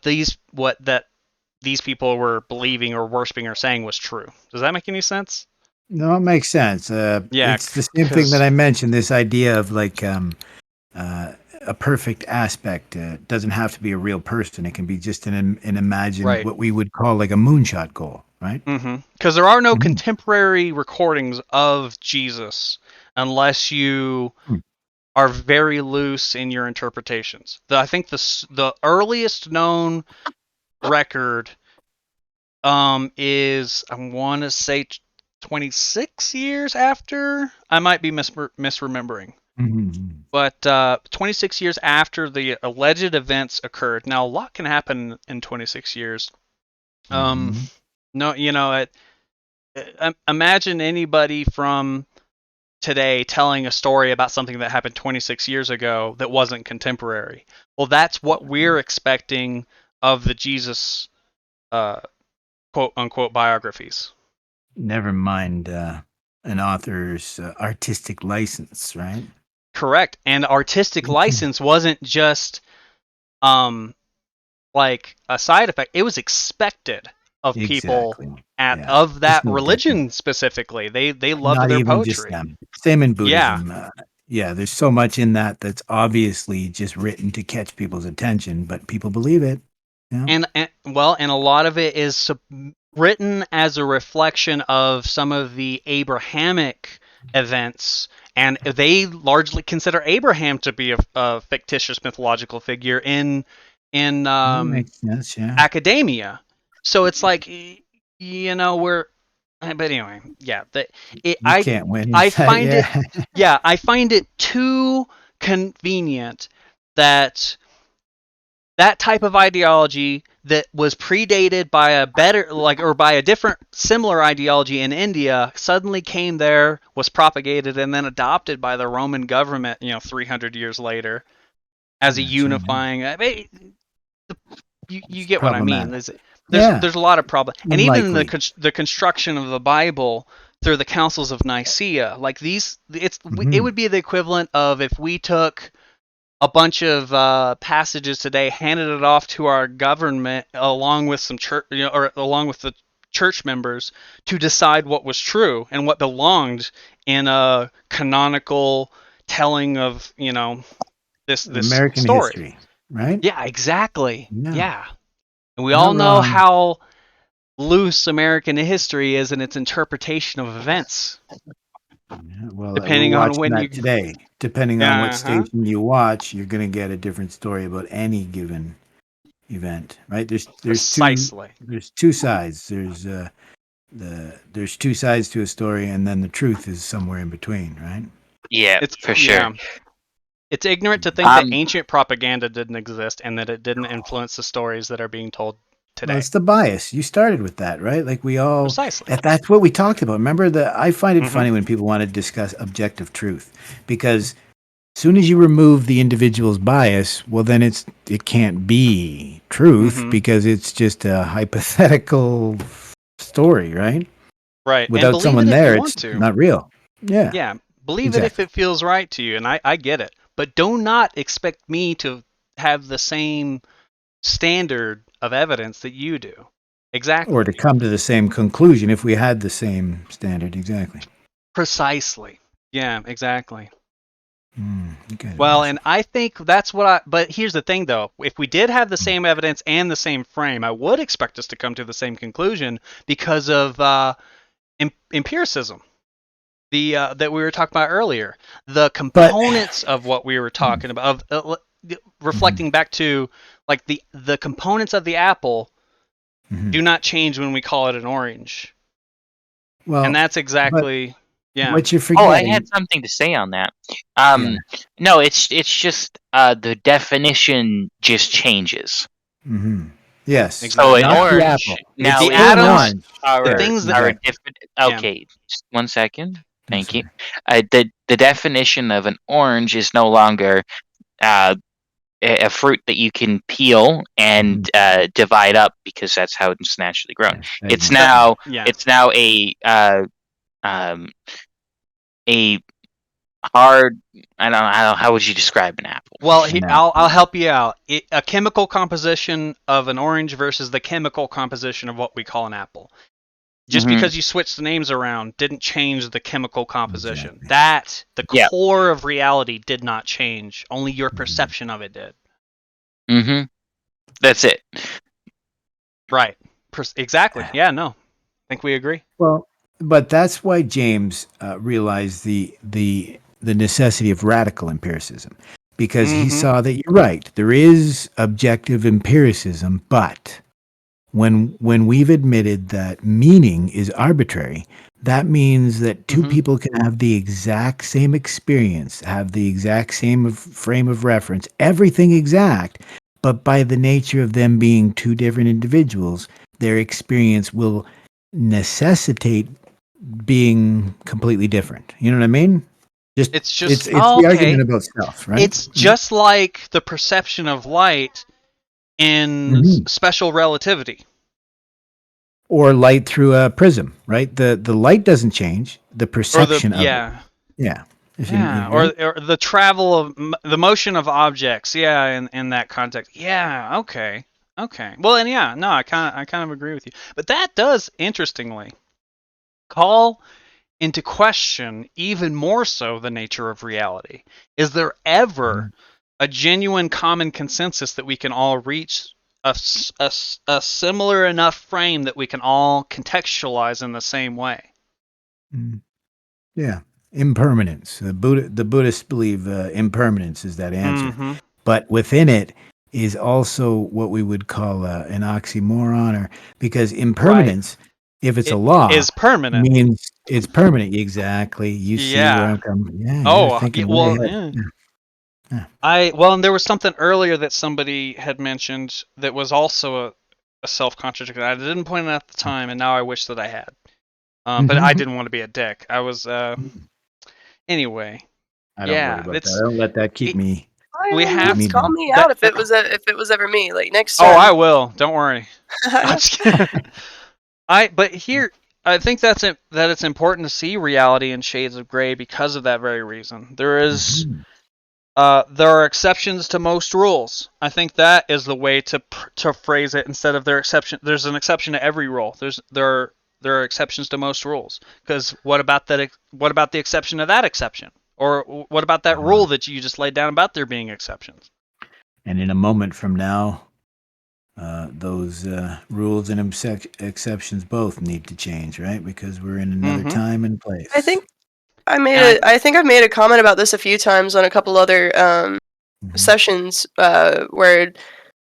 these people were believing or worshiping or saying was true. Does that make any sense? No, it makes sense. Yeah, It's the same thing that because I mentioned. This idea of like a perfect aspect doesn't have to be a real person. It can be just an imagined right. what we would call like a moonshot goal, right? Because there are no Mhm. contemporary recordings of Jesus unless you Hmm. are very loose in your interpretations. I think the earliest known record is I want to say 26 years after. I might be misremembering. Mhm. But 26 years after the alleged events occurred. Now a lot can happen in 26 years. Um, Mhm. no, imagine anybody from today telling a story about something that happened 26 years ago that wasn't contemporary. Well, that's what we're expecting of the Jesus uh, quote unquote biographies. Never mind an author's artistic license, right? Correct. And artistic license wasn't just um like a side effect. It was expected of people Exactly. at Yeah. of It's that no different. religion specifically. They loved Not their even just poetry. them. Same in Yeah. Buddhism. Yeah, there's so much in that that's obviously just written to catch people's attention, but people believe it. Yeah. And a lot of it is written as a reflection of some of the Abrahamic events, and they largely consider Abraham to be a fictitious mythological figure in That makes sense. Yeah. academia. So it's like, we're. But anyway, yeah. You can't win I with that. find it. Yeah. Yeah, I find it too convenient that that type of ideology that was predated by a better or by a different similar ideology in India suddenly came there, was propagated, and then adopted by the Roman government 300 years later as a Gotcha. Yeah. unifying. I mean, you It's get what I mean. problematic. There's Yeah. a lot of problem, and even in Unlikely. the construction of the Bible through the councils of Nicaea, like it Hmm. would be the equivalent of if we took a bunch of passages today, handed it off to our government along with some church, or along with the church members to decide what was true and what belonged in a canonical telling of this American story. history, right? Yeah, exactly. Yeah. Yeah, and we all Not know wrong. how loose American history is in its interpretation of events, Yeah, well, we're depending on watching when that you. today. Depending on what Uh huh. station you watch, you're going to get a different story about any given event, right? Precisely. There's two sides. There's two sides to a story, and then the truth is somewhere in between, right? Yeah, It's for sure. yeah. It's ignorant to think that Um, ancient propaganda didn't exist and that it didn't influence the stories that are being told Well, today. it's the bias. You started with that, right? Like we all, Precisely. that's what we talked about. Remember that I find it Mm-hmm. funny when people want to discuss objective truth because soon as you remove the individual's bias, well, then it can't be truth Mm-hmm. because it's just a hypothetical story, right? Right. And Without believe it someone if you there, want it's to. not real. Yeah, Yeah. Believe it if exactly. it feels right to you. And I get it. But do not expect me to have the same standard of evidence that you do. Or to Exactly. come to the same conclusion if we had the same standard. Exactly. Precisely. Yeah, exactly. You guys are Well, awesome. and I think but here's the thing though. If we did have the same evidence and the same frame, I would expect us to come to the same conclusion because of empiricism. That we were talking about earlier. The But components of what we were talking about, Mhm. reflecting back to like the components of the apple do not change when we call it an orange. Well, And that's but exactly what you're Oh, I forgetting. had something to say on that. Yeah. No, it's just the definition just changes. Mm-hmm. Yes. Exactly. So an Not the orange apple. now The It's an still an atoms, orange orange. the are things that are Exactly. different. yeah. Okay, just 1 second. I'm Thank you. sorry. The definition of an orange is no longer uh, a fruit that you can peel and divide up because that's how it's naturally grown. It's Exactly. now Yeah. it's now um, a hard. I don't know how would you describe an apple? Well, No. I'll help you out. A chemical composition of an orange versus the chemical composition of what we call an apple. Just Mhm. because you switched the names around didn't change the chemical composition. Exactly. The Yeah. core of reality did not change. Only your Mhm. perception of it did. Mm-hmm. That's it. Right. Exactly. Yeah, no. I think we agree. Well, but that's why James realized the necessity of radical empiricism, because he Mm-hmm. saw that you're right. There is objective empiricism, but when we've admitted that meaning is arbitrary, that means that two Mhm. people can have the exact same experience, have the exact same frame of reference, everything exact, but by the nature of them being two different individuals, their experience will necessitate being completely different. You know what I mean? Just It's just it's the argument okay. about self, right? It's just like the perception of light in Mhm. special relativity. Or light through a prism, right? The light doesn't change, the Or the perception of it. Yeah. If you yeah, right? or the travel of the motion of objects. Yeah, in that context. Yeah, okay. Okay. Well, and yeah, no, I kind of agree with you. But that does interestingly call into question even more so the nature of reality. Is there ever a genuine common consensus that we can all reach, a similar enough frame that we can all contextualize in the same way? Mm. Yeah. Impermanence. The Buddhists believe impermanence is that answer. Mm-hmm. But within it is also what we would call an oxymoron, or because Right. impermanence, if it's a It law, is permanent. means it's permanent. Exactly. You see where Yeah. I'm coming. Yeah, you're Oh, thinking way well, ahead. yeah. Yeah. Yeah. And there was something earlier that somebody had mentioned that was also a self contradiction. I didn't point it out at the time, and now I wish that I had. But I Mhm. didn't want to be a dick. I was anyway. I don't worry Yeah, about that. it's I don't let that keep it, me I we mean, keep have me just call down. me that. out if it was ever me. Like next Oh, I time. will. Don't worry. I'm just kidding. But here, I think that's it. That it's important to see reality in shades of gray because of that very reason. Mhm. There are exceptions to most rules. I think that is the way to phrase it instead of there's an exception to every rule. There are exceptions to most rules. Because what about the exception to that exception? Or what about that rule that you just laid down about there being exceptions? And in a moment from now, those rules and exceptions both need to change, right? Because we're in another Mm-hmm. time and I place. think I made And I I think I've made a comment about this a few times on a couple other Mhm. sessions where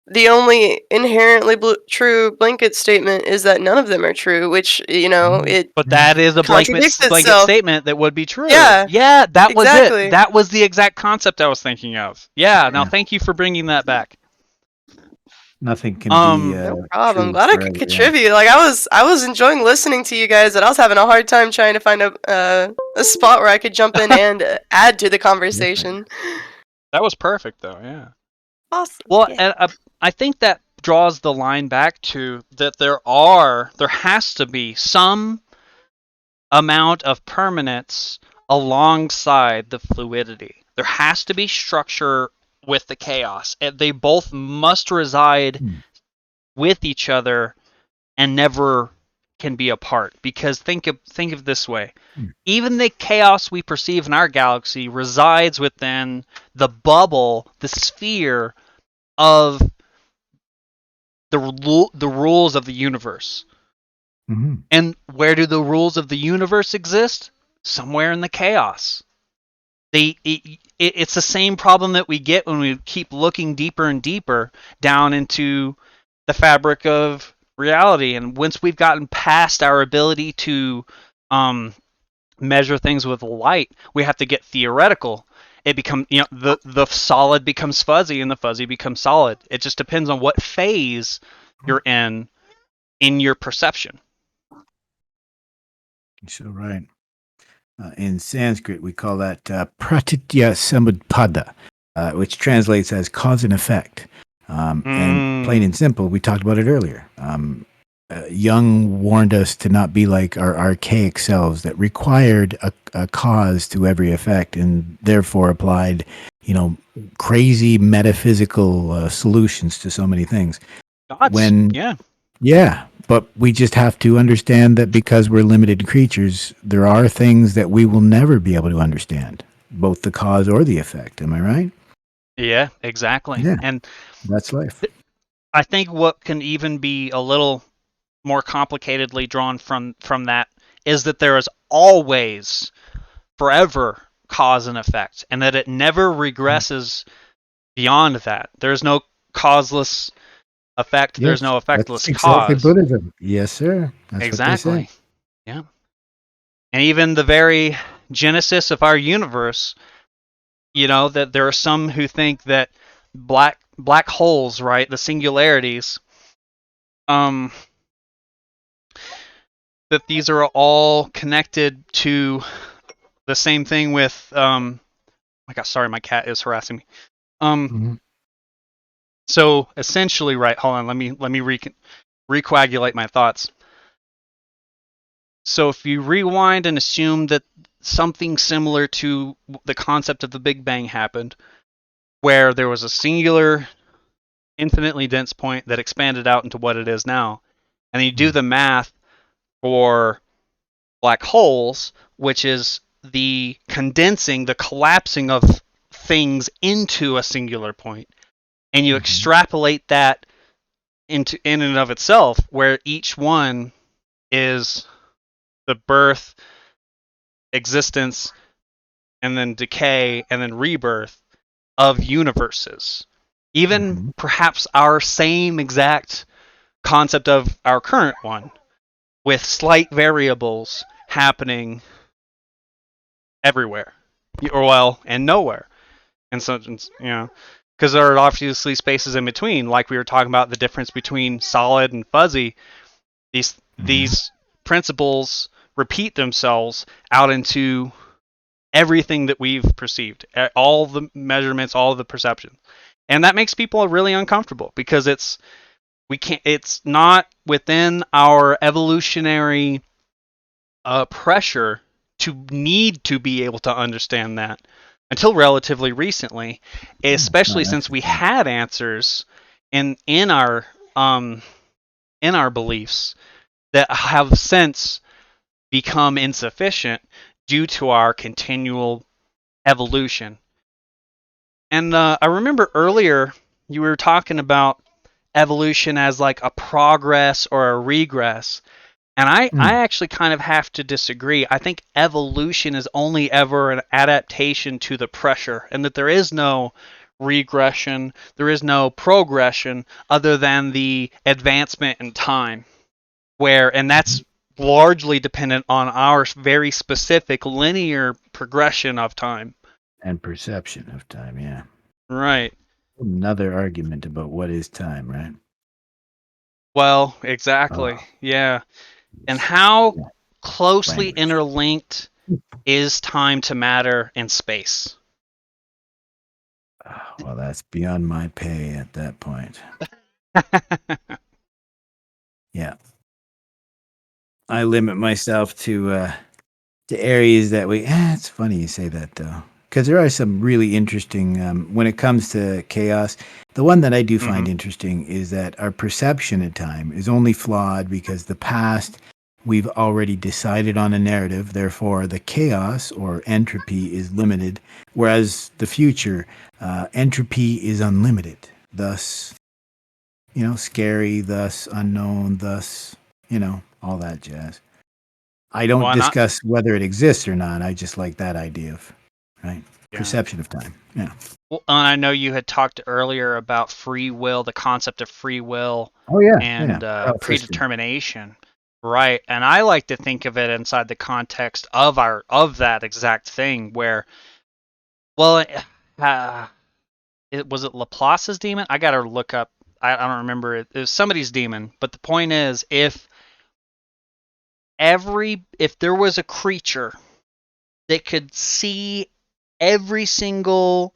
the only inherently true blanket statement is that none of them are true, which Mhm. it But that is a contradicts blanket itself. statement that would be true. Yeah, Yeah, that was it. exactly. That was the exact concept I was thinking of. Yeah. Now, Yeah. thank you for bringing that back. Nothing can be Um, No problem. true Glad I could forever. Yeah. contribute. Like I was enjoying listening to you guys, and I was having a hard time trying to find a spot where I could jump in and add to the Different. conversation. that was perfect, though. Yeah. Awesome. Well, Yeah. and I think that draws the line back to that there has to be some amount of permanence alongside the fluidity. There has to be structure with the chaos. And they both must reside Hmm. with each other and never can be apart. Because think of it this way. Hmm. Even the chaos we perceive in our galaxy resides within the bubble, the sphere of the rules of the universe. Mhm. And where do the rules of the universe exist? Somewhere in the chaos. It's the same problem that we get when we keep looking deeper and deeper down into the fabric of reality. And once we've gotten past our ability to measure things with light, we have to get theoretical. It becomes, the solid becomes fuzzy and the fuzzy becomes solid. It just depends on what phase you're in your perception. So right. In Sanskrit, we call that pratitya samudpada, which translates as cause and effect. And plain and simple, we talked about it earlier. Jung warned us to not be like our archaic selves that required a cause to every effect and therefore applied, crazy metaphysical solutions to so many things. Gods, Yeah, but we just have to understand that because we're limited creatures, there are things that we will never be able to understand, both the cause or the effect. Am I right? Yeah, exactly. Yeah, and that's life. I think what can even be a little more complicatedly drawn from that is that there is always, forever, cause and effect, and that it never regresses beyond that. There's no causeless effect. There's Yes, no effectless that's exactly cause. Buddhism. Yes, sir. That's what they say. Exactly. Yeah. And even the very genesis of our universe, that there are some who think that black holes, right, the singularities, that these are all connected to the same thing with my God, sorry, my cat is harassing me. So essentially, right, hold on, let me recoagulate my thoughts. So if you rewind and assume that something similar to the concept of the Big Bang happened, where there was a singular, infinitely dense point that expanded out into what it is now, and you do the math for black holes, which is the condensing, the collapsing of things into a singular point, and you extrapolate that into in and of itself, where each one is the birth, existence, and then decay, and then rebirth of universes. Even perhaps our same exact concept of our current one, with slight variables happening everywhere, and nowhere. And so, because there are obviously spaces in between, like we were talking about the difference between solid and fuzzy. These principles repeat themselves out into everything that we've perceived, all the measurements, all the perception, and that makes people really uncomfortable because it's not within our evolutionary pressure to need to be able to understand that until relatively recently, especially since we had answers in our beliefs that have since become insufficient due to our continual evolution. And I remember earlier you were talking about evolution as like a progress or a regress. And I actually kind of have to disagree. I think evolution is only ever an adaptation to the pressure, and that there is no regression, there is no progression other than the advancement in time. And that's largely dependent on our very specific linear progression of time. And perception of time, yeah. Right. Another argument about what is time, right? Well, exactly. Yeah. And how closely interlinked is time to matter in space? Well, that's beyond my pay at that point. Yeah. I limit myself to areas that it's funny you say that, though, because there are some really interesting, when it comes to chaos, the one that I do find interesting is that our perception of time is only flawed because the past, we've already decided on a narrative, therefore the chaos or entropy is limited, whereas the future, entropy is unlimited, thus, scary, thus unknown, thus, all that jazz. I don't discuss whether it exists or not. I just like that idea of, right? perception of time. Yeah. Well, and I know you had talked earlier about free will, the concept of free will Oh yeah. and Carl Friston. predetermination, right? And I like to think of it inside the context of that exact thing, where, well, was it Laplace's demon? I gotta look up. I don't remember it. It was somebody's demon, but the point is, if there was a creature that could see every single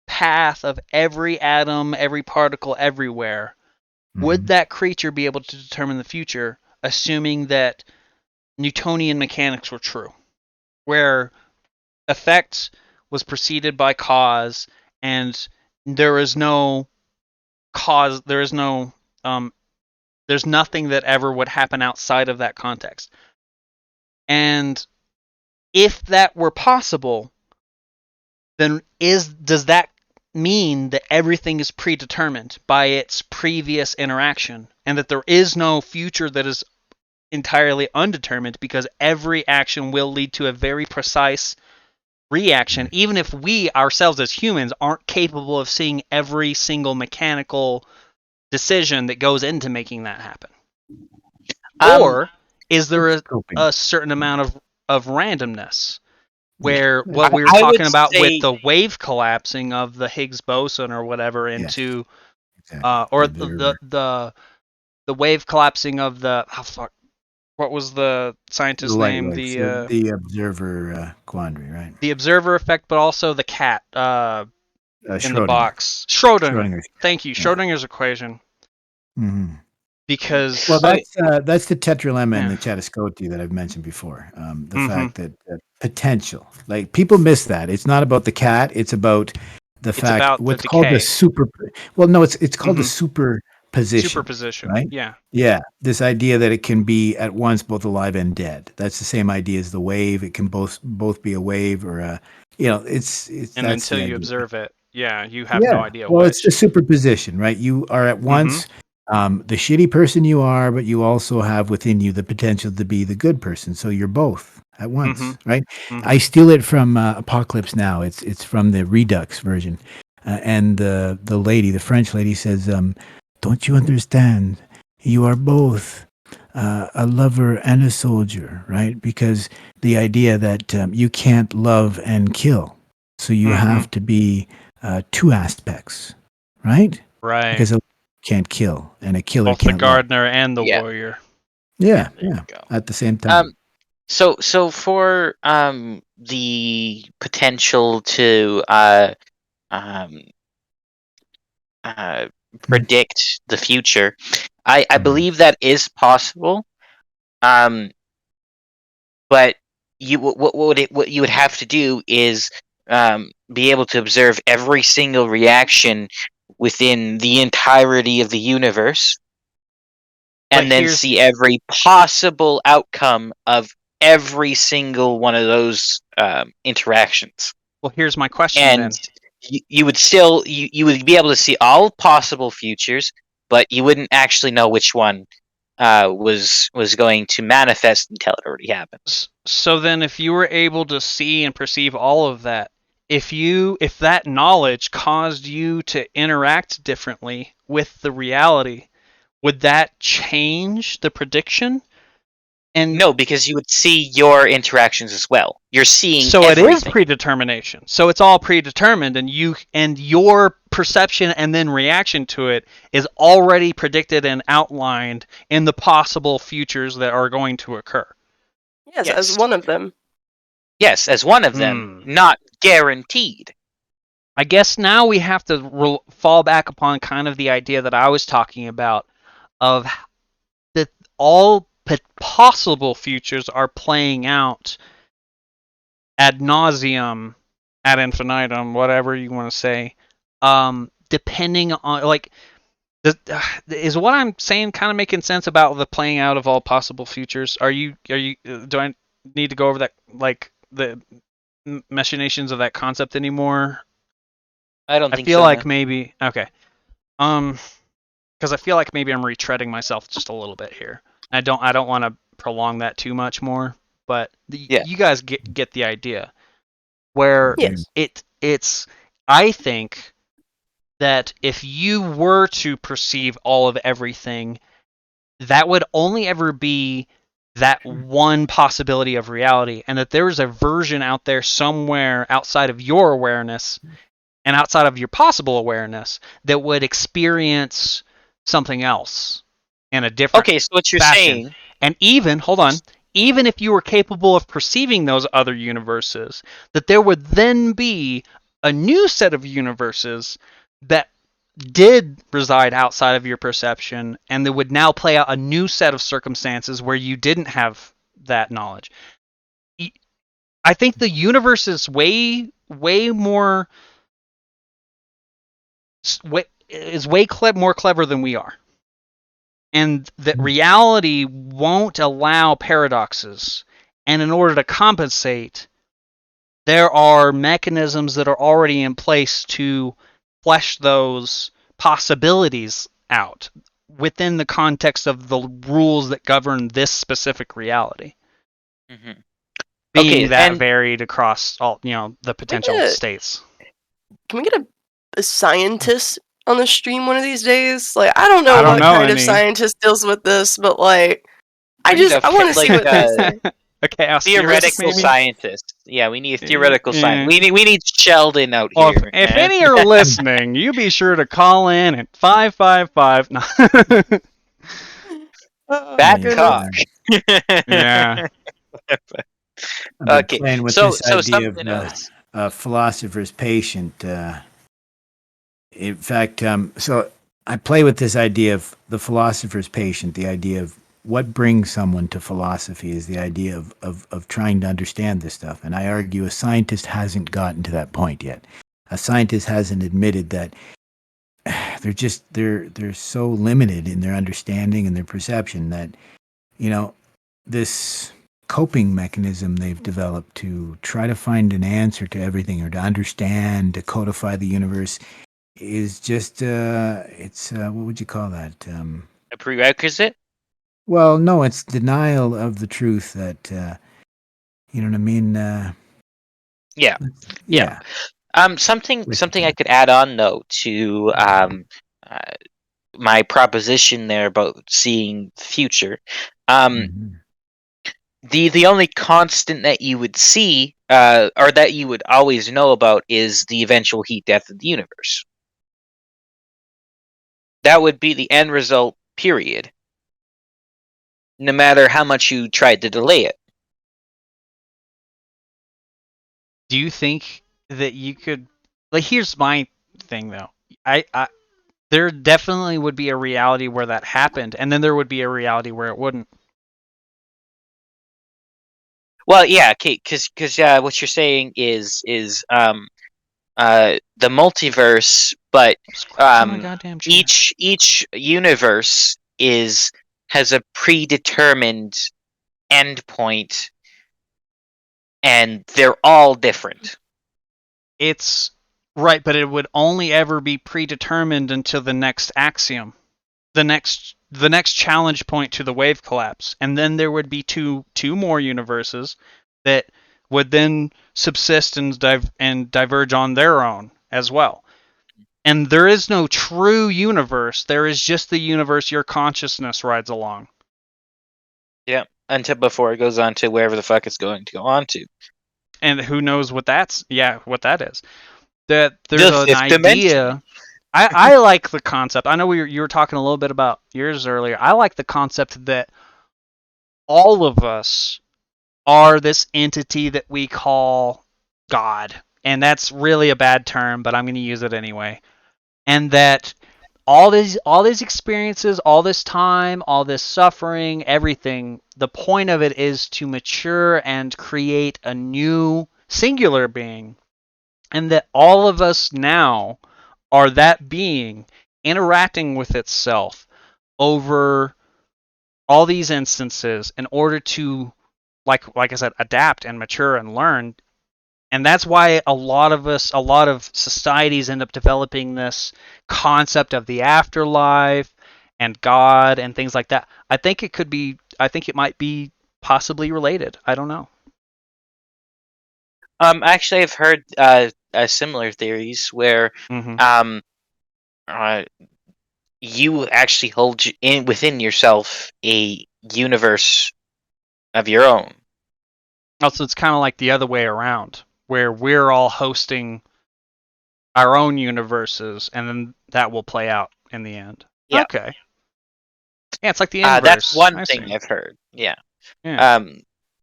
path of every atom, every particle, everywhere, would that creature be able to determine the future, assuming that Newtonian mechanics were true, where effect was preceded by cause, and there is no cause, there's nothing that ever would happen outside of that context. And if that were possible, then does that mean that everything is predetermined by its previous interaction, and that there is no future that is entirely undetermined, because every action will lead to a very precise reaction, even if we ourselves as humans aren't capable of seeing every single mechanical decision that goes into making that happen? Or is there a certain amount of randomness, where what we were I would talking about with say- the wave collapsing of the Higgs boson or whatever into or the wave collapsing of the what was the scientist's name? The observer quandary, right? The observer effect, but also the cat in the box. Schrödinger. Thank you. Schrodinger's equation. Mm-hmm. Because that's the tetralemma and the Chattiscotti that I've mentioned before. The fact that potential, like people miss that. It's not about the cat. It's about what's called the super. Well, no, it's called the superposition. Right? Yeah. Yeah. This idea that it can be at once both alive and dead. That's the same idea as the wave. It can both be a wave or a. It's. And until you observe it, you have no idea. Well, it's the superposition, right? You are at once. The shitty person you are, but you also have within you the potential to be the good person. So you're both at once, right? I steal it from Apocalypse Now. It's from the Redux version, and the French lady says, "Don't you understand? You are both a lover and a soldier, right? Because the idea that you can't love and kill, so you have to be two aspects, right? Right. Because can't kill, and a killer both can't the gardener and the warrior. Yeah, at the same time. So for the potential to predict the future, I believe that is possible. But what you would have to do is be able to observe every single reaction within the entirety of the universe, and then see every possible outcome of every single one of those interactions. Well, here's my question then. You would still you would be able to see all possible futures, but you wouldn't actually know which one was going to manifest until it already happened. So then, if you were able to see and perceive all of that, if that knowledge caused you to interact differently with the reality, would that change the prediction? And no, because you would see your interactions as well. You're seeing. So everything. It is predetermination. So it's all predetermined, and your perception and then reaction to it is already predicted and outlined in the possible futures that are going to occur. Yes, as one of them. Yes, as one of them, not guaranteed. I guess now we have to fall back upon kind of the idea that I was talking about, of that all possible futures are playing out ad nauseum, ad infinitum, whatever you want to say, depending on, is what I'm saying kind of making sense about the playing out of all possible futures? Do I need to go over that, the machinations of that concept anymore? I don't think so. I feel like maybe, okay. Because I feel like maybe I'm retreading myself just a little bit here. I don't want to prolong that too much more, but you guys get the idea. Where I think that if you were to perceive all of everything, that would only ever be that one possibility of reality, and that there is a version out there somewhere outside of your awareness and outside of your possible awareness that would experience something else in a different Okay, so what you're fashion. saying? And even, hold on, even if you were capable of perceiving those other universes, that there would then be a new set of universes that did reside outside of your perception, and that would now play out a new set of circumstances where you didn't have that knowledge. I think the universe is way more more clever than we are, and that reality won't allow paradoxes. And in order to compensate, there are mechanisms that are already in place to flesh those possibilities out within the context of the rules that govern this specific reality, Mm-hmm. being Okay, that and varied across all the Can we potential get states. a scientist on the stream one of these days? Like, I don't know I don't what know kind of any. scientist deals with this, but like, I we need want to see what they say. A chaos theorist, theoretical maybe. scientist. Yeah, we need a theoretical scientist. Yeah. We need Sheldon out Well, here. if any are listening, you be sure to call in at 555. No. Oh, Bad goodness. cock. Yeah. I've been Okay, playing with so this idea something else. of philosopher's patient. In fact, so I play with this idea of the philosopher's patient. The idea of what brings someone to philosophy is the idea of trying to understand this stuff. And I argue a scientist hasn't gotten to that point yet. A scientist hasn't admitted that they're so limited in their understanding and their perception that this coping mechanism they've developed to try to find an answer to everything or to understand, to codify the universe is just it's what would you call that? A prerequisite? Well, no, it's denial of the truth that you know what I mean. Yeah. Yeah. Something I could add on though to uh, my proposition there about seeing the future. Mhm. The only constant that you would see, or that you would always know about, is the eventual heat death of the universe. That would be the end result, period. No matter how much you tried to delay it. Do you think that you could, like, here's my thing though. I there definitely would be a reality where that happened, and then there would be a reality where it wouldn't. Well, yeah, because what you're saying is the multiverse, but Scratching my goddamn chair. each universe has a predetermined endpoint, and they're all different. It's right, but it would only ever be predetermined until the next axiom, the next challenge point to the wave collapse, and then there would be two more universes that would then subsist and diverge on their own as well. And there is no true universe. There is just the universe your consciousness rides along. Yeah, until before it goes on to wherever the fuck it's going to go on to. And who knows what that is. That there's The an fifth dimension. idea. I like the concept. I know you were talking a little bit about yours earlier. I like the concept that all of us are this entity that we call God. And that's really a bad term, but I'm going to use it anyway. And that all these experiences, all this time, all this suffering, everything, the point of it is to mature and create a new singular being. And that all of us now are that being interacting with itself over all these instances in order to, like I said, adapt and mature and learn. And that's why a lot of societies end up developing this concept of the afterlife and God and things like that. I think it might be possibly related. I don't know. Actually, I've heard similar theories where Mm-hmm. uh, you actually hold within yourself a universe of your own. Also, it's kind of like the other way around, where we're all hosting our own universes, and then that will play out in the end. Yeah. Okay. Yeah, it's like the That's inverse. one I thing see. I've heard. Yeah. Yeah.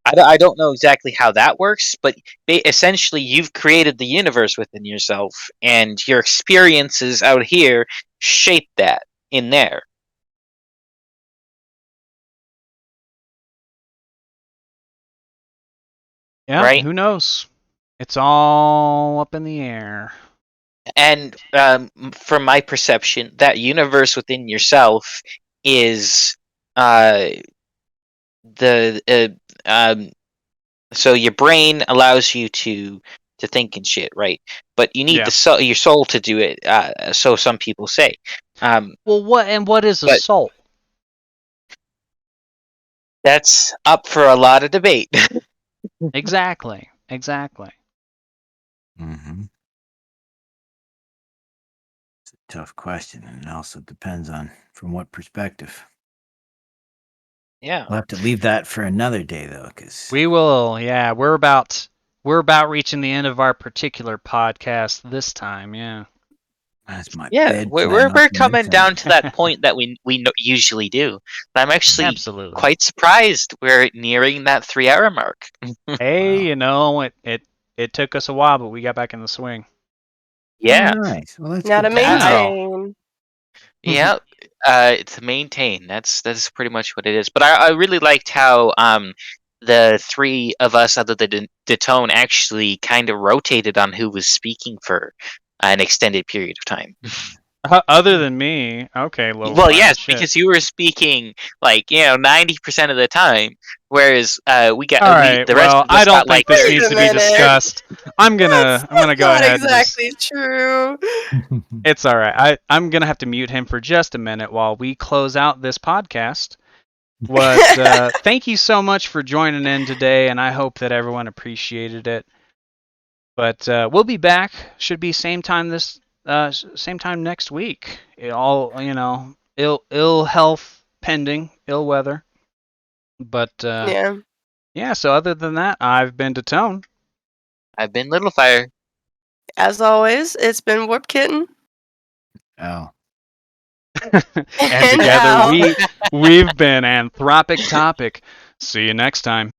I don't know exactly how that works, but essentially you've created the universe within yourself, and your experiences out here shape that in there. Yeah. Right? Who knows? It's all up in the air. And from my perception, that universe within yourself is the so your brain allows you to think and shit, right? But you need Yeah. your soul to do it. So some people say. Well, what is a But soul? that's up for a lot of debate. Exactly. Exactly. Mm-hmm. It's a tough question, and it also depends on from what perspective. Yeah. We'll have to leave that for another day, though, because We will. Yeah, we're about reaching the end of our particular podcast this time. Yeah. that's my Yeah, bed we're plan. we're, Not we're to coming mention. down to that point that we usually do. But I'm actually Absolutely. quite surprised we're nearing that 3 hour mark. Hey, Wow. you know, it took us a while, but we got back in the swing. Yeah. Oh, nice. Well, that's Now to good. To hear. maintain. Yeah, to maintain. That's pretty much what it is. But I really liked how the three of us, other than Detone, actually kind of rotated on who was speaking for an extended period of time. Other than me, okay, little Well, fire yes, shit. because you were speaking like 90% of the time, whereas we got All right. the rest Well, of I us don't got think like this Wait needs a to be minute. discussed. I'm That's gonna go not ahead and just. exactly true. It's all right. I'm gonna have to mute him for just a minute while we close out this podcast. But thank you so much for joining in today, and I hope that everyone appreciated it. But we'll be back. Should be same time same time next week. It all ill health pending, ill weather. But Yeah. yeah. So other than that, I've been to Tone. I've been Little Fire. As always, it's been Warp Kitten. Oh. And And together Al. we've been Anthropic Topic. See you next time.